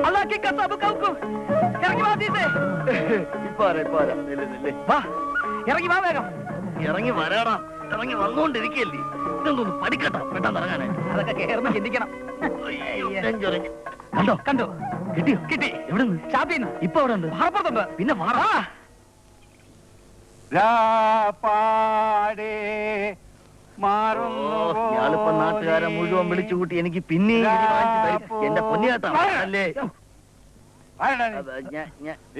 അല്ലാക്കി കസാബ് കൗക്കും ഇറങ്ങി വാ. ഇറങ്ങി വാ വേഗം. ഇറങ്ങി വരാടാ. ഇറങ്ങി വന്നുകൊണ്ടിരിക്കല്ലേ. ഇതൊന്നും പഠിക്കട്ടെ പെട്ടെന്ന് ഇറങ്ങാനായിട്ട്. അതൊക്കെ കേറുന്ന ചിന്തിക്കണം. കണ്ടോ കണ്ടോ? കിട്ടിയോ? കിട്ടി. എവിടുന്ന്? ഷാപ്പിന്ന്. ഇപ്പൊ അവിടെ ഉണ്ട്. മലപ്പുറത്തുണ്ട്. പിന്നെ മാറാ. ഇയാളിപ്പോ നാട്ടുകാരെ മുഴുവൻ വിളിച്ചു കൂട്ടി എനിക്ക് പിന്നെ എന്റെ പൊന്നിയാട്ടാ അല്ലേ?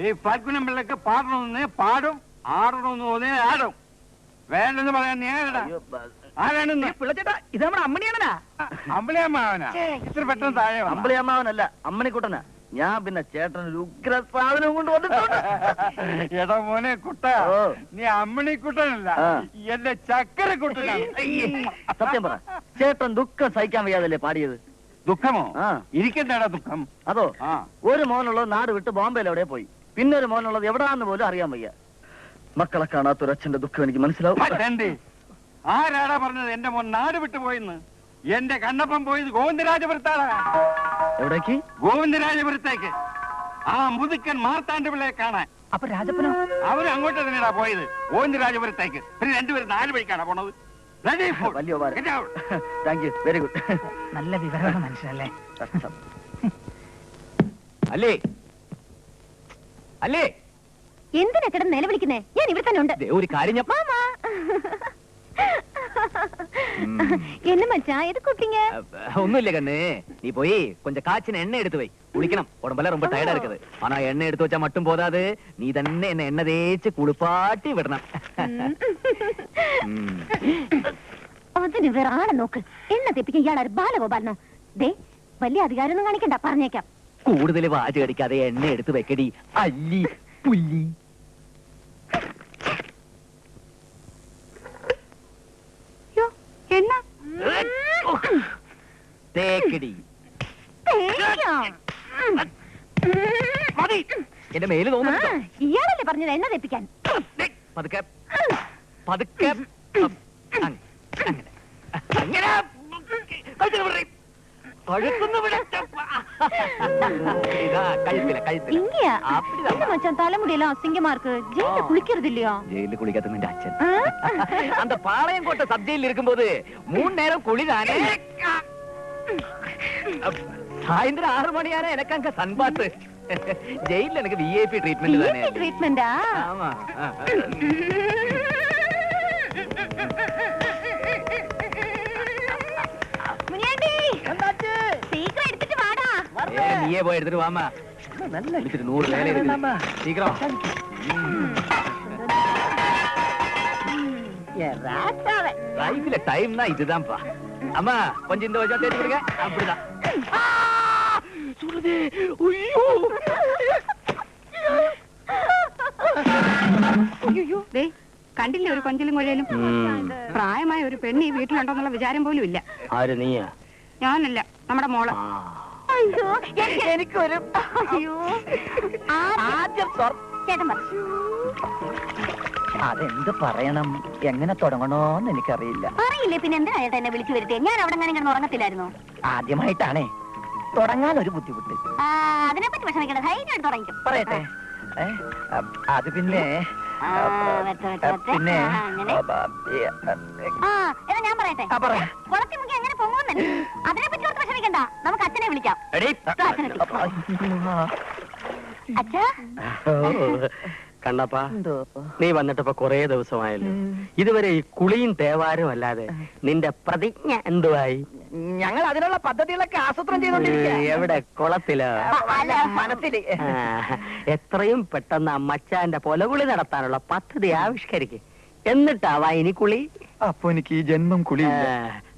ഈ ഫൽഗുനം പിള്ളക്ക് പാടണമെന്ന് പാടും, ആടണമെന്ന് തോന്നിയ ആടും. വേണ്ടെന്ന് പറയാൻ നീടാ. ആരാണെന്ന്? പിള്ളച്ചേട്ടാ ഇത് നമ്മുടെ അമ്മണിയാണനാ. അമ്പിളിയമ്മാവനാ? ഇത്ര പെട്ടെന്ന് താഴെ വന്നോ? അമ്പളിയമ്മാവനല്ല, അമ്മണിക്കുട്ടനാ. ഞാൻ പിന്നെ ചേട്ടൻ ഒരു ഉഗ്ര സാധനം കൊണ്ട് വന്നിട്ടുണ്ട്. എടാ മോനെ കുട്ട, ഓ. നീ അമ്മിണിക്കുട്ടനല്ല, ആ. എന്റെ ചക്കരക്കുട്ടനാണ്. സത്യം പറ, ചേട്ടൻ ദുഃഖം സഹിക്കാൻ വയ്യാതല്ലേ പാടിയത്? ദുഃഖമോ? ആ. ഇരിക്കണ്ടേടാ ദുഃഖം. അതോ? ആ. ഒരു മോനുള്ളത് നാട് വിട്ട് ബോംബെയിൽ എവിടെ പോയി, പിന്നെ ഒരു മോനുള്ളത് എവിടാന്ന് പോലും അറിയാൻ വയ്യ. മക്കളെ കാണാത്തൊരച്ഛന്റെ ദുഃഖം എനിക്ക് മനസ്സിലാവും. അതെന്തേ? ആരാടാ പറഞ്ഞത് എന്റെ മോൻ നാട് വിട്ടു പോയിന്ന്? എന്റെ കണ്ണപ്പൻ പോയത് ഗോവിന്ദരാജപുരത്താണ്. എവിടേക്ക്? ഗോവിന്ദരാജപുരത്തേക്ക്, ആ മുതുക്കൻ മാർത്താണ്ഡ പിള്ളയെ കാണാൻ. അപ്പൊ രാജപ്പനോ? അവരും അങ്ങോട്ട് തന്നെയാ പോയത്, ഗോവിന്ദരാജപുരത്തേക്ക്. പിന്നെ രണ്ടുപേരും 4 വഴിക്കാണ് പോണത്. വലിയ താങ്ക് യു, വെരി ഗുഡ്. നല്ല വിവരമുള്ള മനുഷ്യനല്ലേ? അല്ലേ അല്ലേ എന്തിനാ കിടന്ന് നിലവിളിക്കുന്നേ? ഞാൻ ഇവിടെ തന്നെ ഉണ്ട്. ദേ, ഒരു കാര്യം ഞാൻ மாமா என்ன மச்சான் எது கூப்பிட்டீங்க? ஒண்ணும் இல்ல கண்ணு, நீ போய் கொஞ்சம் காய்ச்சின எண்ணெய் எடுத்து வை, குளிக்கணும். உடம்பெல்லாம் ரொம்ப டயர்டா இருக்குது. ஆனா எண்ணெய் எடுத்து வச்சா மட்டும் போதாது, நீ തന്നെ என்ன எண்ணெய் தேய்ச்சு കുളിപ്പാട്ടി വിടണം. അതിന് വേറെ ആളെ നോക്ക്. എണ്ണ തെപ്പിക്കാൻ ഇയാളൊരു ബാലഗോപാലനോ? ദേ, വലിയ അധികാരമൊന്നും കാണിക്കണ്ട, പറഞ്ഞേക്കാം. കൂടുതൽ വാച് കടിക്കാതെ എണ്ണ എടുത്ത് വെക്കടി, അല്ലി പുല്ലി. എണ്ണ തേക്കടി. മതി, എന്റെ മേല് തോന്നുന്നുണ്ടോ? ഇയാളല്ലേ പറഞ്ഞത് എണ്ണ തെപ്പിക്കാൻ? പതുക്കെ പതുക്കെ. അങ്ങനെ അങ്ങനെ இங்கயா? என்ன மச்சான் தலைமுடியெல்லாம் அசிங்கமா இருக்கு. ஜெயில குளிக்கிறது இல்லையா? ജയിലിൽ കുളിക്കാത്ത നിന്റെ അച്ഛൻ அந்த பாளையங்கோட்டை சப்ஜெயில் இருக்கும்போது 3 நேரம் குளிதானே. சாயந்தரம் 6 மணியான எனக்கு அங்க சன்பாத்து. ஜெயில எனக்கு விஐபி ட்ரீட்மெண்ட் தானே. விஐபி ட்ரீட்மெண்டா? ஆமா. முனியாண்டி, சீக்கிரம் எடுத்துட்டு வாடா. நீயே போய் எடுத்துட்டு வாமா. குளிச்சிட்டு 100 வேலை இருக்கு, சீக்கிரம். லைஃப்ல டைம்னா இதுதான்ப்பா. அம்மா கொஞ்சம் இந்த வச்சா தேடி கொடுங்க. அப்படிதான். சொல்லுது. ஐயோ അയ്യോ, ദേ കണ്ടില്ലേ ഒരു കൊഞ്ചലും കൊഴലും? പ്രായമായ ഒരു പെണ്ണ് ഈ വീട്ടിലുണ്ടോന്നുള്ള വിചാരം പോലും ഇല്ല. ആര്? നീയാ? ഞാനല്ല, നമ്മുടെ മോള്. അയ്യോ, എനിക്കൊരു അയ്യോ. ആദ്യം ചേട്ടൻ പറ. അതെന്ത് പറയണം, എങ്ങനെ തുടങ്ങണോന്ന് എനിക്കറിയില്ല. അറിയില്ലേ പിന്നെ എന്തിനാ ചേട്ടൻ എന്നെ വിളിച്ചു വരുത്തിയത്? ഞാൻ അവിടെ അങ്ങനെ ഉറങ്ങത്തില്ലായിരുന്നു. ആദ്യമായിട്ടാണേ തുടങ്ങാൻ ഒരു ബുദ്ധിമുട്ട്. അതിനെപ്പറ്റി വിഷമിക്കണ്ട, ധൈര്യം തുടങ്ങിക്കും. പറയട്ടെ. അത് പിന്നെ പിന്നെ എന്നാ ഞാൻ പറയട്ടെ. കുളത്തി മുക്കി അങ്ങനെ പൊങ്ങുന്നല്ലേ, അതിനെപ്പറ്റി ഓർത്ത് വിഷമിക്കണ്ട. നമുക്ക് അച്ഛനെ വിളിക്കാം. അച്ഛാ, കണ്ണപ്പാ, നീ വന്നിട്ടിപ്പോ കൊറേ ദിവസമായല്ലോ. ഇതുവരെ ഈ കുളിയും തേവാരും അല്ലാതെ നിന്റെ പ്രതിജ്ഞ എന്തുവായി? ഞങ്ങൾ അതിനുള്ള പദ്ധതികളൊക്കെ ആസൂത്രണം ചെയ്തോണ്ടിരിക്കുക. എവിടെ? കുളത്തിലോ? മനസ്സില്. എത്രയും പെട്ടെന്ന് മച്ചാന്റെ പൊലകുളി നടത്താനുള്ള പദ്ധതി ആവിഷ്കരിക്കും. എന്നിട്ടാവാ ഇനി കുളി. അപ്പൊ എനിക്ക് ഈ ജന്മം കുളി.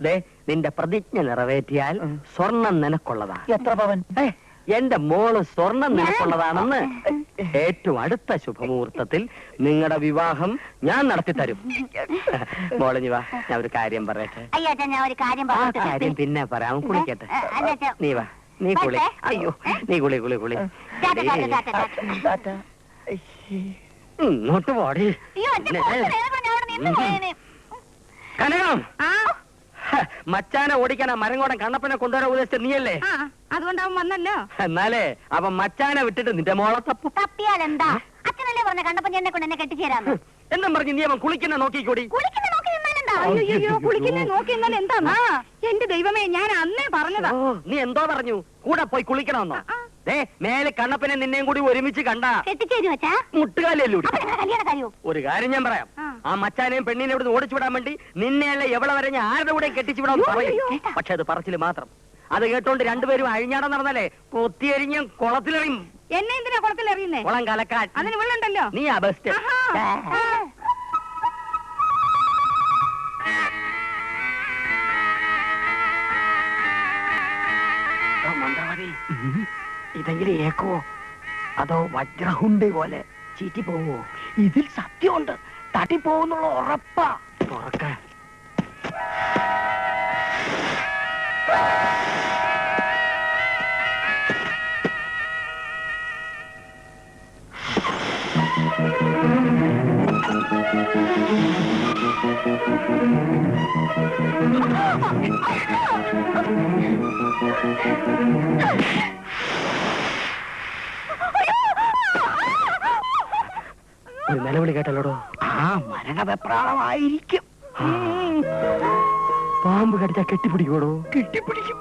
ദേ, നിന്റെ പ്രതിജ്ഞ നിറവേറ്റിയാൽ സ്വർണം നിനക്കുള്ളതാ. എത്ര പവൻ? എന്റെ മോള് സ്വർണം നിനക്കുള്ളതാണെന്ന് ഏറ്റവും അടുത്ത ശുഭമുഹൂർത്തത്തിൽ നിങ്ങളുടെ വിവാഹം ഞാൻ നടത്തി തരും. മോളിഞ്ഞു വാ, ഞാൻ ഒരു കാര്യം പറയട്ടെ. അയ്യോ ഞാൻ ഒരു കാര്യം കാര്യം പിന്നെ പറയാം, കുളിക്കട്ടെ. നീ വാ, നീ കുളി. അയ്യോ, നീ കുളി കുളി കുളി. ഇങ്ങോട്ട് പോടി. കനകം, മച്ചാനെ ഓടിക്കാൻ മരങ്ങോടൻ കണ്ണപ്പനെ കൊണ്ടുവരാൻ ഉദ്ദേശിച്ച നീയല്ലേ? അതുകൊണ്ട് അവൻ വന്നല്ലോ. എന്നാലേ അവൻ മച്ചാനെ വിട്ടിട്ട് നിന്റെ മോളെ തപ്പും. തപ്പിയാൽ എന്താ? അച്ഛനല്ലേ പറഞ്ഞ കണ്ണപ്പൻ എന്നെ കൊണ്ട് എന്നെ കെട്ടിച്ചേരാന്ന്. എന്നും പറഞ്ഞ് നീ അവൻ കുളിക്കുന്ന നോക്കിക്കൂടി. കുളിക്കുന്ന നോക്കി നിന്നാലെന്താ? അയ്യോ, കുളിക്കുന്ന നോക്കി എന്നാൽ എന്താ? എന്റെ ദൈവമേ, ഞാൻ അന്നേ പറഞ്ഞതാ. നീ എന്തോ പറഞ്ഞു? കൂടെ പോയി കുളിക്കണമെന്നോ? മേലെ കണ്ണപ്പനെ നിന്നെയും കൂടി ഒരുമിച്ച് കണ്ടാ കെട്ടിച്ചേരും അച്ഛാ. മുട്ടുകാലല്ലോ. കല്യാണ കാര്യോ? ഒരു കാര്യം ഞാൻ പറയാം. ആ മച്ചാനെയും പെണ്ണിനെ ഇവിടെ ഓടിച്ചു വിടാൻ വേണ്ടി നിന്നെയല്ല എവിടെ വരെ ഞാൻ ആരുടെ കൂടെ കെട്ടിച്ചു വിടാൻ പറയും. പക്ഷെ അത് പറച്ചില് മാത്രം. അത് കേട്ടോണ്ട് രണ്ടുപേരും അഴിഞ്ഞാടം നടന്നാലേ കൊത്തിയരിഞ്ഞ് കുളത്തിലെറിയും. എന്നെ എന്തിനാ കുളത്തിലെറിയുന്നേ? കുളം കലക്കാൻ. അതിന് വെള്ളമുണ്ടല്ലോ. നീ ആ ബെസ്റ്റ്. മന്ത്രവാദി ഇതെങ്കിലും ഏക്കോ അതോ വജ്രഹുണ്ടി പോലെ ചീറ്റി പോവോ? ഇതിൽ സത്യമുണ്ട്, തട്ടിപ്പോകുന്നുള്ള ഉറപ്പാ. തുറക്കാൻ ഒരു നിലവിളി കേട്ടല്ലോടോ. ആ മരണവെപ്രാളമായിരിക്കും. പാമ്പ് കടിച്ചാ കെട്ടിപ്പിടിക്കോടോ? കെട്ടിപ്പിടിക്കും.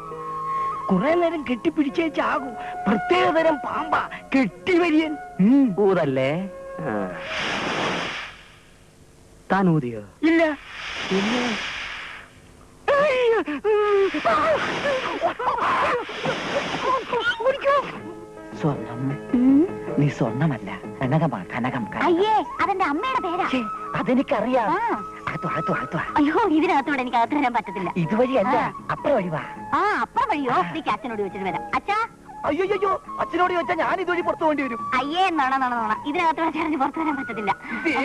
കുറെ നേരം കെട്ടിപ്പിടിച്ചേ ചാകൂ. പ്രത്യേകതരം പാമ്പാ, കെട്ടിവരിയൻ. ഊതല്ലേ? താൻ ഊതിയോ? ഇല്ല. സ്വർണം? നീ സ്വർണമല്ല, കനകമാ. കനകം. അയ്യേ, അതെന്റെ അമ്മയുടെ പേരാ. അതെനിക്കറിയാം. അയ്യോ, ഇതിനകത്തോടെ എനിക്ക് അകത്ത് വരാൻ പറ്റത്തില്ല. ഇതുവഴിയല്ല, അപ്പുറം വഴി വാ. ആ, അപ്പുറം വഴിയോ? നീക്ക് അച്ഛനോട് ചോദിച്ചിട്ട് വരാം. അച്ഛാ. അയ്യോ, അച്ഛനോട് ചോദിച്ചാൽ ഞാൻ ഇതുവഴി പുറത്തു പോകേണ്ടി വരും. അയ്യേ, നോണ ഇതിനകത്ത് വെച്ചാൽ പുറത്തു വരാൻ പറ്റത്തില്ല.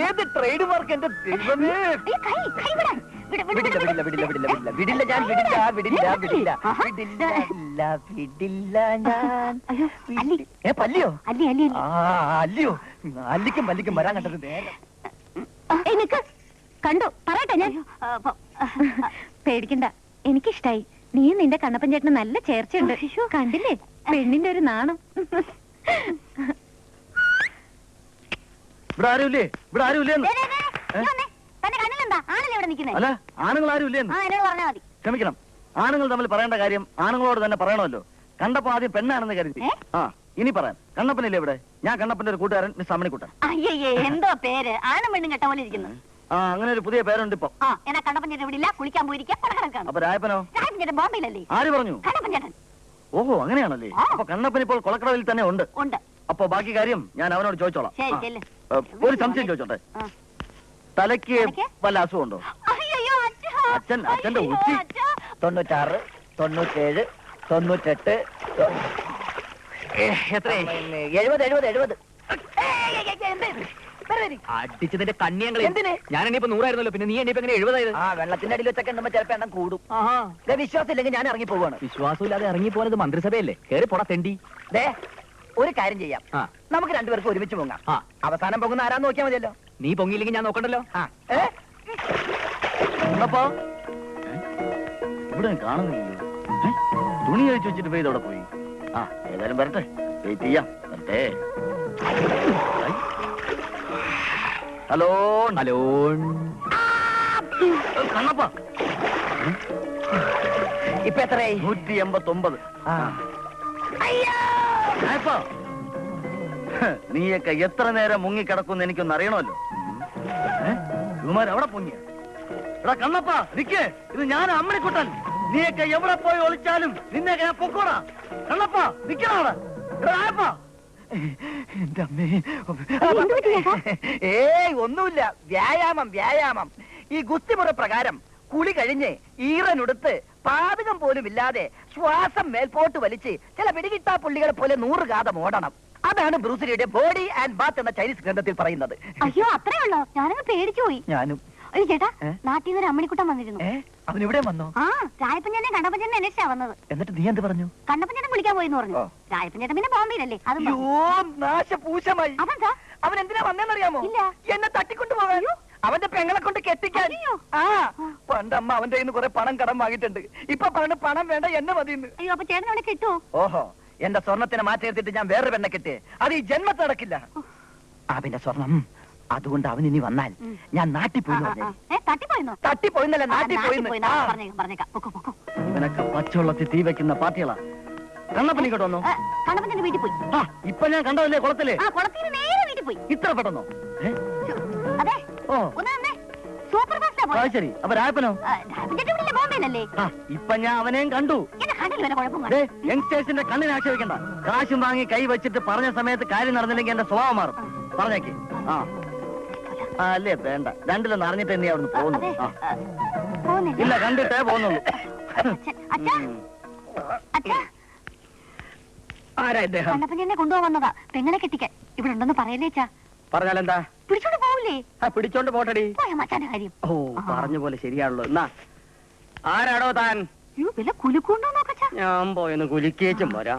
ഏത് ട്രേഡ് മാർക്ക്? എന്റെ ദൈവമേ. അയ്യോ, കൈ വിടാൻ. വിടില്ല ഞാൻ. അയ്യോ, അല്ലി. പല്ലിയോ? അല്ലി. അല്ലയോ? അല്ലിക്കും പല്ലിക്കും വരാൻ കണ്ടത് നേരം. നിക്ക് കണ്ടു പറയട്ടെ ഞാൻ. പേടിക്കണ്ട, എനിക്കിഷ്ടായി. നീ നിന്റെ കണ്ണപ്പൻ ചേട്ടന് നല്ല ചേർച്ചയുണ്ട്. കണ്ടില്ലേ പെണ്ണിന്റെ ഒരു നാണം. ഇവിടെ ആരുമില്ലേ? തന്നെ കണ്ണിലെന്താ ആണല്ലേ ഇവിടെ നിൽക്കുന്നത്? അല്ല, ആണുങ്ങൾ ആരുമില്ലേ? എന്നോട് പറഞ്ഞാൽ മതി. ക്ഷമിക്കണം, ആണുങ്ങൾ തമ്മിൽ പറയേണ്ട കാര്യം ആണുങ്ങളോട് തന്നെ പറയണമല്ലോ. കണ്ടപ്പോ ആദ്യം പെണ്ണാണെന്ന് കരുതി. ആ, ഇനി പറയാം. കണ്ണപ്പനില്ലേ ഇവിടെ? ഞാൻ കണ്ണപ്പന്റെ ഒരു കൂട്ടുകാരൻ, മിസ് അമ്മണിക്കുട്ടൻ. അയ്യേ, എന്തോ പേര്, ആണും പെണ്ണും കെട്ട പോലെ ഇരിക്കുന്നു. ആ, അങ്ങനെ ഒരു പുതിയ പേരുണ്ട് ഇപ്പൊ. എന്നാ കണ്ണപ്പൻ ചേട്ടൻ ഇവിടെ ഇല്ല, കുളിക്കാൻ പോയിരിക്കാം. അപ്പൊ രായപ്പനോ? രായപ്പൻ ചേട്ടൻ ബോംബെയിലല്ലേ? ആര് പറഞ്ഞു? കണ്ണപ്പൻ ചേട്ടൻ. ഓഹോ, അങ്ങനെയാണല്ലേ? അപ്പൊ കണ്ണപ്പൻ ഇപ്പോൾ കൊളക്കടവിൽ തന്നെ ഉണ്ട്. അപ്പൊ ബാക്കി കാര്യം ഞാൻ അവനോട് ചോദിച്ചോളാം. ഒരു സംശയം ചോദിച്ചോട്ടെ. തലയ്ക്ക് വല്ല അസുഖമുണ്ടോ? അച്ഛന്റെ ഉച്ചി 96, 97, 98, 70. അടിച്ചതിന്റെ കണ്ണിയങ്ങൾ എന്തിന്? ഞാൻ എണ്ണിപ്പോ 100 ആയിരുന്നല്ലോ, പിന്നെ നീ എണ്ണിപ്പോ എങ്ങനെ 70 ആയത്? ആ, വെള്ളത്തിന്റെ അടിയിൽ വെച്ചൊക്കെ എണ്ണുമ്പോ ചിലപ്പോ എണ്ണം കൂടും. വിശ്വാസം ഇല്ലെങ്കിൽ ഞാൻ ഇറങ്ങി പോവാണ്. വിശ്വാസമില്ലാതെ ഇറങ്ങി പോകുന്നത് മന്ത്രിസഭയല്ലേ? കേറി പോടാ തെണ്ടി. ഒരു കാര്യം ചെയ്യാം, നമുക്ക് രണ്ടുപേർക്ക് ഒരുമിച്ച് പൊങ്ങാം. അവസാനം പൊങ്ങുന്ന ആരാന്ന് നോക്കിയാൽ മതിയല്ലോ. നീ പൊങ്ങിയില്ലെങ്കിൽ ഞാൻ നോക്കണ്ടല്ലോ. അപ്പൊ ഇവിടെ കാണുന്നില്ലല്ലോ. തുണി കഴിച്ചു വെച്ചിട്ട് പോയി ഇതോടെ പോയി. ആ, ഏതായാലും വരട്ടെ, വെയിറ്റ് ചെയ്യാം. വരട്ടെ. ഹലോ കണ്ണപ്പ, ഇപ്പൊ എത്രയായി? 189. നീയൊക്കെ എത്ര നേരം മുങ്ങിക്കിടക്കുമെന്ന് എനിക്കൊന്ന് അറിയണമല്ലോ. ഇവന്മാർ എവിടെ പൊങ്ങിയ? എടാ കണ്ണപ്പ, നിക്ക്, ഇത് ഞാൻ അമ്മണിക്കുട്ടൻ. നീയൊക്കെ എവിടെ പോയി ഒളിച്ചാലും നിന്നെയൊക്കെ ഞാൻ പൊക്കോടാ. കണ്ണപ്പ, നിക്കണവിടെ. എന്റെ അമ്മേ. ഏയ്, ഒന്നുമില്ല. വ്യായാമം. ഈ ഗുസ്തിമുറ പ്രകാരം കുളി കഴിഞ്ഞ് ഈറനുടുത്ത് പാതകം പോലും ഇല്ലാതെ ശ്വാസം മേൽപോട്ട് വലിച്ച് ചില പിടികിട്ടാ പുള്ളികളെ പോലെ 100 ഗാതം ഓടണം. അതാണ് ബ്രൂസിലിയുടെ ബോഡി ആൻഡ് ബാത്ത് എന്ന ചൈനീസ് ഗ്രന്ഥത്തിൽ പറയുന്നത്. അയ്യോ, അത്രേ ഉള്ളോ? ഞാനങ്ങ് പേടിച്ചു പോയി. ഞാനും. അയ്യോ ചേട്ടാ, നാട്ടിൽ നിന്ന് ഒരു അമ്മണിക്കുട്ടൻ വന്നിരുന്നു. അവനിവിടെ വന്നോ? ആ, രായപ്പഞ്ചേട്ടനെ കണ്ണപ്പഞ്ചേട്ടനെ അന്വേഷിച്ചാ വന്നത്. എന്നിട്ട് നീ എന്ത് പറഞ്ഞു? കണ്ണപ്പഞ്ചേട്ടൻ വിളിക്കാൻ പോയെന്ന് പറഞ്ഞു. രായപ്പഞ്ചേട്ടൻ പിന്നെ ബോംബെയിലല്ലേ? നാശപൂശമായി. അതെന്താ? അവൻ എന്തിനാ വന്നേന്നറിയാമോ? ഇല്ല. എന്നെ തട്ടിക്കൊണ്ടു പോകാൻ, അവന്റെ പെങ്ങളെ കൊണ്ട് കെട്ടിക്കാൻ. ആ, പണ്ടമ്മ അവന്റെ കയ്യിൽ നിന്ന് കുറെ പണം കടം വാങ്ങിയിട്ടുണ്ട്. ഇപ്പൊ പറഞ്ഞു പണം വേണ്ട, എന്നെ മതിയെന്ന്. അയ്യോ, അപ്പൊ ചേട്ടൻ അവിടെ കിട്ടുമോ? ഓഹോ, എന്റെ സ്വർണത്തിനെ മാറ്റിയെടുത്തിട്ട് ഞാൻ വേറെ പെണ്ണെ കെട്ടി. അത് ഈ ജന്മത്ത് നടക്കില്ല. ആ, പിന്നെ സ്വർണം അതുകൊണ്ട് അവൻ ഇനി വന്നാൽ ഞാൻ നാട്ടിൽ പോയി. തട്ടിപ്പോയിന്നല്ല, നാട്ടിൽ പോയി. ഇവനൊക്കെ പച്ചവെള്ളത്തിൽ തീ വെക്കുന്ന പാർട്ടികളാ. കണ്ണപ്പൻ ഇങ്ങോട്ട് വന്നോ? കണ്ണപ്പന്റെ വീട്ടിൽ പോയി. ഇപ്പൊ ഞാൻ കണ്ടതല്ലേ കുളത്തില്? നേരെ വീട്ടിൽ പോയി. ഇത്ര പെട്ടെന്നോ? അതെ. ഓ, സൂപ്പർ ഫാസ്റ്റാ. ശരി. അപ്പൊ രായപ്പനോ? ബോംബെയിലല്ലേ? ഇപ്പൊ ഞാൻ അവനെയും കണ്ടു. യങ്സ്റ്റേഴ്സിന്റെ കണ്ണിനെ ആക്ഷേപിക്കണ്ട. കാശും വാങ്ങി കൈ വെച്ചിട്ട് പറഞ്ഞ സമയത്ത് കാര്യം നടന്നില്ലെങ്കിൽ എന്റെ സ്വഭാവം മാറും. പറഞ്ഞേക്ക്. അല്ലേ, വേണ്ട. രണ്ടിലൊന്ന് അറിഞ്ഞിട്ട് തന്നെ അവിടുന്ന് പോകുന്നു. ഇല്ല, കണ്ടിട്ടേ പോകുന്നുള്ളൂ. ആരാ ഇദ്ദേഹം? കണ്ണപ്പൻ എന്നെ കൊണ്ടുപോകാൻ വന്നതാ പെങ്ങളെ കെട്ടിക്കാൻ. ഇവിടെ ഉണ്ടെന്ന് പറയല്ലേച്ചാ. പറഞ്ഞാലെന്താ? പിടിച്ചോണ്ട് പോവില്ലേ? പിടിച്ചോണ്ട് പോട്ടടി. പോയ മച്ചാന്റെ കാര്യം. ഓ പറഞ്ഞ പോലെ ശരിയാണല്ലോ. എന്നാ ആരാടോ താൻ? വല്ല കുലുക്കുണ്ടോ നോക്കച്ചാ. ഞാൻ പോയെന്ന് കുലിക്കേച്ചും പോരാ.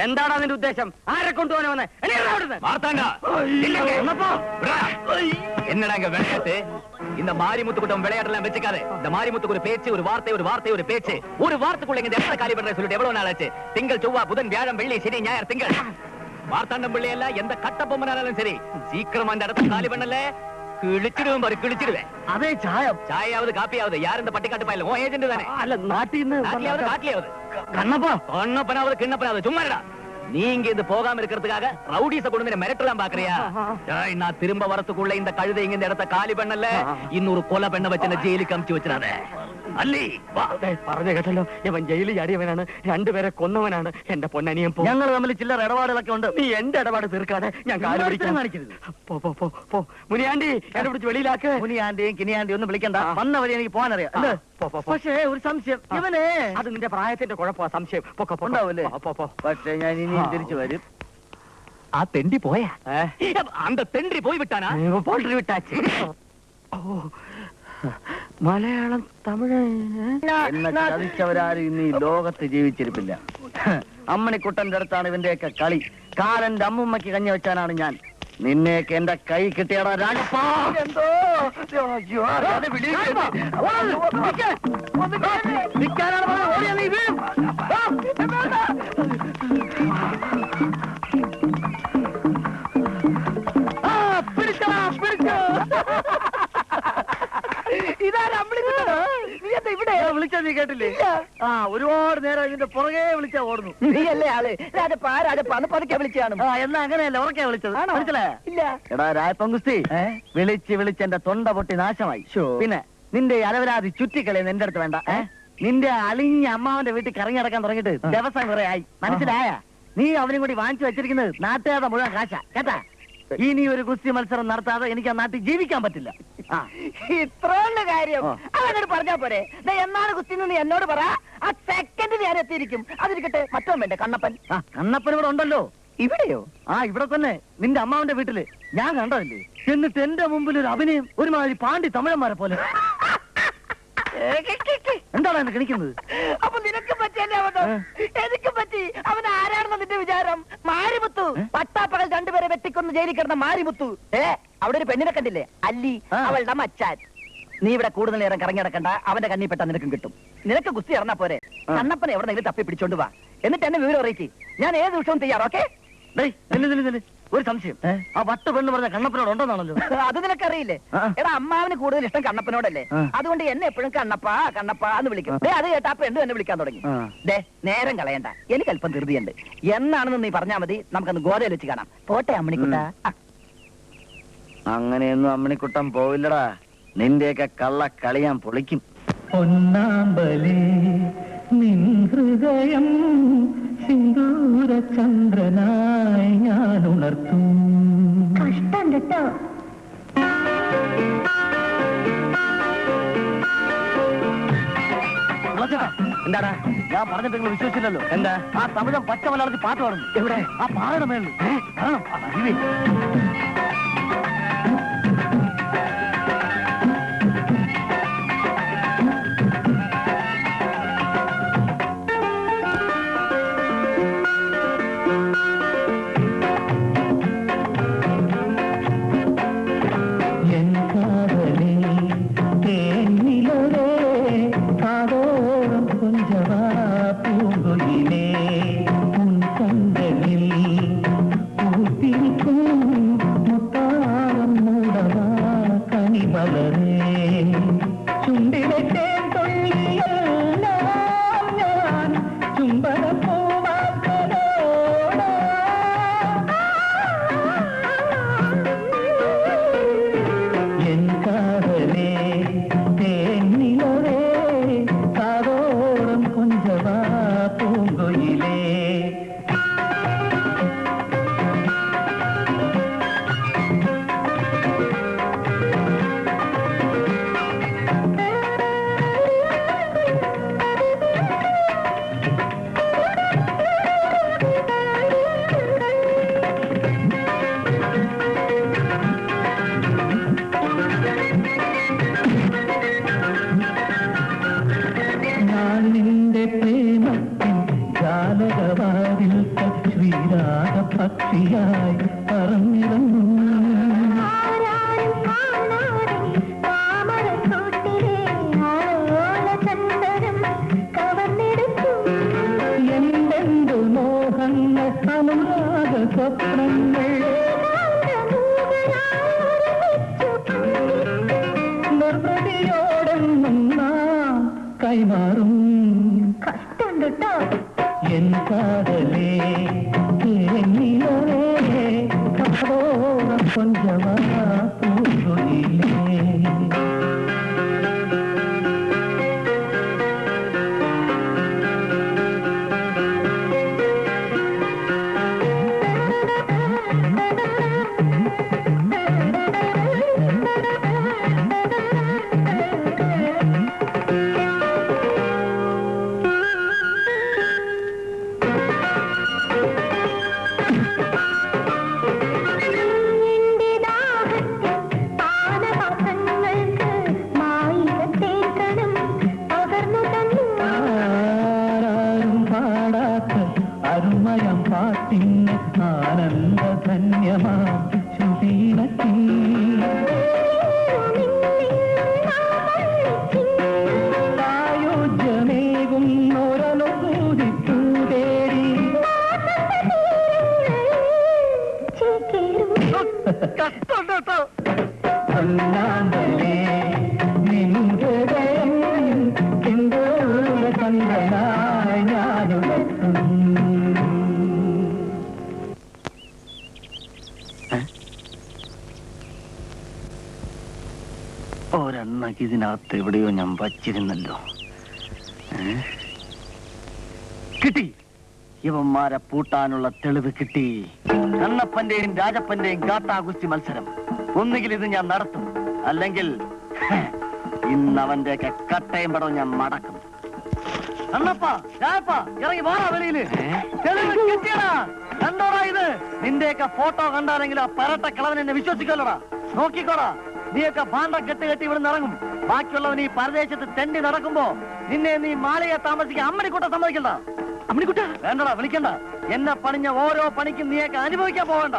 എന്താണ് അതിന്റെ ഉദ്ദേശം? ആരെ കൊണ്ടുപോകാനോ വന്നേ? என்னடா இங்க விளையாட்டு? இந்த மாரிமுத்து கூட்டம் விளையாட்டெல்லாம் வச்சுக்காது. இந்த மாரிமுத்துக்கு ஒரு பேச்சு, ஒரு வார்த்தை, ஒரு வார்த்தை, ஒரு பேச்சு. ஒரு வார்த்தைக்குள்ள இந்த இடத்த காலி பண்ற சொல்லிட்டு எவ்வளவு நாள் ஆச்சு? திங்கள், செவ்வாய், புதன், வியாழன், வெள்ளி, சனி, ஞாயிறு, திங்கள். மார்த்தாண்டம் பிள்ளை எல்லாம் எந்த கட்ட பொம்மனாலும் சரி, சீக்கிரமா இந்த இடத்த காலி பண்ணல கிழிச்சிடுவேன் பாரு, கிழிச்சிடுவேன். അതേ ചായ சாயாவது காப்பியாவது யார் இந்த பட்டிக்காட்டு பாயில? ஓ ஏஜென்ட் தானே? അല്ല നാട്ടിൽ നിന്ന് காட்டியாவது காட்டியாவது കണ്ണപ്പാ கண்ணப்பனாவது கிண்ணப்பனாவது சும்மாடா. நீங்க இது போகாம இருக்கிறதுக்காக ரவுடிஸ கொண்டு வந்து மிரட்டலாம் பாக்குறியா? நான் திரும்ப வரத்துக்குள்ள இந்த கழுதை இங்க இந்த இடத்த காலி பண்ணல, இன்னொரு கொலை பண்ண வச்சு ஜெயிலுக்கு அமுச்சு வச்சிடாத. അല്ലി പറഞ്ഞു കേട്ടല്ലോ, ഇവൻ ജയിലിൽ ചാടിയവനാണ്, രണ്ടുപേരെ കൊന്നവനാണ്. എന്റെ പൊന്നനിയൻ ഞങ്ങൾ തമ്മിൽ ചില്ലറ ഇടപാടുകളൊക്കെ ഉണ്ട്. നീ എന്റെ ഇടപാട് തീർക്കാതെ ഞാൻ കാല് പിടിക്കാൻ കാണിക്കരുത്. പോ മുനിയാണ്ടി, എന്നെ പിടിച്ച് വെളിയിലാക്ക്. മുനിയാണ്ടിയും കിനിയാണ്ടിയും ഒന്നും വിളിക്കണ്ട. വന്ന വഴി എനിക്ക് പോകാനറിയാം. പക്ഷേ ഒരു സംശയം, ഇവനെ അത് നിന്റെ പ്രായത്തിന്റെ കുഴപ്പമാ. സംശയം ഉണ്ടാവൂല്ലേ? പക്ഷേ ഞാൻ ഇനി തിരിച്ചു വരും. ആ തെണ്ടി പോയാ? അന്ത തെണ്ടി പോയി വിട്ടാനാ? പോൾട്രി വിട്ടാച്ച്. മലയാളം, തമിഴ് എന്നെ ചതിച്ചവരാരും ഇന്ന് ഈ ലോകത്ത് ജീവിച്ചിരിപ്പില്ല. അമ്മണിക്കുട്ടന്റെ അടുത്താണ് ഇവന്റെയൊക്കെ കളി. കാലന്റെ അമ്മുമ്മയ്ക്ക് കഞ്ഞി വെച്ചാനാണ് ഞാൻ. നിന്നെയൊക്കെ എന്റെ കൈ കിട്ടിയടാ രാജപ്പാ. വിളിച്ചാ നീ കേട്ടില്ലേ? ആ ഒരുപാട് നേരം ഇതിന്റെ പുറകെ വിളിച്ചാ ഓടുന്നു. നീയല്ലേ ആള്? രാജപ്പാ രാജപ്പാന്ന് പതുക്കെ വിളിച്ചാണ്. എന്നാ അങ്ങനെയല്ല, ഉറക്കെ വിളിച്ചത്. ഇല്ല എടാ രാജപ്പങ്കുസ്തി, വിളിച്ച് എന്റെ തൊണ്ട പൊട്ടി നാശമായി. പിന്നെ നിന്റെ അലവരാതി ചുറ്റിക്കളി എന്റെ അടുത്ത് വേണ്ട. നിന്റെ അളിഞ്ഞ അമ്മാവന്റെ വീട്ടിൽ കറങ്ങി നടക്കാൻ തുടങ്ങിയിട്ട് ദിവസം കുറെ ആയി. മനസ്സിലായ? നീ അവനും കൂടി വാങ്ങിച്ചു വെച്ചിരിക്കുന്നത് നാട്ടുകാരുടെ മുഴുവൻ കാശ. കേട്ടാ? ഇനി ഒരു ഗുസ്തി മത്സരം നടത്താതെ എനിക്ക് ആ നാട്ടിൽ ജീവിക്കാൻ പറ്റില്ല. ഇത്രയുള്ള കാര്യം അവനോട് പറഞ്ഞാ പോരെ? എന്നാണ് കുത്തി നീ എന്നോട് പറ. ആ സെക്കൻഡ് ഞാൻ എത്തിയിരിക്കും. അതിരിക്കട്ടെ, മറ്റോ വേണ്ടേ കണ്ണപ്പൻ? കണ്ണപ്പൻ ഇവിടെ ഉണ്ടല്ലോ. ഇവിടെയോ? ഇവിടെ തന്നെ നിന്റെ അമ്മാവന്റെ വീട്ടില് ഞാൻ കണ്ടതല്ലേ. എന്നിട്ട് എന്റെ മുമ്പിൽ ഒരു അഭിനയം, ഒരുമാതിരി പാണ്ടി തമിഴന്മാരെ പോലെ. എന്താണ് എന്നെ കളിക്കുന്നത്? അപ്പൊ നിനക്ക് പറ്റിയല്ലേ അവൻ? എനിക്ക് പറ്റി. അവൻ ആരാണെന്ന് നിന്റെ വിചാരം? മാരിമുത്തു. പട്ടാപ്പകൽ രണ്ടുപേരെ വെട്ടിക്കൊന്ന് ജയിലിൽ കിടന്ന മാരിമുത്തു. അവിടെ ഒരു പെണ്ണിനെ കണ്ടില്ലേ? അല്ലി, അവളുടെ മച്ചാൻ. നീ ഇവിടെ കൂടുതൽ നേരം കറങ്ങി നടക്കണ്ട. അവന്റെ കണ്ണി പെട്ടാ നിനക്കും കിട്ടും. നിനക്ക് ഗുസ്തി ഇറങ്ങാ പോരെ? കണ്ണപ്പനെ എവിടെന്നെങ്കിലും തപ്പി പിടിച്ചോണ്ട് വാ. എന്നിട്ട് എന്നെ വിവരം അറിയിക്ക്. ഞാൻ ഏത് വിഷയവും തയ്യാറ്. ഓക്കെ? ഒരു സംശയം, ആ വട്ട് പെണ്ണ് പറഞ്ഞ കണ്ണപ്പനോട് ഉണ്ടോന്നാണല്ലോ. അത് നിനക്കറിയില്ലേ? എടാ, അമ്മാവിന് കൂടുതൽ ഇഷ്ടം കണ്ണപ്പനോടല്ലേ? അതുകൊണ്ട് എന്നെ എപ്പോഴും കണ്ണപ്പാ കണ്ണപ്പാ എന്ന് വിളിക്കും. അത് കേട്ടാ പെണ്ണു എന്നെ വിളിക്കാൻ തുടങ്ങി. നേരം കളയണ്ട, എനിക്ക് അല്പം ധൃതിയുണ്ട്. എന്നാണെന്ന് നീ പറഞ്ഞാ മതി. നമുക്കൊന്ന് ഗോതയിൽ വെച്ച് കാണാം. പോട്ടെ അമ്മണിക്കുട്ട. അങ്ങനെയൊന്നും അമ്മണിക്കുട്ടൻ പോവില്ലടാ. നിന്റെയൊക്കെ കള്ള കളി ഞാൻ പൊളിക്കും. പൊന്നാമ്പലേ നിൻ ഹൃദയം സിന്ദൂര ചന്ദ്രനായി ഞാൻ ഉണർത്തും. കഷ്ടം കേട്ടോ. എന്താടാ ഞാൻ പറഞ്ഞിട്ട് നിങ്ങൾ വിശ്വസിച്ചില്ലല്ലോ? എന്താ? ആ തമിഴൻ പച്ച മലയാളത്തിൽ പാട്ട് പാടുന്നു. എവിടെ? ആ പാറയുടെ മേളിൽ. പൂങ്കൊയിലേ ഉൻ കണ്ടലിൽ പൂത്തിരിക്കും വാതിൽക്കൽ ശ്രീരാഗ പക്ഷിയായി പറന്നിറങ്ങും. എന്തെന്തു മോഹങ്ങൾ അനുരാഗ സ്വപ്നങ്ങൾ നിർവൃതിയോടെന്നും നാം കൈമാറും. എൻ കാതലേ തേനിലേ കഥോളം കൊഞ്ചമാ പൂങ്കുയിലേ. അരുമയം പാട്ടിന് ആനന്ദധന്യമാ ചുടീനത്തി. സായുജ്യമേകുന്നൊരനുഭൂതി പൂതേടി പൊന്നാന്തലേ നിൻ ഹൃദയം സിന്ദൂര ചന്ദ്രനായി ഞാനുണർത്തും. ഒരെണ്ണക്ക് ഇതിനകത്ത് എവിടെയോ ഞാൻ വച്ചിരുന്നല്ലോ. കിട്ടി, ഇവന്മാരെ പൂട്ടാനുള്ള തെളിവ് കിട്ടി. കണ്ണപ്പന്റെയും രാജപ്പന്റെയും ഗാട്ടാഗുസ്തി മത്സരം ഒന്നുകിൽ ഇത് ഞാൻ നടത്തും, അല്ലെങ്കിൽ ഇന്നവന്റെയൊക്കെ കട്ടയും പടവും ഞാൻ മടക്കും. കണ്ണപ്പ, രാജപ്പ, ഇറങ്ങി വാടാ വെളിയില്. തെളിവ് കിട്ടിയടാ. കണ്ടോടാ ഇത്? നിന്റെയൊക്കെ ഫോട്ടോ കണ്ടാലെങ്കിലും ആ പരട്ട കിളവൻ എന്നെ വിശ്വസിക്കല്ലോടാ. നോക്കിക്കോടാ, നീയൊക്കെ ഭാണ്ഡം കെട്ടി ഇവിടുന്ന് ഇറങ്ങും. ബാക്കിയുള്ളവൻ ഈ പരദേശത്ത് തെണ്ടി നടക്കുമ്പോ നിന്നെ നീ മാലയെ താമസിക്കാൻ അമ്മണിക്കൂട്ട സമ്മതിക്കണ്ട. അമ്മണിക്കുട്ട വേണ്ടടാ, വിളിക്കണ്ട. എന്നെ പണിഞ്ഞ ഓരോ പണിക്കും നീയൊക്കെ അനുഭവിക്കാൻ പോകണ്ട.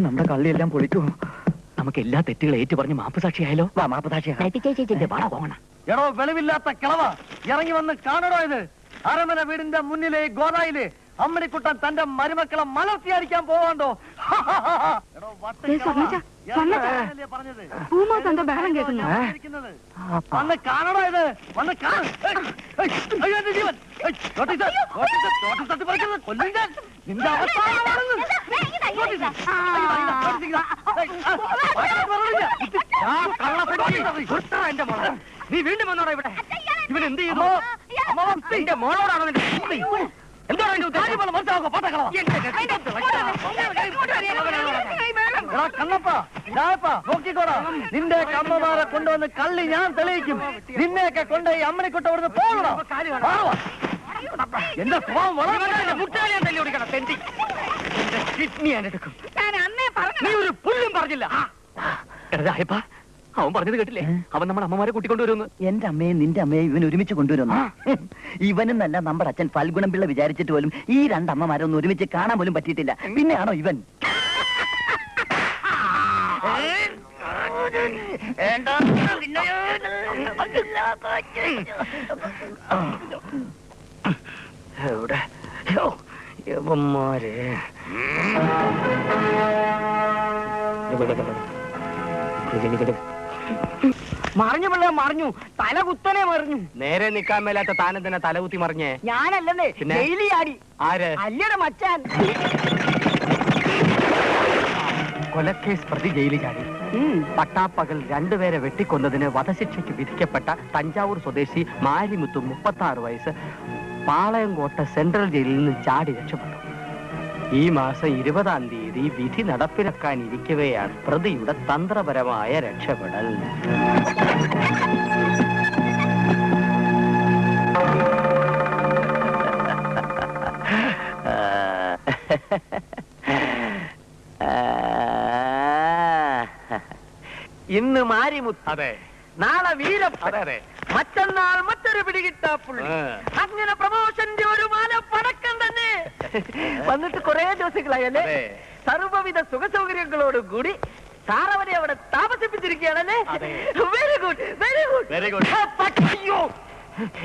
നമ്മുടെ കള്ളിയെല്ലാം പൊളിക്കൂ. നമുക്ക് എല്ലാ തെറ്റുകളും ഏറ്റു പറഞ്ഞ് മാപ്പ് സാക്ഷിയായാലോ? മാപ്പ് സാക്ഷിയാണ്. എടോ വെളിവില്ലാത്ത കിളവ, ഇറങ്ങി വന്ന് കാണടോ ഇത്. അരമന വീടിന്റെ മുന്നിലെ ഗോദായില് അമ്മണിക്കുട്ടൻ തന്റെ മരുമക്കളെ മലർത്തിയടിക്കാൻ പോവാണ്ടോ? പറഞ്ഞത് വന്ന് കാണണോ ഇത്? വന്ന് എന്റെ ജീവൻ നിന്റെ നീ വീണ്ടും വന്നോടാ ഇവിടെ. ഇവൻ എന്ത് ചെയ്തു? എന്റെ മോളോടാണോ നിന്റെ? കണ്ണപ്പ, നോക്കിക്കോടാ, നിന്റെ കമ്മമാരെ കൊണ്ടുവന്ന് കള്ളി ഞാൻ തെളിയിക്കും. നിന്നെയൊക്കെ കൊണ്ട് ഈ അമ്മണിക്കുട്ട ഇവിടുന്ന് പോകണോ? എന്റെ കിഡ്നി ഞാൻ എടുക്കും. നീ ഒരു പുല്ലും പറഞ്ഞില്ല. അവൻ പറഞ്ഞത് കേട്ടില്ലേ? അവൻ നമ്മുടെ അമ്മമാരെ കൂട്ടിക്കൊണ്ടുവരുന്നു. എന്റെ അമ്മയെ നിന്റെ അമ്മയെ ഇവൻ ഒരുമിച്ച് കൊണ്ടുവരുന്നു. ഇവനെന്നല്ല നമ്മുടെ അച്ഛൻ ഫൽഗുണം പിള്ള വിചാരിച്ചിട്ട് പോലും ഈ രണ്ടമ്മമാരെ ഒന്ന് ഒരുമിച്ച് കാണാൻ പോലും പറ്റിയിട്ടില്ല. പിന്നെയാണോ ഇവൻ? എവിടെ യവന്മാരെ? മറിഞ്ഞു പിള്ള മറിഞ്ഞു, തല കുത്തനെ മറിഞ്ഞു. നേരെ നിക്കാൻ മേലാത്ത താനെന്തിനാ തലകുത്തി മറിഞ്ഞേ? ഞാനല്ലേ ജയിലി ആടി. ആര്? അല്ലയുടെ മച്ചാൻ. കൊലക്കേസ് പ്രതി ജയിലിൽ ചാടി. പട്ടാപ്പകൽ രണ്ടുപേരെ വെട്ടിക്കൊന്നതിന് വധശിക്ഷയ്ക്ക് വിധിക്കപ്പെട്ട തഞ്ചാവൂർ സ്വദേശി മാരിമുത്തു 36 വയസ്സ് പാളയംകോട്ട സെൻട്രൽ ജയിലിൽ നിന്ന് ചാടി രക്ഷപ്പെട്ടു. ഈ മാസം 20-ാം തീയതി വിധി നടപ്പിലാക്കാനിരിക്കവെയാണ് പ്രതിയുടെ തന്ത്രപരമായ രക്ഷപ്പെടൽ. ഇന്ന് മാരിമുത്ത്, അതെ. നാളെ വീരപ്പൻ, അതെ. മറ്റന്നാൾ മറ്റൊരു ഒരു പിടികിട്ടാപ്പുള്ളി. അങ്ങനെ പ്രമോഷന്റെ ഒരു മാല പടക്കം തന്നെ. വന്നിട്ട് കുറെ ദിവസങ്ങളായല്ലേ? സർവ്വവിധ സുഖ സൗകര്യങ്ങളോടും കൂടി സാറവനെ അവിടെ താമസിപ്പിച്ചിരിക്കുകയാണല്ലേ? Very good, very good, very good. അയ്യോ,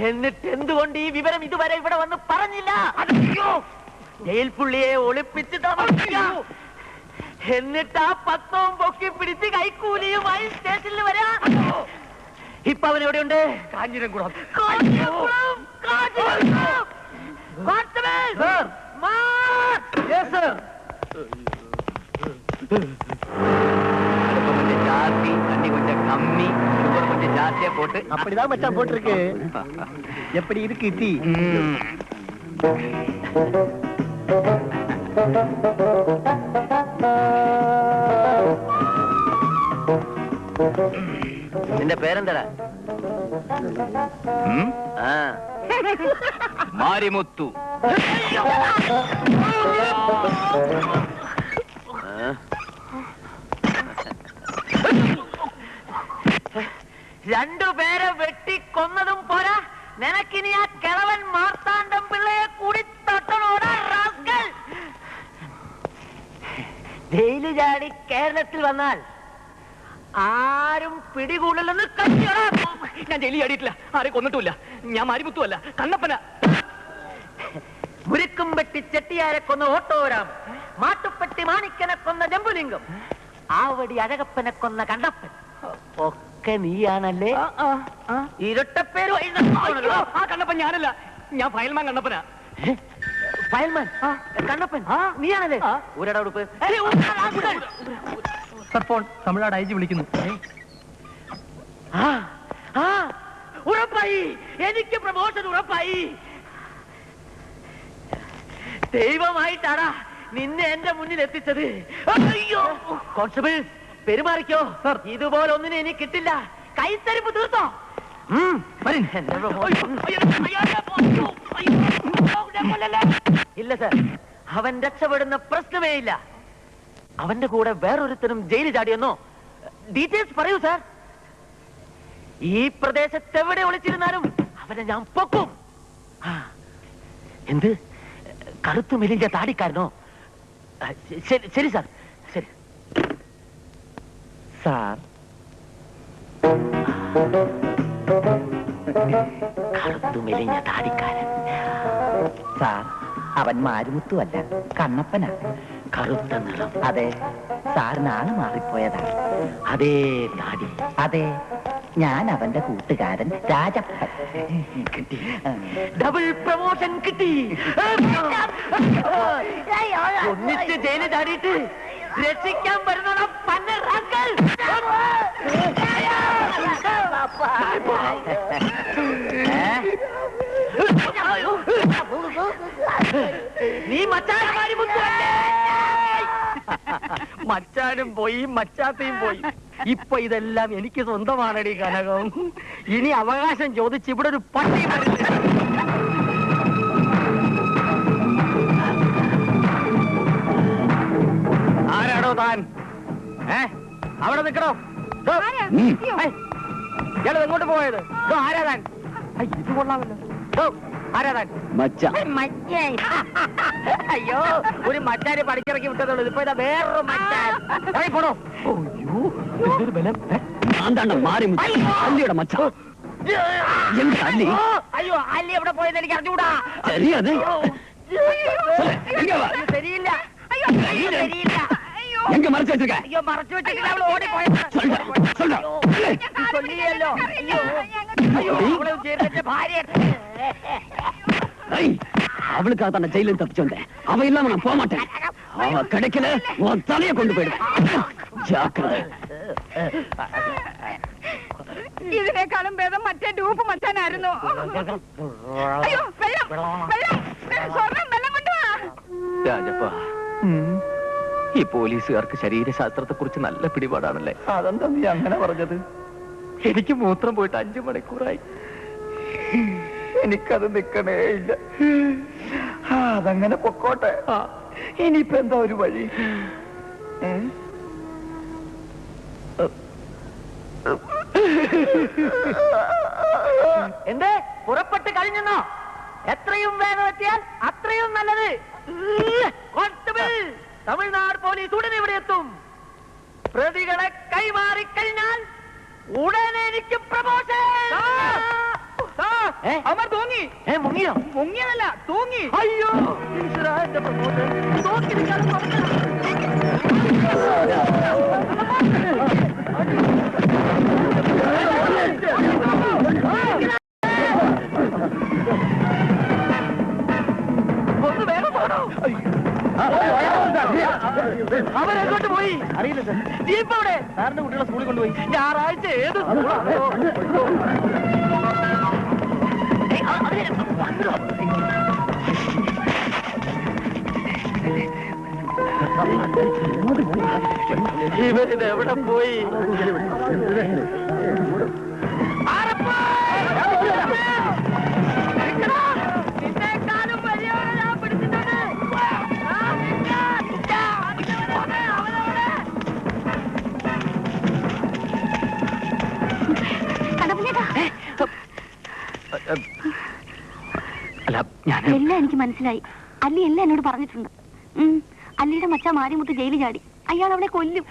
എന്നിട്ട് എന്തുകൊണ്ട് ഈ വിവരം ഇതുവരെ ഇവിടെ വന്ന് പറഞ്ഞില്ല? അയ്യോ, ജയിൽ പുള്ളിയെ ഒളിപ്പിച്ച് താമസിക്കുക. എന്നിട്ട് ആ പത്രവും പൊക്കി പിടിച്ച് കൈക്കൂലിയുമായി സ്റ്റേഷനിൽ വരാ. ഇപ്പൊ അവൻ എവിടെയുണ്ട്? കാഞ്ഞിരംകുളം. கொஞ்சம் ஜாஸ்தி, தண்ணி கொஞ்சம் கம்மி, சுகர் கொஞ்சம் ஜாஸ்தியா போட்டு. அப்படிதான் மச்சான் போட்டிருக்கு. எப்படி இருக்கு டீ? നിന്റെ പേരെന്താടാ? മാരിമുത്തു. രണ്ടുപേരെ വെട്ടിക്കൊന്നതും പോരാ, നിനക്കിനി ആ കിളവൻ മാർത്താണ്ഡം പിള്ളയെ കൂടി തട്ടണോടാ റാസ്കൽ. ജയില് ചാടി കേരളത്തിൽ വന്നാൽ ആരും പിടികൂടില്ലെന്ന് കണ്ടിയോടാ. ഞാൻ ജയിലിൽ ചാടിയിട്ടില്ല, ആരെയും കൊന്നിട്ടുമില്ല. ഞാൻ മാരിമുത്തുവല്ല, കണ്ണപ്പന. മുരുക്കുംപെട്ടി ചെട്ടിയാരെ കൊന്ന ഓട്ടോരാം, മാട്ടുപ്പെട്ടി മാണിക്കനെ കൊന്ന ജമ്പുലിംഗം, ആവടി അഴകപ്പനെ കൊന്ന കണ്ണപ്പൻ ഒക്കെ നീയാണല്ലേ? ഇരട്ടപ്പേര്. ആ കണ്ണപ്പൻ ഞാനല്ല, ഞാൻ ഫയൽമാൻ കണ്ണപ്പനാ. ഫയൽമാൻ കണ്ണപ്പൻ നീയാണല്ലേ? ഊരട ഉടുപ്പ്. ഫോൺ തമിഴ്നാട് ഐജി വിളിക്കുന്നു. ഉറപ്പായി, എനിക്ക് പ്രമോഷൻ ഉറപ്പായി. ദൈവമായിട്ടാടാ നിന്നെ എന്റെ മുന്നിൽ എത്തിച്ചത്. അയ്യോ കോൺസ്റ്റബിൾ, പെരുമാറിക്കോ. ഇതുപോലെ ഒന്നിനെ എനിക്ക് കിട്ടില്ല. കൈത്തരിപ്പ് തീർത്തോ? ഇല്ല സർ, അവൻ രക്ഷപ്പെടുന്ന പ്രശ്നമേ ഇല്ല. അവന്റെ കൂടെ വേറൊരുത്തരും ജയിലിൽ ചാടിയെന്നോ? ഡീറ്റെയിൽസ് പറയൂ സാർ. ഈ പ്രദേശത്ത് എവിടെ ഒളിച്ചിരുന്നാലും അവനെ ഞാൻ പൊക്കും. എന്ത്, കറുത്തു മെലിഞ്ഞ താടിക്കാരനോ? ശരി സാർ, ശരി സാർ. കറുത്തു മെലിഞ്ഞ താടിക്കാരൻ സാർ. അവൻ മാരിമുത്തുവല്ല, കണ്ണപ്പനാ. കറുത്ത നിറം. അതെ, സാറിനാണ് മാറിപ്പോയതാണ്. അതേ താടി. അതെ, ഞാൻ അവന്റെ കൂട്ടുകാരൻ രാജപ്പൻ. കിട്ടി, ഡബിൾ പ്രമോഷൻ കിട്ടി. ഒന്നിച്ച് ജയിലിൽ ചാടിയിട്ട് രക്ഷിക്കാൻ വരുന്ന പന്ന റാസ്കൽ. നീ മച്ചാനും മച്ചാനും പോയി, മച്ചാത്തയും പോയി. ഇപ്പൊ ഇതെല്ലാം എനിക്ക് സ്വന്തമാണടി കനകം. ഇനി അവകാശം ചോദിച്ച് ഇവിടെ ഒരു പട്ടി വരില്ല. ആരാടോ താൻ? അവിടെ നിൽക്കണോ? ഇയാൾ എങ്ങോട്ട് പോയത്? ആരാ താൻ? ഇത് കൊള്ളാമല്ലോ. ആരാ താൻ? അയ്യോ, ഒരു മച്ചാനെ പടിച്ചിറക്കി വിട്ടതുള്ളൂ. ഇപ്പൊ ഇതാ വേറൊരു മച്ചാൻ. പോണോ? എന്തൊരു ബലം. അല്ലിയുടെ മച്ച. അയ്യോ, അല്ലി എവിടെ പോയത് എനിക്ക് അറിഞ്ഞൂടാ. ശരിയില്ല. ശരിയില്ല. எங்க மறைச்சு வச்சிருக்க? ஐயோ, மறைச்சு வச்சிருக்க. அவள ஓடி போய் சொல்றா. சொல்லியല്ലോ. ஐயோ, ஐயோ, அவளை சேர்ந்த ഭാര്യ. அவளுக்காக தான் ஜெயிலில் தப்பிச்சு வந்தேன். அவ இல்லாம நான் போக மாட்டேன். அவ கிடைக்கல, உன் தலையை கொண்டு போயிடுவேன். ஜாக்கிரதை. ഇതിനേക്കാളും ഭേദം മറ്റേ ഡൂപ്പ് മച്ചാനായിരുന്നു. അയ്യോ, വെള്ളം, വെള്ളം, സ്വർണ്ണം, വെള്ളം കൊണ്ടുവാ. രാജപ്പ, ഈ പോലീസുകാർക്ക് ശരീരശാസ്ത്രത്തെ കുറിച്ച് നല്ല പിടിപാടാണല്ലേ? അതെന്താ നീ അങ്ങനെ പറഞ്ഞത്? എനിക്ക് മൂത്രം പോയിട്ട് 5 മണിക്കൂറായി. എനിക്കത് നിക്കണേ ഇല്ല. അതങ്ങനെ പൊക്കോട്ടെ. ഇനിയിപ്പോ എന്താ ഒരു വഴി? എന്തേ പുറപ്പെട്ട് കഴിഞ്ഞെന്നോ? എത്രയും വേഗം എത്തിയാൽ അത്രയും നല്ലത്. കോൺസ്റ്റബിൾ, തമിഴ്നാട് പോലീസ് ഉടനെ ഇവിടെ എത്തും. പ്രതികളെ കൈമാറിക്കഴിഞ്ഞാൽ ഉടനെ എനിക്ക് പ്രമോഷൻ. അവർ തൂങ്ങി. മുങ്ങിയോ? മുങ്ങിയതല്ല, തൂങ്ങി. അയ്യോ, എന്റെ പ്രമോഷൻ നോക്കി നിൽക്കാതെ ഒന്ന് വേഗം പോകണോ? അവരെങ്ങോട്ട് പോയി അറിയില്ല സാർ. ജീപ്പ് അവിടെ സാറിന്റെ കുട്ടികളെ സ്കൂളിൽ കൊണ്ടുപോയി. ഞായറാഴ്ച ഏത് സ്കൂളാണോ? ഇവരിത് എവിടെ പോയി? നിന്നേക്കാളും വലിയവരെ ഞാൻ പിടിച്ചിട്ടുണ്ട്. എല്ലാം എനിക്ക് മനസ്സിലായി. അല്ലി എല്ലാം എന്നോട് പറഞ്ഞിട്ടുണ്ട്. അല്ലിയുടെ മച്ചാ മാരിമുത്ത് ജയിലിൽ ചാടി. അയാൾ അവളെ കൊല്ലും.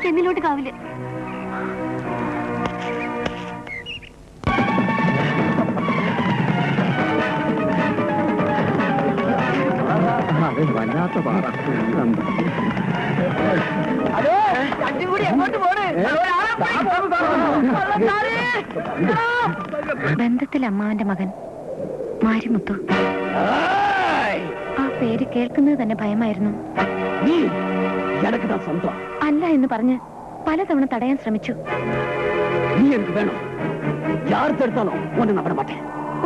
ചെന്നിലോട്ട് കാവില്. വല്ലാത്ത പാറ. ഹലോ, രണ്ടും കൂടി എങ്ങോട്ട് പോണ്? ബന്ധത്തിൽ അമ്മാവന്റെ മകൻ മാരിമുത്തു. ആ പേര് കേൾക്കുന്നത് തന്നെ ഭയമായിരുന്നു. അല്ല എന്ന് പറഞ്ഞ് പലതവണ തടയാൻ ശ്രമിച്ചു.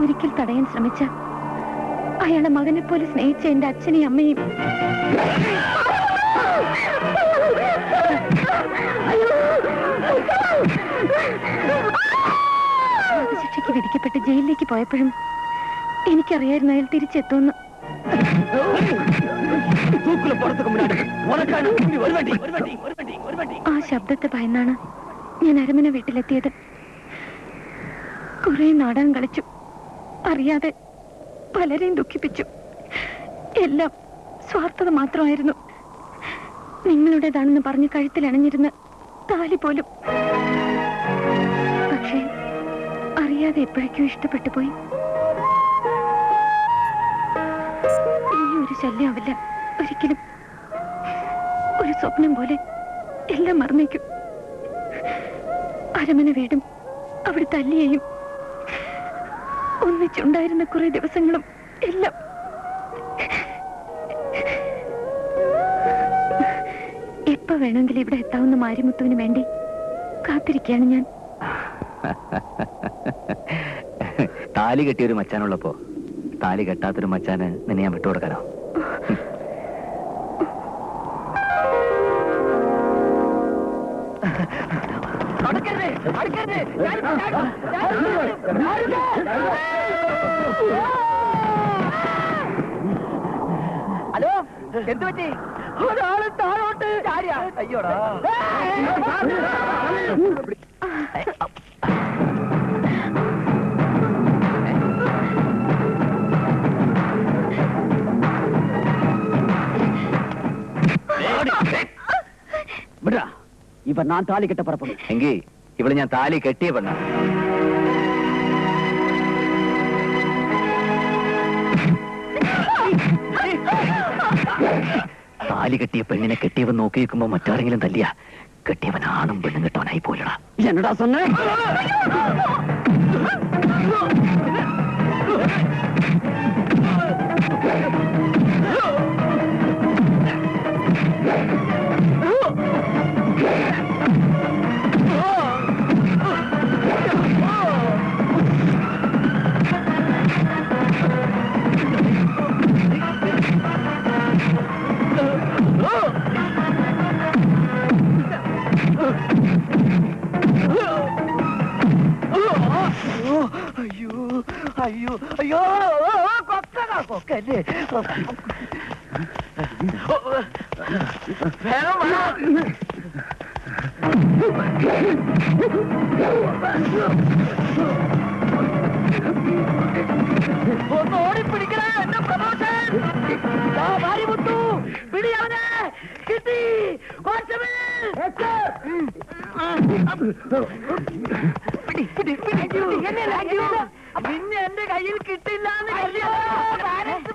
ഒരിക്കൽ തടയാൻ ശ്രമിച്ച അയാളെ മകനെ പോലെ സ്നേഹിച്ച എന്റെ അച്ഛനെയും അമ്മയും ശിക്ഷയ്ക്ക് വിധിക്കപ്പെട്ട് ജയിലിലേക്ക് പോയപ്പോഴും എനിക്കറിയായിരുന്നു അയാൾ തിരിച്ചെത്തുമെന്ന്. ആ ശബ്ദത്തെ ഭയന്നാണ് ഞാൻ അരമന വീട്ടിലെത്തിയത്. കുറെ നാടകം കളിച്ചു, അറിയാതെ പലരെയും ദുഃഖിപ്പിച്ചു. എല്ലാം സ്വാർത്ഥത മാത്രമായിരുന്നു. നിങ്ങളുടേതാണെന്ന് പറഞ്ഞ് കഴുത്തിലണഞ്ഞിരുന്ന താലി പോലും. പക്ഷേ അറിയാതെ എപ്പോഴേക്കും ഇഷ്ടപ്പെട്ടു പോയി. ഇനി ഒരു ശല്യമാവില്ല ഒരിക്കലും. ഒരു സ്വപ്നം പോലെ എല്ലാം മറന്നേക്കും. അരമന വീടും അവിടുത്തെ അല്ലിയെയും ഒന്നിച്ചുണ്ടായിരുന്ന കുറെ ദിവസങ്ങളും എല്ലാം. എപ്പോ വേണമെങ്കിലും ഇവിടെ എത്താവുന്ന മാരിമുത്തുവിന് വേണ്ടി കാത്തിരിക്കുകയാണ് ഞാൻ. താലി കെട്ടിയൊരു മച്ചാനുള്ളപ്പോ താലി കെട്ടാത്തൊരു മച്ചാന് നിന്നെ ഞാൻ വിട്ടുകൊടുക്കാനോ? ഹലോ, എന്ത് പറ്റി? ഒരാള് താഴോട്ട് ചാടിയാ. അയ്യോടാ. ഇവ ഞാൻ താലി കെട്ട പറപ്പുന്നു എങ്കിൽ ഇവിടെ ഞാൻ താലി കെട്ടിയ പെണ്ണ. താലി കെട്ടിയ പെണ്ണിനെ കെട്ടിയവൻ നോക്കി നിൽക്കുമ്പോ മറ്റാരെങ്കിലും തല്ലിയ കെട്ടിയവൻ ആണും പെണ്ണും കെട്ടവനായി പോയില്ലടാ. എന്നടാ സൊന്നെ? അയ്യോ അയ്യോ, കൊക്കടാ, കൊക്കല്ലേ. വേണം വേണം. പിന്നെ എന്റെ കയ്യിൽ കിട്ടില്ല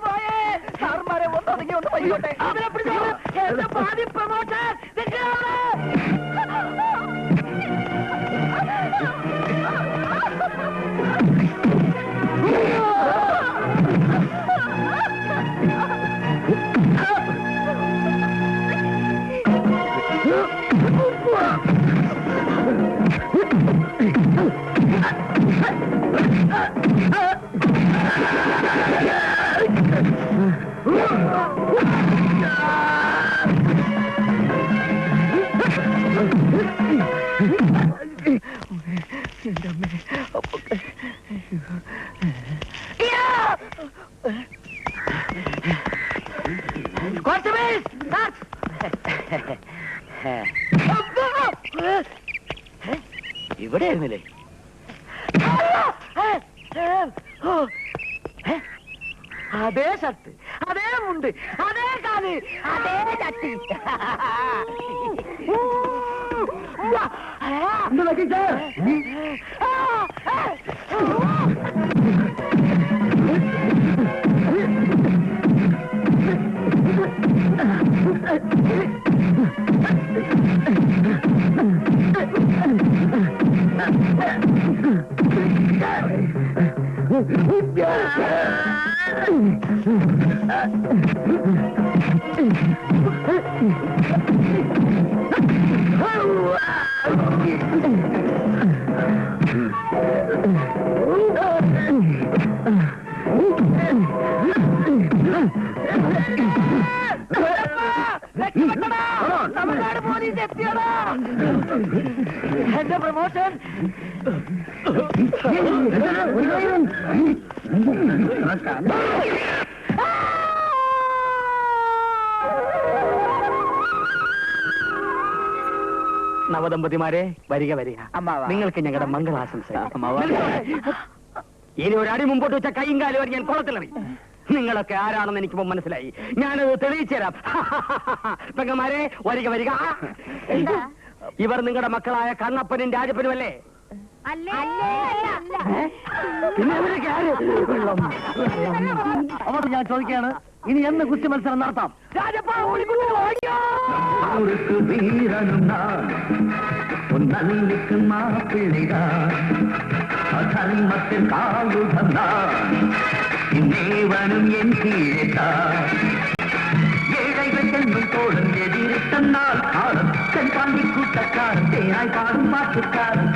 പോയേ സാർമാരെ ഒന്നൊതുങ്ങി ഒന്ന് വൈകോട്ടെ എന്റെ പാതി പ്രമോഷൻ ഇവിടെ ആയിരുന്നില്ലേ? അതേ ഷർട്ട്, അതേ മുണ്ട്, അതേ കാല്, അതേ ചട്ടി. തമിഴ്നാട് പോലീസ് എത്തിയടാ. എന്റെ പ്രമോഷൻ നവദമ്പതിമാരെ വരിക വരിക. നിങ്ങൾക്ക് ഞങ്ങളുടെ മംഗളാശംസ. ഇനി ഒരു അടി മുമ്പോട്ട് വെച്ച കൈയും കാലും ഞാൻ കുളത്തിലറി. നിങ്ങളൊക്കെ ആരാണെന്ന് എനിക്കിപ്പോ മനസ്സിലായി. ഞാനത് തെളിയിച്ചു തരാം. പെങ്ങന്മാരെ വരിക വരിക. ഇവർ നിങ്ങളുടെ മക്കളായ കണ്ണപ്പനും രാജപ്പനും അല്ലേ? പിന്നെ അവരൊക്കെ ആര്? അവരോട് ഞാൻ ചോദിക്കുകയാണ്, ഇനി എന്ന് കുസ്തി മത്സരം നടത്താം? വീരനും ഒന്നല്ലിക്കും മാപ്പിളികാൻ അധർമ്മത്തിൽ കാലുകന്നാൽ ഇന്നേവനും എൻ കീഴെത്താൻ ഏഴൈകൾ ചെന്നും തോളും എതിരിട്ടെന്നാൽ കാലം ചെൻപാണ്ടി കൂട്ടക്കാരൻ തേനായി പാടും പാട്ടുകാരൻ